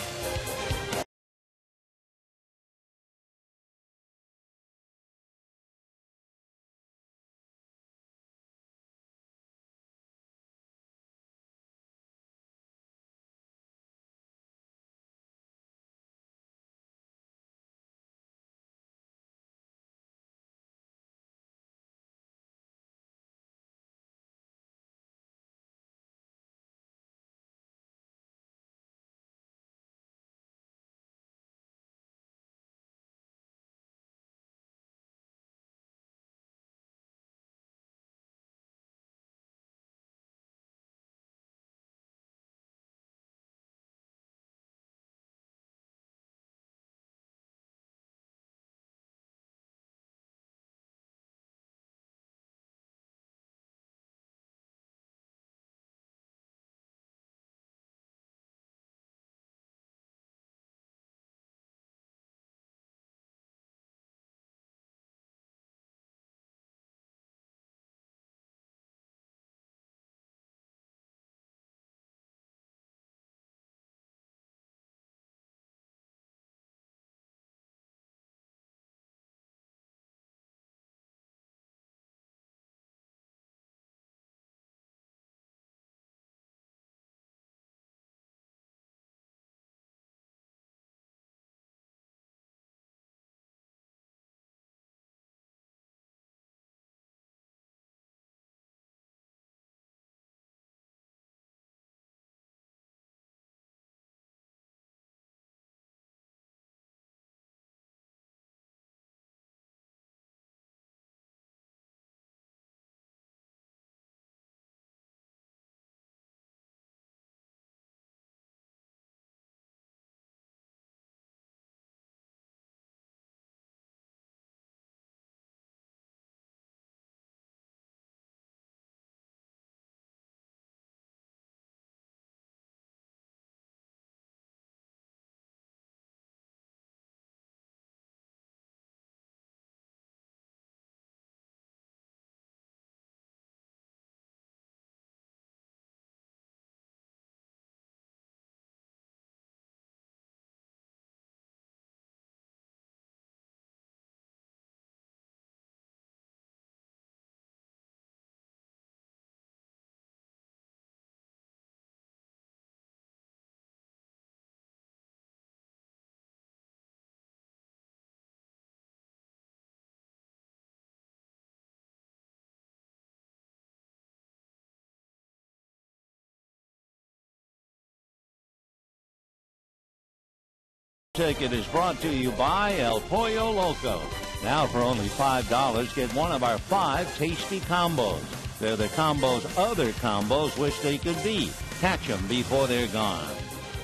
Ticket is brought to you by El Pollo Loco. Now for only $5, get one of our 5 tasty combos. They're the combos other combos wish they could be. Catch them before they're gone.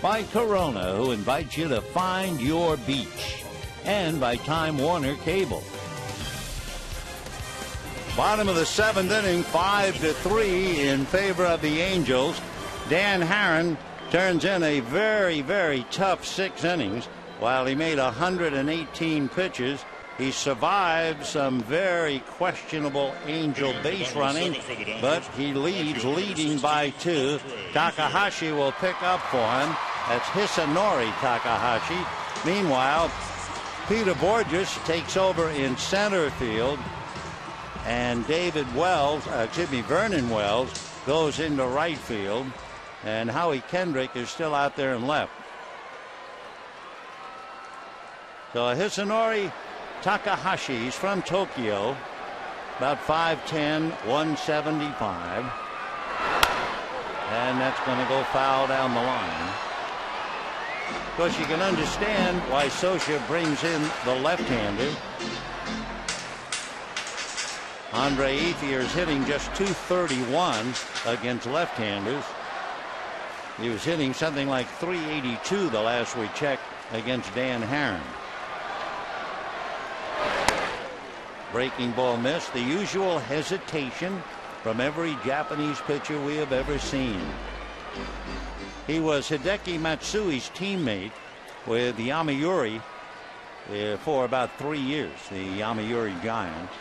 By Corona, who invites you to find your beach. And by Time Warner Cable. Bottom of the 7th inning, 5-3 in favor of the Angels. Dan Herron turns in a very, very tough 6 innings. While he made 118 pitches, he survived some very questionable Angel base running, but he leads, leading by 2. Takahashi will pick up for him. That's Hisanori Takahashi. Meanwhile, Peter Borges takes over in center field, and Vernon Wells goes into right field, and Howie Kendrick is still out there in left. So Hisanori Takahashi, he's from Tokyo, about 5'10", 175. And that's going to go foul down the line. Of course, you can understand why Scioscia brings in the left-hander. Andre Ethier is hitting just .231 against left-handers. He was hitting something like .382 the last we checked against Dan Herron. Breaking ball missed. The usual hesitation from every Japanese pitcher we have ever seen. He was Hideki Matsui's teammate with the Yomiuri for about 3 years, the Yomiuri Giants.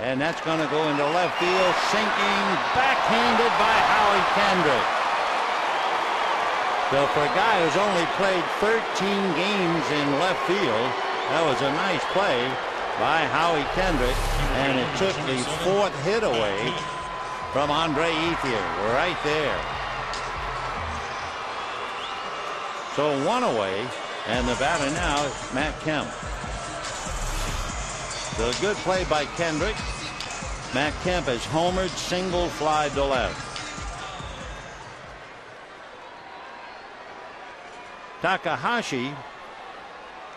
And that's going to go into left field, sinking, backhanded by Howie Kendrick. So for a guy who's only played 13 games in left field, that was a nice play by Howie Kendrick, and it took the 4th hit away from Andre Ethier right there. So 1 away, and the batter now is Matt Kemp. So a good play by Kendrick. Matt Kemp has homered, single, fly to left. Takahashi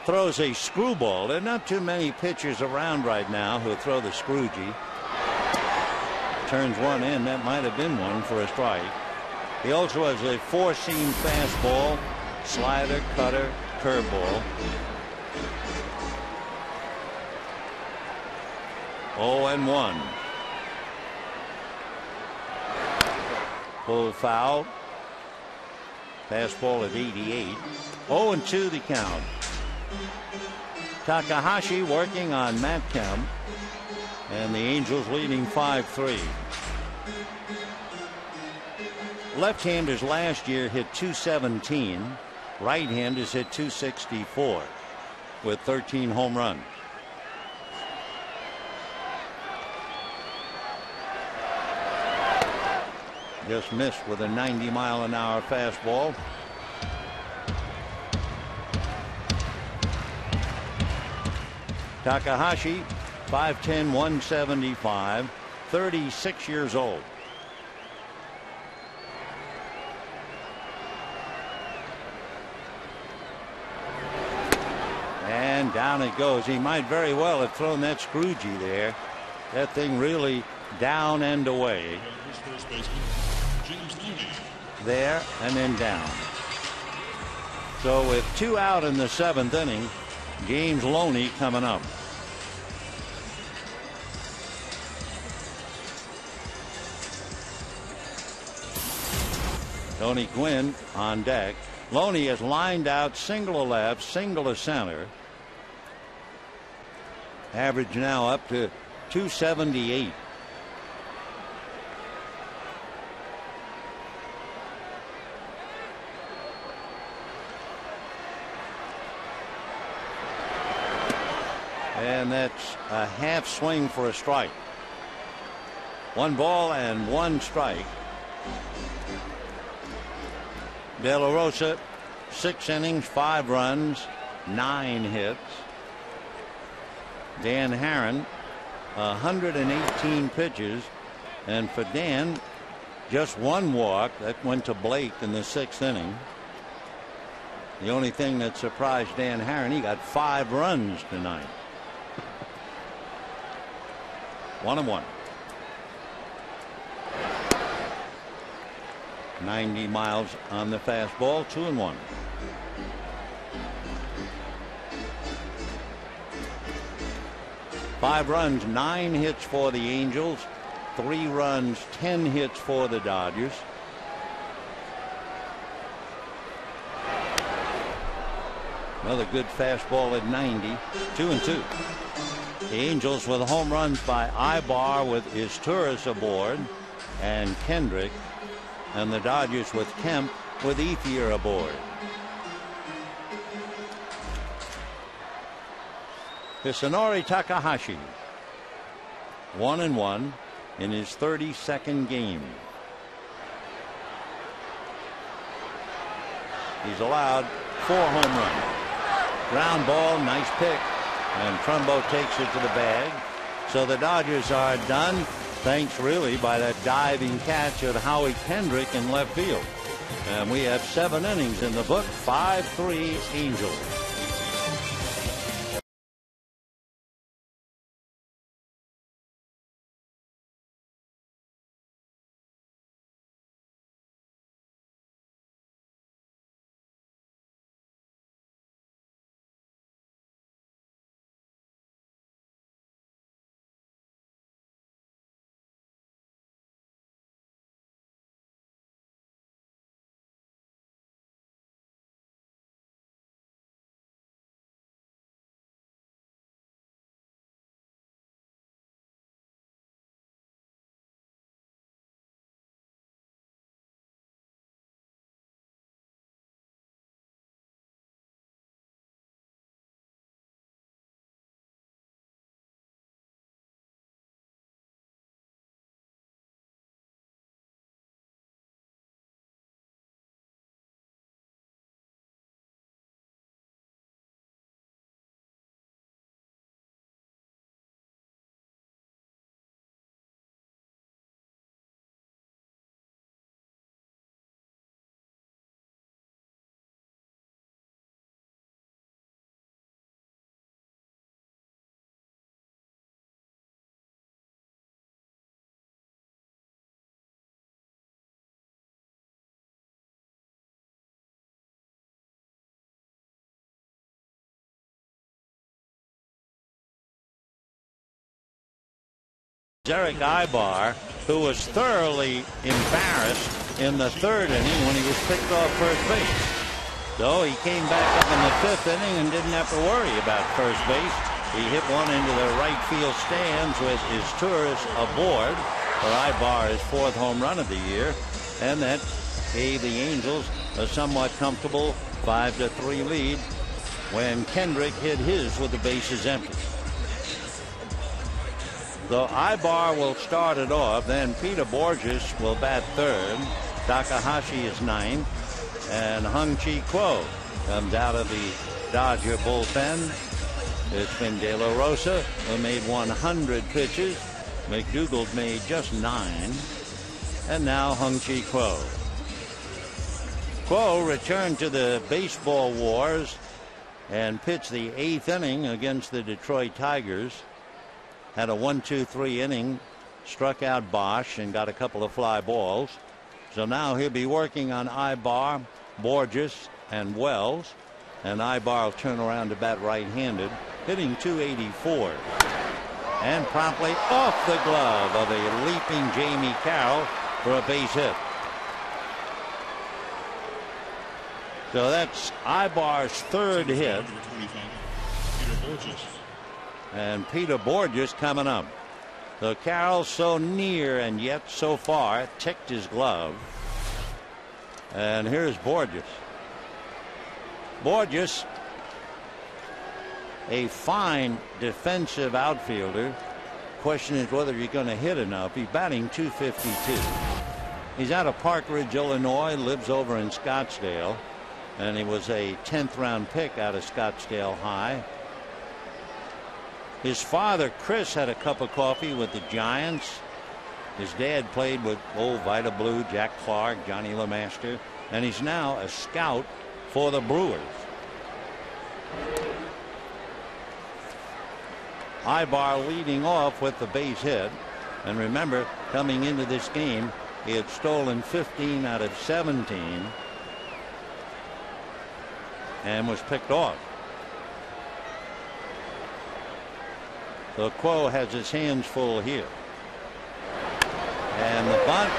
throws a screwball. There are not too many pitchers around right now who throw the scroogey. Turns one in. That might have been one for a strike. He also has a 4-seam fastball, slider, cutter, curveball. 0-1. Full foul. Fastball at 88. 0-2 the count. Takahashi working on Matt Kemp, and the Angels leading 5-3. Left-handers last year hit .217. Right-handers hit .264 with 13 home runs. Just missed with a 90-mile-an-hour fastball. Takahashi, 5'10", 175, 36 years old. And down it goes. He might very well have thrown that scroogey there. That thing really down and away. There and then down. So with 2 out in the 7th inning, James Loney coming up. Tony Gwynn on deck. Loney has lined out single to left, single to center. Average now up to .278. And that's a half swing for a strike. 1 ball and 1 strike. De La Rosa, 6 innings, 5 runs, 9 hits. Dan Herron, 118 pitches, and for Dan, just 1 walk that went to Blake in the 6th inning. The only thing that surprised Dan Herron, he got 5 runs tonight. 1-1. 90 miles on the fastball. 2-1. Five runs, 9 hits for the Angels. 3 runs, 10 hits for the Dodgers. Another good fastball at 90. 2-2. The Angels with home runs by Ibar with Izturis aboard and Kendrick, and the Dodgers with Kemp with Ethier aboard. Hisanori Takahashi, 1-1 in his 32nd game. He's allowed 4 home runs. Ground ball, nice pick, and Trumbo takes it to the bag. So the Dodgers are done, thanks really by that diving catch of Howie Kendrick in left field. And we have 7 innings in the book, 5-3 Angels. Derek Ibar, who was thoroughly embarrassed in the 3rd inning when he was picked off first base. So he came back up in the 5th inning and didn't have to worry about first base. He hit one into the right field stands with Izturis aboard for Ibar's 4th home run of the year, and that gave the Angels a somewhat comfortable 5-3 lead when Kendrick hit his with the bases empty. So Ibar will start it off. Then Peter Borges will bat 3rd. Takahashi is 9th. And Hung-Chi Kuo comes out of the Dodger bullpen. It's been De La Rosa, who made 100 pitches. McDougald made just 9. And now Hung-Chi Kuo. Kuo returned to the baseball wars and pitched the 8th inning against the Detroit Tigers. Had a 1-2-3 inning, struck out Bosch and got a couple of fly balls. So now he'll be working on Ibar, Borges, and Wells. And Ibar will turn around to bat right-handed, hitting .284. And promptly off the glove of a leaping Jamie Carroll for a base hit. So that's Ibar's 3rd hit. And Peter Borges coming up. So Carroll so near and yet so far, ticked his glove. And here's Borges. Borges, a fine defensive outfielder. Question is whether he's going to hit enough. He's batting .252. He's out of Park Ridge, Illinois, lives over in Scottsdale. And he was a 10th round pick out of Scottsdale High. His father, Chris, had a cup of coffee with the Giants. His dad played with old Vita Blue, Jack Clark, Johnny LeMaster, and he's now a scout for the Brewers. Ibar leading off with the base hit. And remember, coming into this game, he had stolen 15 out of 17 and was picked off. So Quo has his hands full here. And the bunt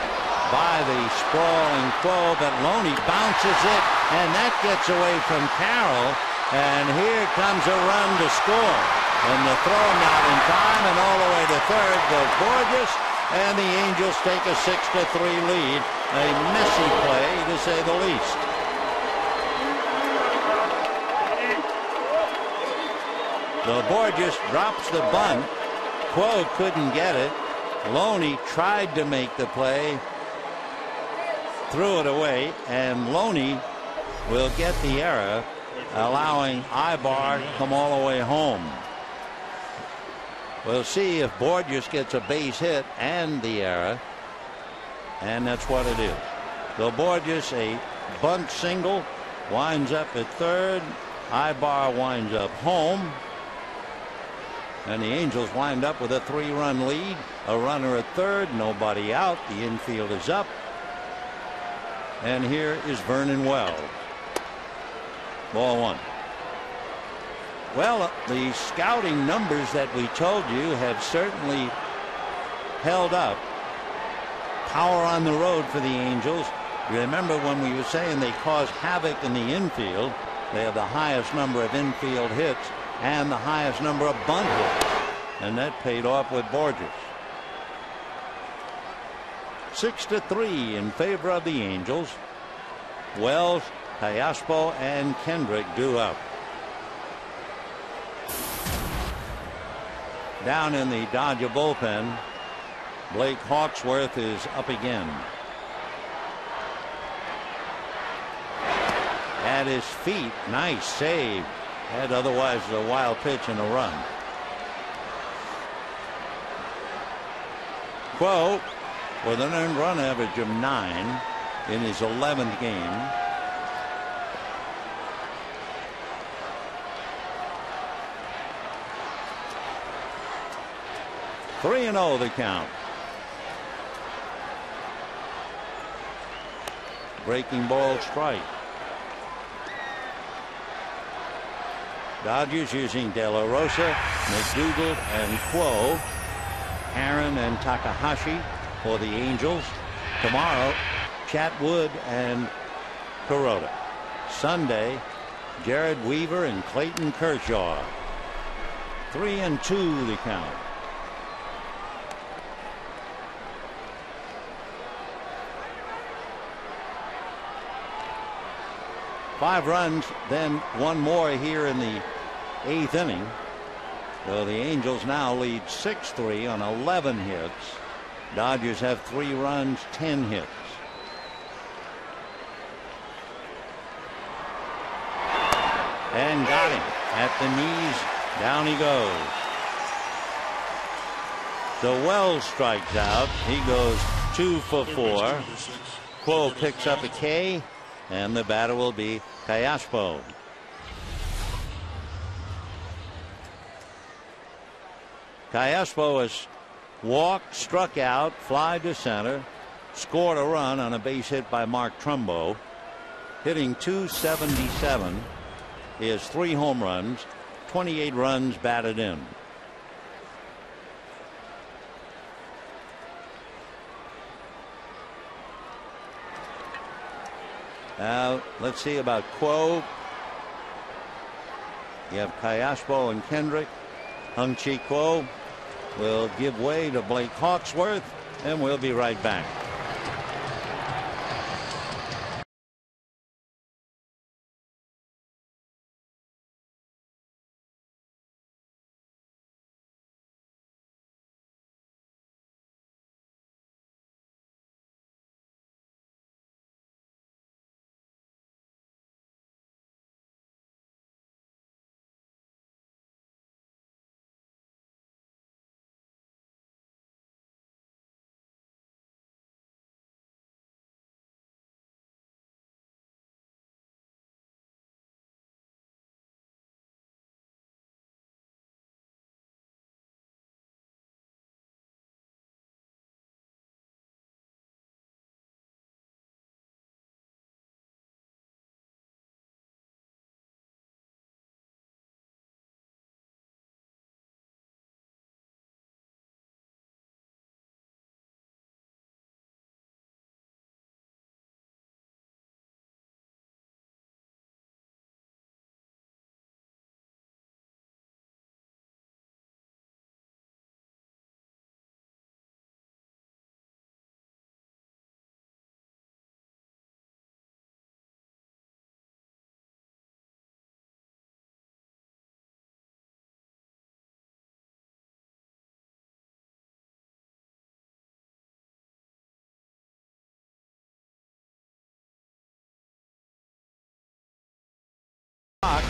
by the sprawling Quo, but Loney bounces it, and that gets away from Carroll. And here comes a run to score. And the throw not in time, and all the way to third goes Borges, and the Angels take a 6-3 lead. A messy play, to say the least. So Borges drops the bunt. Quo couldn't get it. Loney tried to make the play, threw it away, and Loney will get the error, allowing Ibar to come all the way home. We'll see if Borges gets a base hit and the error, and that's what it is. So Borges, a bunt single, winds up at third. Ibar winds up home. And the Angels wind up with a 3-run lead. A runner at third, nobody out. The infield is up. And here is Vernon Wells. Ball one. Well, the scouting numbers that we told you have certainly held up. Power on the road for the Angels. Remember when we were saying they cause havoc in the infield. They have the highest number of infield hits and the highest number of bunt hits. And that paid off with Borges. 6-3 in favor of the Angels. Wells, Callaspo, and Kendrick due up. Down in the Dodger bullpen, Blake Hawksworth is up again. At his feet, nice save. Had otherwise a wild pitch and a run. Quo with an earned run average of 9 in his 11th game. Three and 0 the count. Breaking ball strike. Dodgers using De La Rosa, McDougal, and Quo. Aaron and Takahashi for the Angels. Tomorrow, Chatwood and Kuroda. Sunday, Jared Weaver and Clayton Kershaw. 3 and 2 the count. Five runs, then one more here in the 8th inning. So the Angels now lead 6-3 on 11 hits. Dodgers have 3 runs, 10 hits. And got him at the knees. Down he goes. So Wells strikes out. He goes 2 for 4. Quo picks up a K, and the batter will be Callaspo. Callaspo has walked, struck out, fly to center, scored a run on a base hit by Mark Trumbo, hitting .277. He has 3 home runs, 28 runs batted in. Now let's see about Quo. You have Callaspo and Kendrick. Hung-Chi Quo will give way to Blake Hawksworth, and we'll be right back.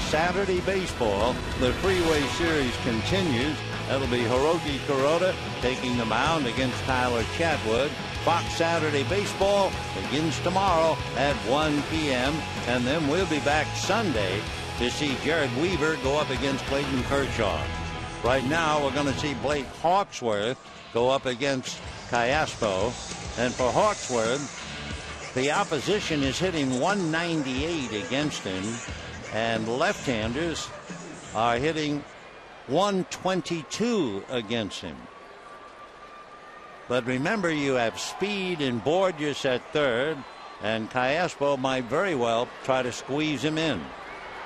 Saturday baseball. The Freeway Series continues. That'll be Hiroki Kuroda taking the mound against Tyler Chatwood. Fox Saturday Baseball begins tomorrow at 1 p.m. And then we'll be back Sunday to see Jared Weaver go up against Clayton Kershaw. Right now, we're going to see Blake Hawksworth go up against Cayaspo. And for Hawksworth, the opposition is hitting 198 against him, and left-handers are hitting 122 against him. But remember, you have Speed and Borges at third, and Cayaspo might very well try to squeeze him in.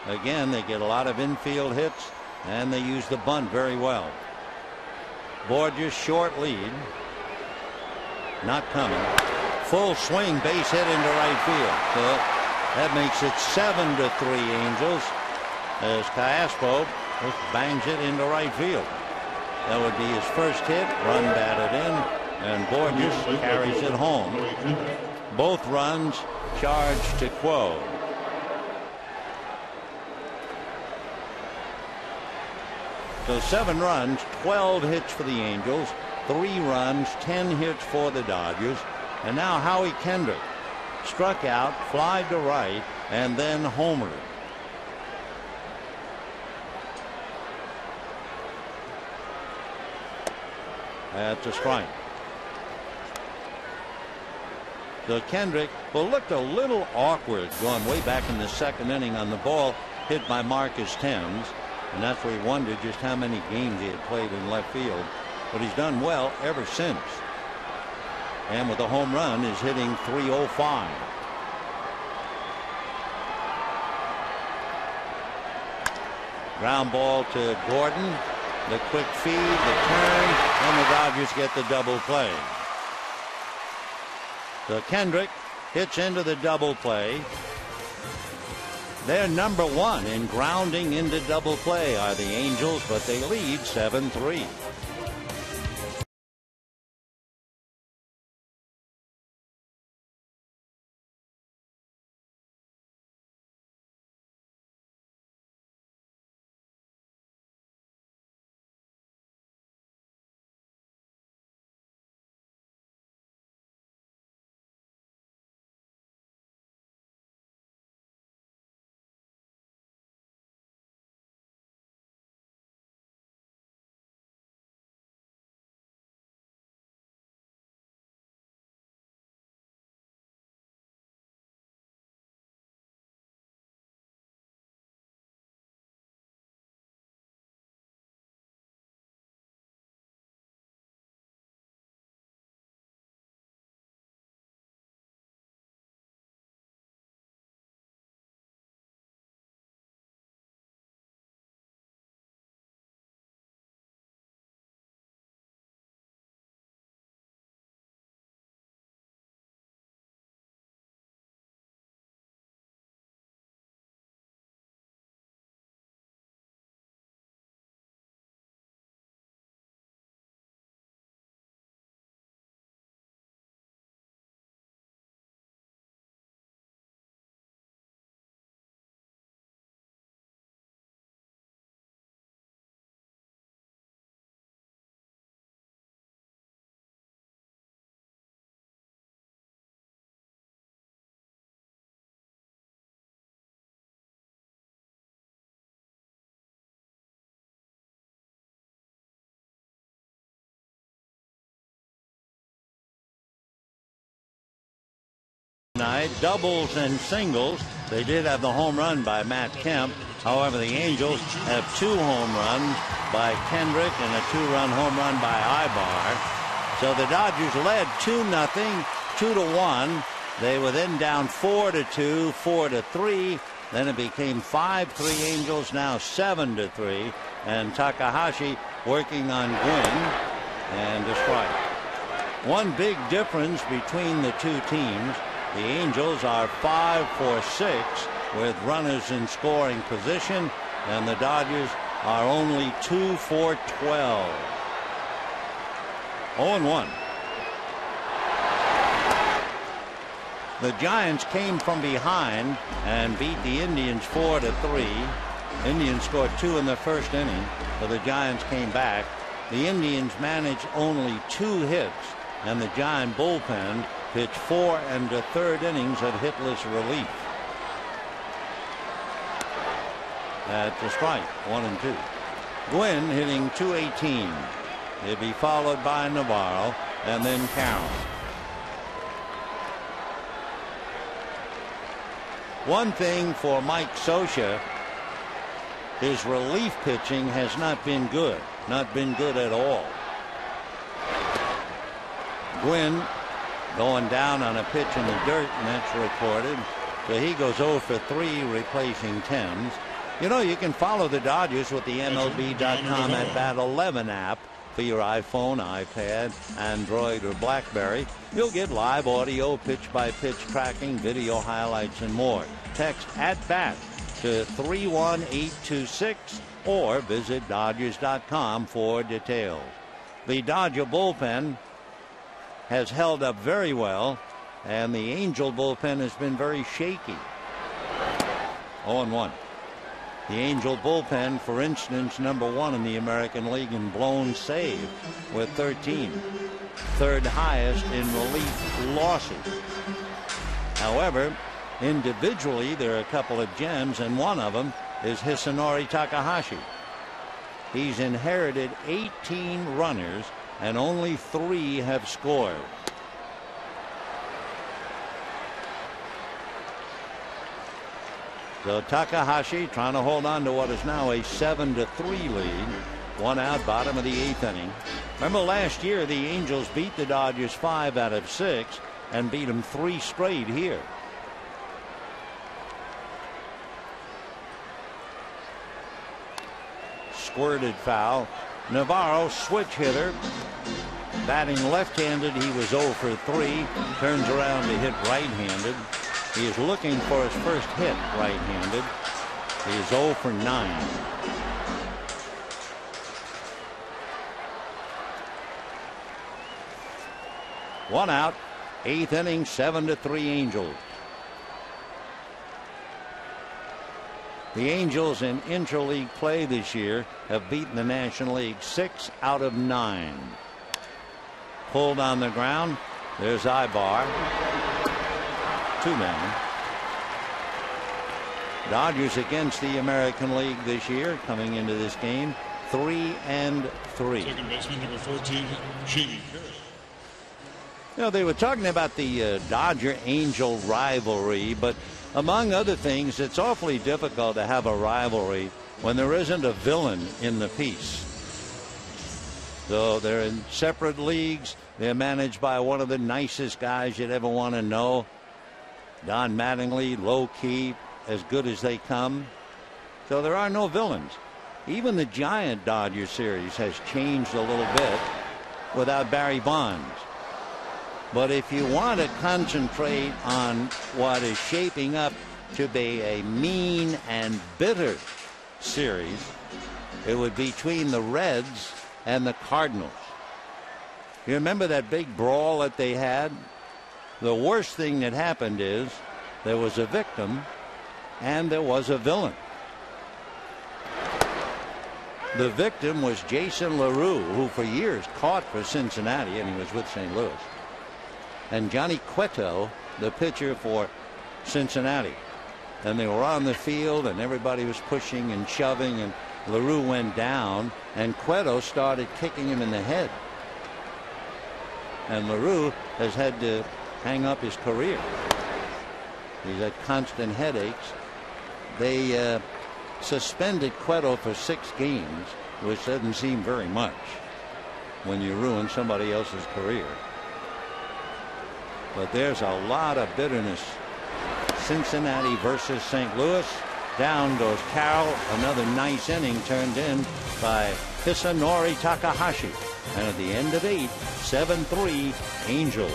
Again, they get a lot of infield hits, and they use the bunt very well. Borges short lead. Not coming. Full swing, base hit into right field. So that makes it 7-3 Angels as Cayaspo just bangs it into right field. That would be his first hit, run batted in, and Borges carries it home. Both runs charged to Quo. So 7 runs, 12 hits for the Angels, 3 runs, 10 hits for the Dodgers. And now Howie Kendrick struck out, flied to right, and then homered. That's a strike. So Kendrick, well, looked a little awkward going way back in the second inning on the ball hit by Marcus Thames. And that's where he wondered just how many games he had played in left field. But he's done well ever since. And with a home run is hitting .305. Ground ball to Gordon. The quick feed, the turn, and the Dodgers get the double play. So Kendrick hits into the double play. They're number 1 in grounding into double play are the Angels, but they lead 7-3. Doubles and singles. They did have the home run by Matt Kemp. However, the Angels have 2 home runs by Kendrick and a 2-run home run by Ibar. So the Dodgers led 2-0, 2-1. They were then down 4-2, 4-3. Then it became 5-3 Angels, now 7-3. And Takahashi working on Gwynn and a strike. One big difference between the two teams. The Angels are 5 for 6 with runners in scoring position, and the Dodgers are only 2 for 12. 0-1. The Giants came from behind and beat the Indians 4-3. Indians scored 2 in the first inning, but the Giants came back. The Indians managed only 2 hits, and the Giant bullpen pitched 4 1/3 innings of hitless relief. That's a strike, 1-2. Gwynn hitting .218. He'll be followed by Navarro and then Carroll. One thing for Mike Scioscia, his relief pitching has not been good. Not been good at all. Gwynn going down on a pitch in the dirt, and that's recorded. So he goes 0 for 3, replacing Thames. You know, you can follow the Dodgers with the MLB.com at Bat 11 app for your iPhone, iPad, Android, or BlackBerry. You'll get live audio, pitch-by-pitch tracking, video highlights, and more. Text @BAT to 31826 or visit Dodgers.com for details. The Dodger bullpen has held up very well, and the Angel bullpen has been very shaky. 0-1. The Angel bullpen, for instance, #1 in the American League in blown save with 13. 3rd highest in relief losses. However, individually, there are a couple of gems, and one of them is Hisanori Takahashi. He's inherited 18 runners, and only 3 have scored. So Takahashi trying to hold on to what is now a 7-3 lead. 1 out, bottom of the 8th inning. Remember last year the Angels beat the Dodgers 5 out of 6 and beat them 3 straight here. Squirted foul. Navarro, switch hitter, batting left-handed. He was 0 for 3. Turns around to hit right-handed. He is looking for his first hit right-handed. He is 0 for 9. One out, 8th inning, 7-3 Angels. The Angels in interleague play this year have beaten the National League 6 out of 9. Pulled on the ground. There's Ibar. 2 men. Dodgers against the American League this year, coming into this game 3-3. Second baseman number 14, Shady. You know, they were talking about the Dodger-Angel rivalry, but among other things, it's awfully difficult to have a rivalry when there isn't a villain in the piece. So they're in separate leagues. They're managed by one of the nicest guys you'd ever want to know. Don Mattingly, low key, as good as they come. So there are no villains. Even the Giant Dodger series has changed a little bit without Barry Bonds. But if you want to concentrate on what is shaping up to be a mean and bitter series, it would be between the Reds and the Cardinals. You remember that big brawl that they had? The worst thing that happened is there was a victim and there was a villain. The victim was Jason LaRue, who for years caught for Cincinnati, and he was with St. Louis. And Johnny Cueto, the pitcher for Cincinnati. And they were on the field and everybody was pushing and shoving, and LaRue went down and Cueto started kicking him in the head. And LaRue has had to hang up his career. He's had constant headaches. They suspended Cueto for 6 games, which doesn't seem very much when you ruin somebody else's career. But there's a lot of bitterness. Cincinnati versus St. Louis. Down goes Carroll. Another nice inning turned in by Hisanori Takahashi. And at the end of 8, 7-3 Angels.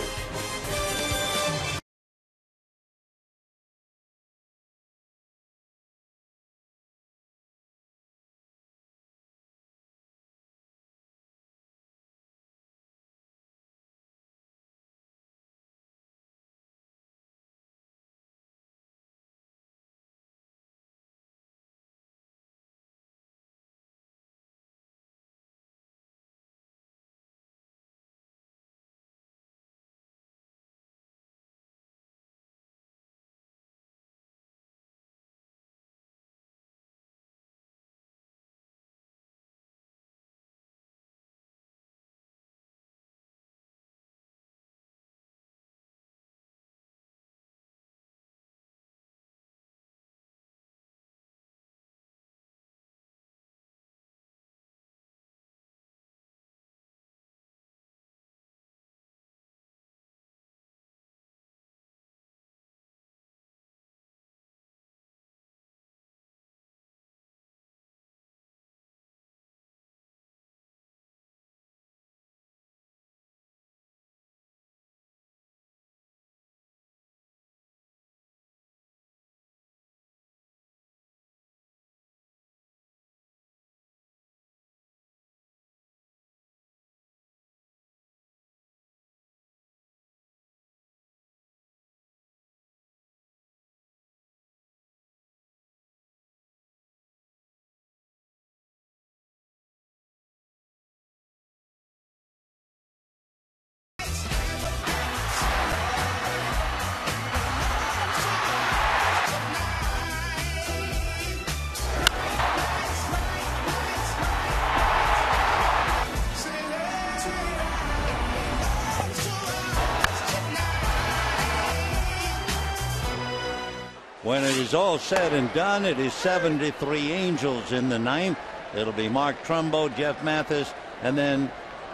is all said and done, it is 7-3 Angels in the ninth. It'll be Mark Trumbo, Jeff Mathis, and then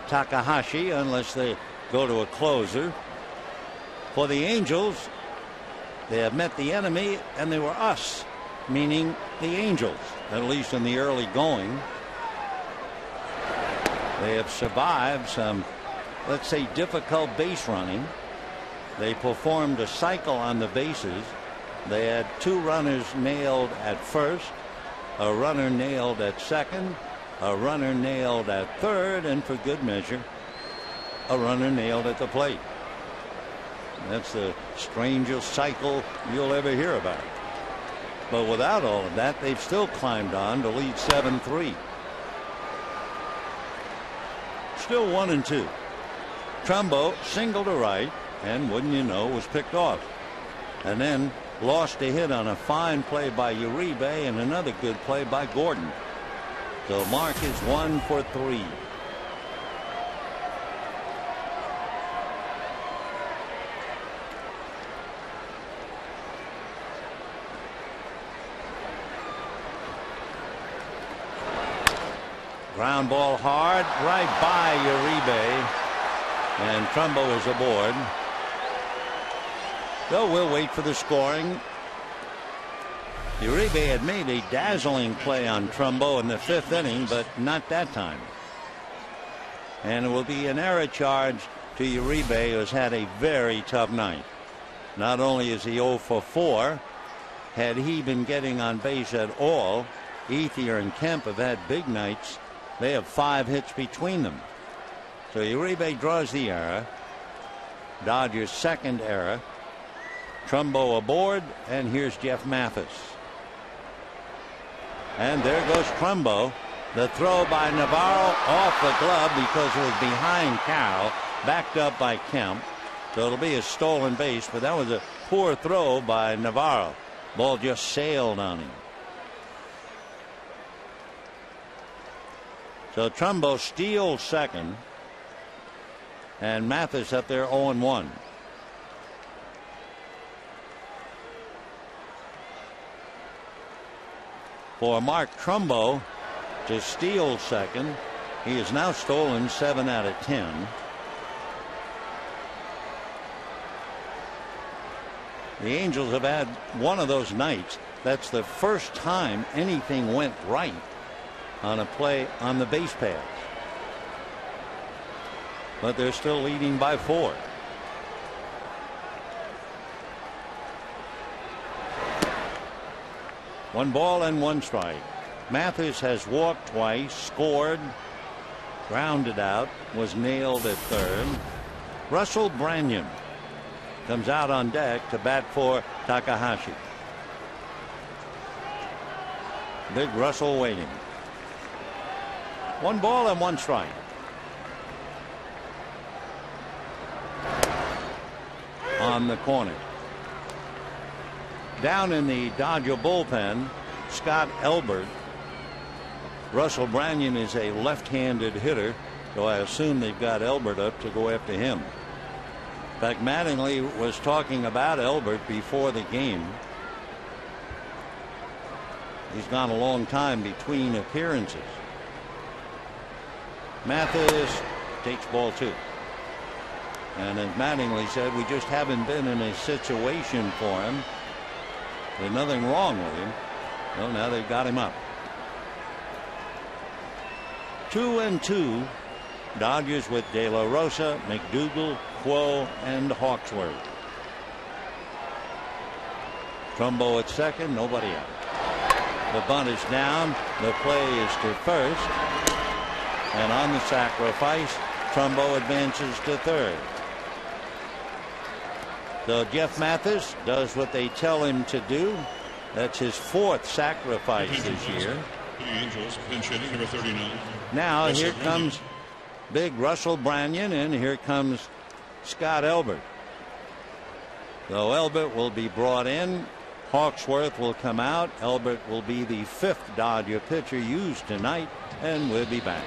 Takahashi, unless they go to a closer. For the Angels, they have met the enemy, and they were us, meaning the Angels, at least in the early going. They have survived some, let's say, difficult base running. They performed a cycle on the bases. They had 2 runners nailed at first, a runner nailed at second, a runner nailed at third, and for good measure, a runner nailed at the plate. That's the strangest cycle you'll ever hear about. But without all of that, they've still climbed on to lead 7-3. Still 1-2. Trumbo single to right, and wouldn't you know, was picked off. And then lost a hit on a fine play by Uribe and another good play by Gordon. So Mark is 1 for 3. Ground ball hard right by Uribe, and Trumbo is aboard. So we'll wait for the scoring. Uribe had made a dazzling play on Trumbo in the 5th inning, but not that time. And it will be an error charge to Uribe, who has had a very tough night. Not only is he 0 for 4, had he been getting on base at all, Ethier and Kemp have had big nights. They have 5 hits between them. So Uribe draws the error. Dodgers' second error. Trumbo aboard, and here's Jeff Mathis. And there goes Trumbo. The throw by Navarro off the glove because it was behind Carroll, backed up by Kemp. So it'll be a stolen base, but that was a poor throw by Navarro. Ball just sailed on him. So Trumbo steals second, and Mathis up there 0-1. For Mark Trumbo to steal second, he has now stolen 7 out of 10. The Angels have had one of those nights. That's the first time anything went right on a play on the base paths. But they're still leading by 4. One ball and 1 strike. Mathis has walked twice, scored, grounded out, was nailed at third. Russell Branyan comes out on deck to bat for Takahashi. Big Russell waiting. 1 ball and 1 strike. On the corner. Down in the Dodger bullpen, Scott Elbert. Russell Branyan is a left-handed hitter, so I assume they've got Elbert up to go after him. In fact, Mattingly was talking about Elbert before the game. He's gone a long time between appearances. Mathis takes ball 2. And as Mattingly said, we just haven't been in a situation for him. There's nothing wrong with him. Well, now they've got him up. 2-2. Dodgers with De La Rosa, McDougal, Quo, and Hawksworth. Trumbo at second, nobody out. The bunt is down. The play is to first. And on the sacrifice, Trumbo advances to third. So Jeff Mathis does what they tell him to do. That's his 4th sacrifice this year. The Angels, pinch hitting, number 39. Now here comes big Russell Branyan, and here comes Scott Elbert. So Elbert will be brought in. Hawksworth will come out. Elbert will be the 5th Dodger pitcher used tonight, and we'll be back.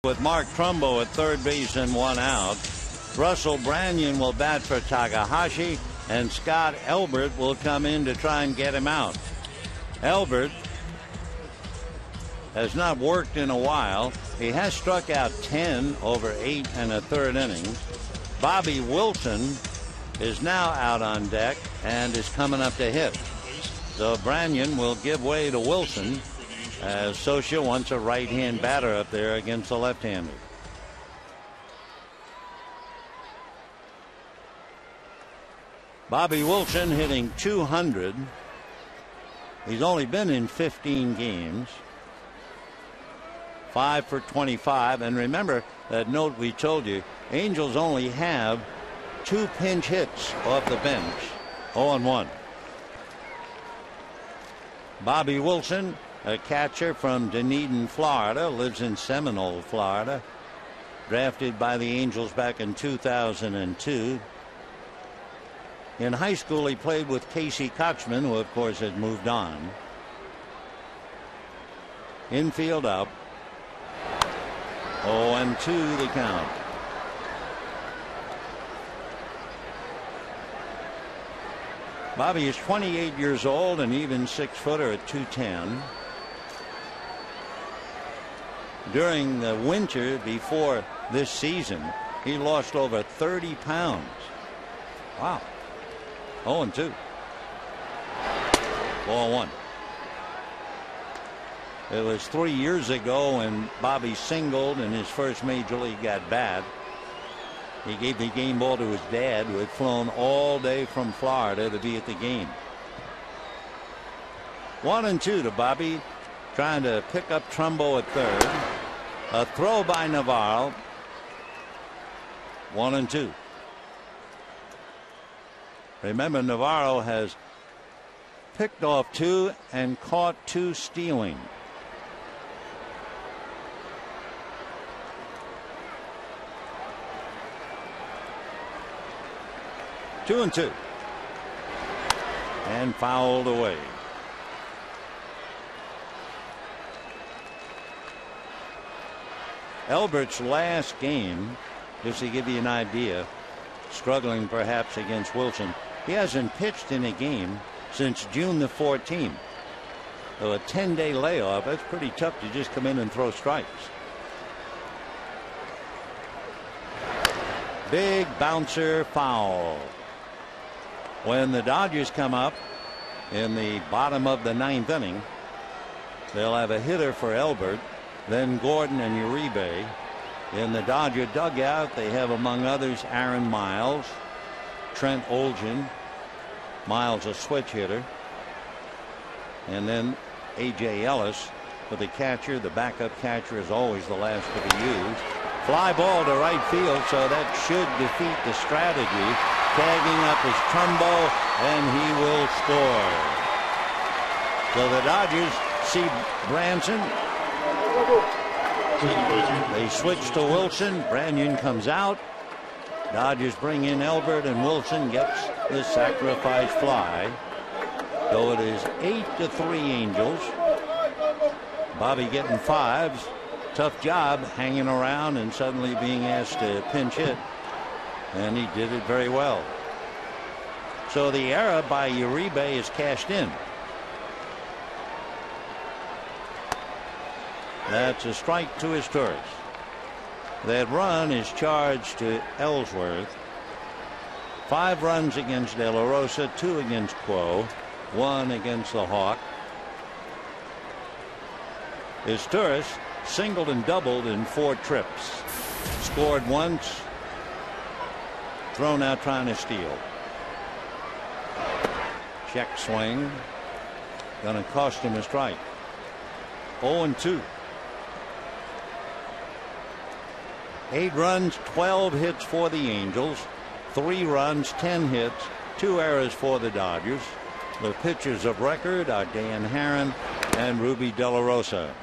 with Mark Trumbo at third base and 1 out. Russell Branyan will bat for Takahashi, and Scott Elbert will come in to try and get him out. Elbert has not worked in a while. He has struck out 10 over 8 1/3 innings. Bobby Wilson is now out on deck and is coming up to hit. So Branyan will give way to Wilson, as Socia wants a right-hand batter up there against the left-hander. Bobby Wilson hitting .200. He's only been in 15 games. 5 for 25. And remember that note we told you, Angels only have 2 pinch hits off the bench. 0-1. Bobby Wilson, a catcher from Dunedin, Florida, lives in Seminole, Florida. Drafted by the Angels back in 2002. In high school, he played with Casey Kochman, who of course has moved on. Infield up. 0-2 the count. Bobby is 28 years old, an even 6-footer at 210. During the winter before this season, he lost over 30 pounds. Wow. 0-2. 0-1. It was 3 years ago when Bobby singled in his first major league at bat. He gave the game ball to his dad, who had flown all day from Florida to be at the game. 1-2 to Bobby, trying to pick up Trumbo at third. A throw by Navarro. 1-2. Remember, Navarro has picked off 2 and caught 2 stealing. Two and 2. And fouled away. Elbert's last game, just to give you an idea, struggling perhaps against Wilson, he hasn't pitched in a game since June the 14th. So a 10-day layoff, that's pretty tough to just come in and throw strikes. Big bouncer foul. When the Dodgers come up in the bottom of the 9th inning, they'll have a hitter for Elbert, then Gordon and Uribe. In the Dodger dugout, they have, among others, Aaron Miles, Trent Olgen. Miles a switch hitter, and then A.J. Ellis for the catcher. The backup catcher is always the last to be used. Fly ball to right field, so that should defeat the strategy. Tagging up is Trumbo, and he will score. So the Dodgers see Branson. They switch to Wilson. Branyan comes out. Dodgers bring in Elbert, and Wilson gets the sacrifice fly. So it is 8-3 Angels. Bobby getting 5s. Tough job hanging around and suddenly being asked to pinch hit. And he did it very well. So the error by Uribe is cashed in. That's a strike to his Torres. That run is charged to Ellsworth. 5 runs against De La Rosa, 2 against Quo, 1 against the Hawk. Torres singled and doubled in 4 trips. Scored once. Thrown out trying to steal. Check swing. Gonna cost him a strike. 0-2. 8 runs, 12 hits for the Angels. 3 runs, 10 hits, 2 errors for the Dodgers. The pitchers of record are Dan Herron and Ruby De La Rosa.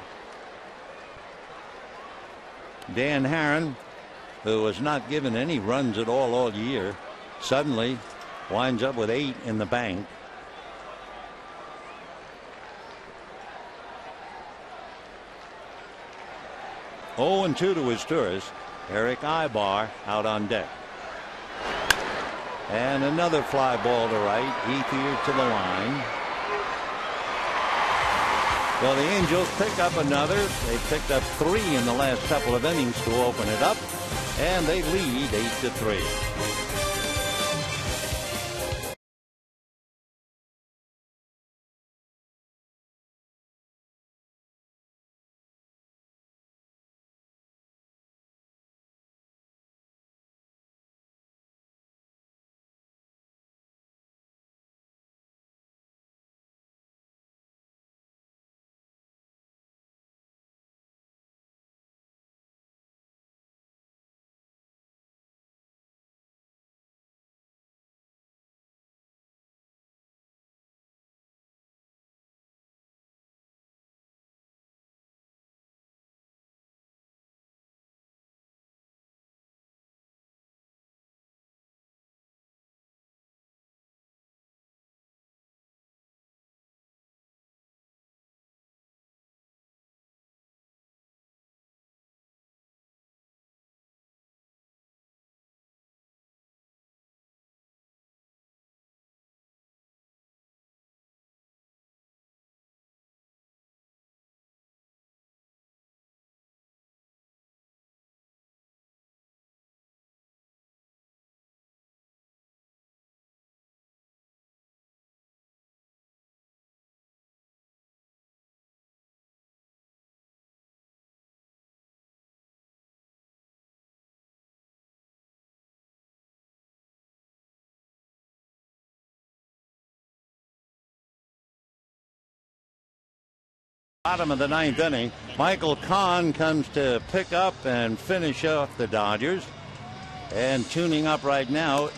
Dan Herron, who was not given any runs at all year, suddenly winds up with 8 in the bank. 0-2 to his tourist, Eric Ibar, out on deck. And another fly ball to right, Ethier to the line. Well, the Angels pick up another. They picked up 3 in the last couple of innings to open it up, and they lead 8-3. Bottom of the 9th inning, Michael Kahn comes to pick up and finish off the Dodgers, and tuning up right now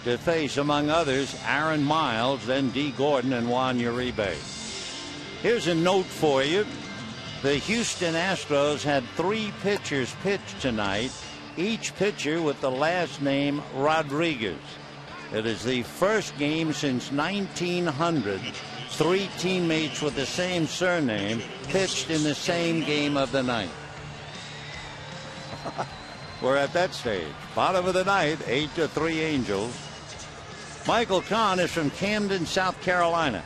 to face, among others, Aaron Miles, then D. Gordon and Juan Uribe. Here's a note for you. The Houston Astros had 3 pitchers pitch tonight, each pitcher with the last name Rodriguez. It is the first game since 1900 3 teammates with the same surname pitched in the same game of the night. We're at that stage. Bottom of the 9th, 8-3 Angels. Michael Kahn is from Camden, South Carolina.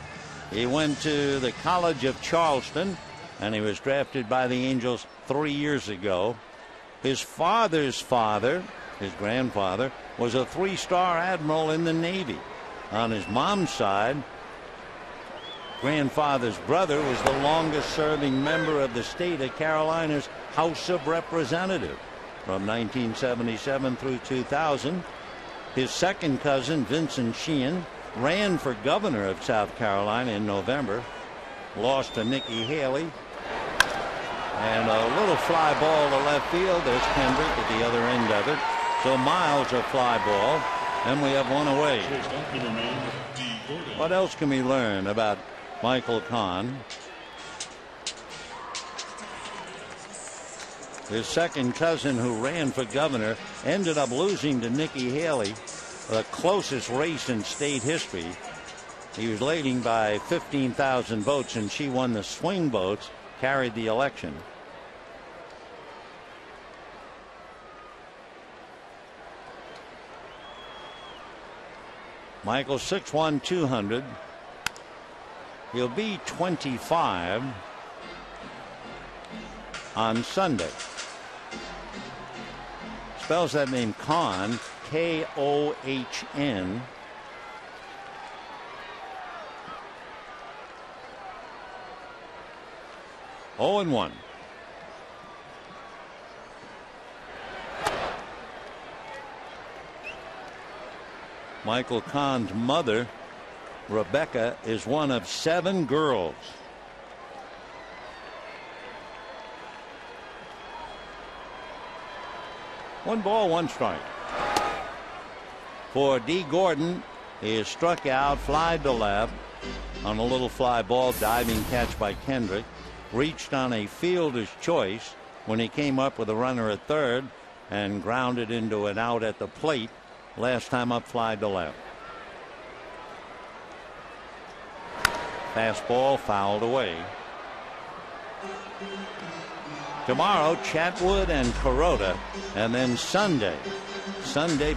He went to the College of Charleston, and he was drafted by the Angels 3 years ago. His father's father, his grandfather, was a 3-star admiral in the Navy. On his mom's side, grandfather's brother was the longest serving member of the state of Carolina's House of Representatives from 1977 through 2000. His second cousin, Vincent Sheehan, ran for governor of South Carolina in November, lost to Nikki Haley. And a little fly ball to left field. There's Kendrick at the other end of it. So Miles a fly ball, and we have one away. What else can we learn about Michael Kahn? His second cousin, who ran for governor, ended up losing to Nikki Haley, the closest race in state history. He was leading by 15,000 votes, and she won the swing votes, carried the election. Michael 6'1", 200. He'll be 25 on Sunday. Spells that name Kahn, K-O-H-N. Oh and 1. Michael Kahn's mother, Rebecca, is one of 7 girls. One ball, one strike. For D. Gordon, he is struck out, flied to left on a little fly ball, diving catch by Kendrick. Reached on a fielder's choice when he came up with a runner at third and grounded into an out at the plate. Last time up, fly to left. Fastball fouled away. Tomorrow, Chatwood and Kuroda. And then Sunday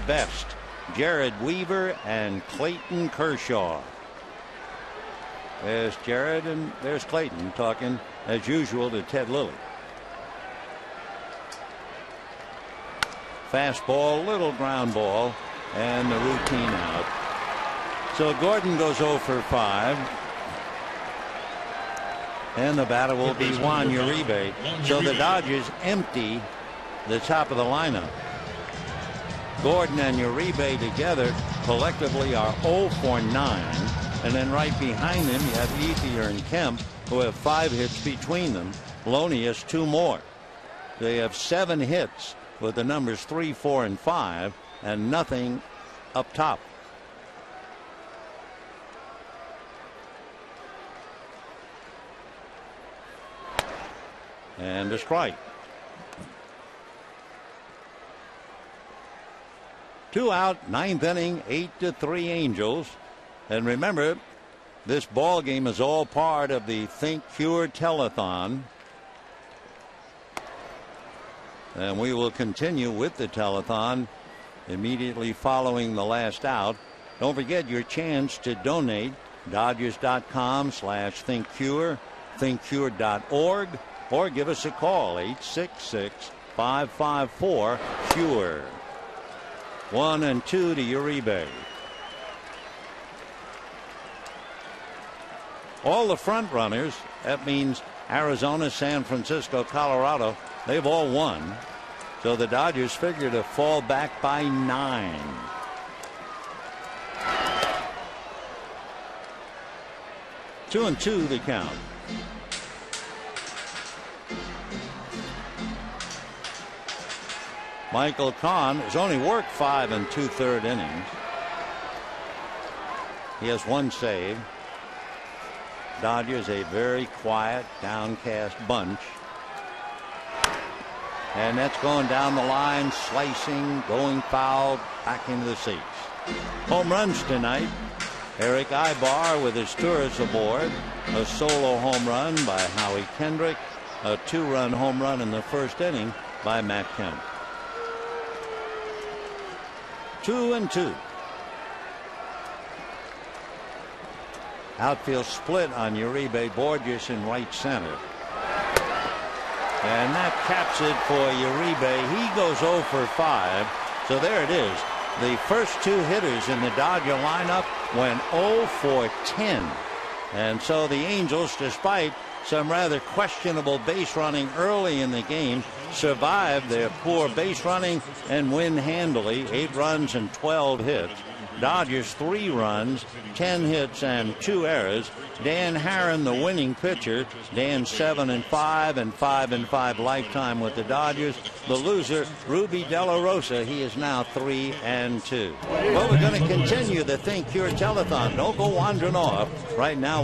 best, Jared Weaver and Clayton Kershaw. There's Jared and there's Clayton talking, as usual, to Ted Lilly. Fastball, little ground ball, and the routine out. So Gordon goes 0 for 5. And the batter will be Juan Uribe. So the Dodgers empty the top of the lineup. Gordon and Uribe together collectively are 0 for 9. And then right behind them you have Ethier and Kemp, who have 5 hits between them. Loney has 2 more. They have 7 hits with the numbers 3, 4, and 5, and nothing up top. And a strike. 2 out, 9th inning, 8-3 Angels. And remember, this ball game is all part of the Think Cure Telethon. And we will continue with the telethon immediately following the last out. Don't forget your chance to donate. Dodgers.com/ThinkCure, ThinkCure.org, or give us a call, 866-554-CURE. 1 and 2 to Uribe. All the front runners, that means Arizona, San Francisco, Colorado, they've all won. So the Dodgers figure to fall back by 9. Two and 2 the count. Michael Kahn has only worked 5 2/3 innings. He has 1 save. Dodgers a very quiet, downcast bunch. And that's going down the line, slicing, going foul, back into the seats. Home runs tonight. Eric Ibar with his tourists aboard. A solo home run by Howie Kendrick. A 2-run home run in the first inning by Matt Kemp. 2 and 2. Outfield split on Uribe, Borges in right center. And that caps it for Uribe. He goes 0 for 5. So there it is. The first 2 hitters in the Dodger lineup went 0 for 10. And so the Angels, despite some rather questionable base running early in the game, survived their poor base running and win handily. 8 runs and 12 hits. Dodgers 3 runs, 10 hits, and 2 errors. Dan Herron, the winning pitcher. Dan 7 and 5 and 5 and 5 lifetime with the Dodgers. The loser, Ruby De La Rosa. He is now 3 and 2. Well, we're going to continue the Think Cure Telethon. Don't go wandering off right now.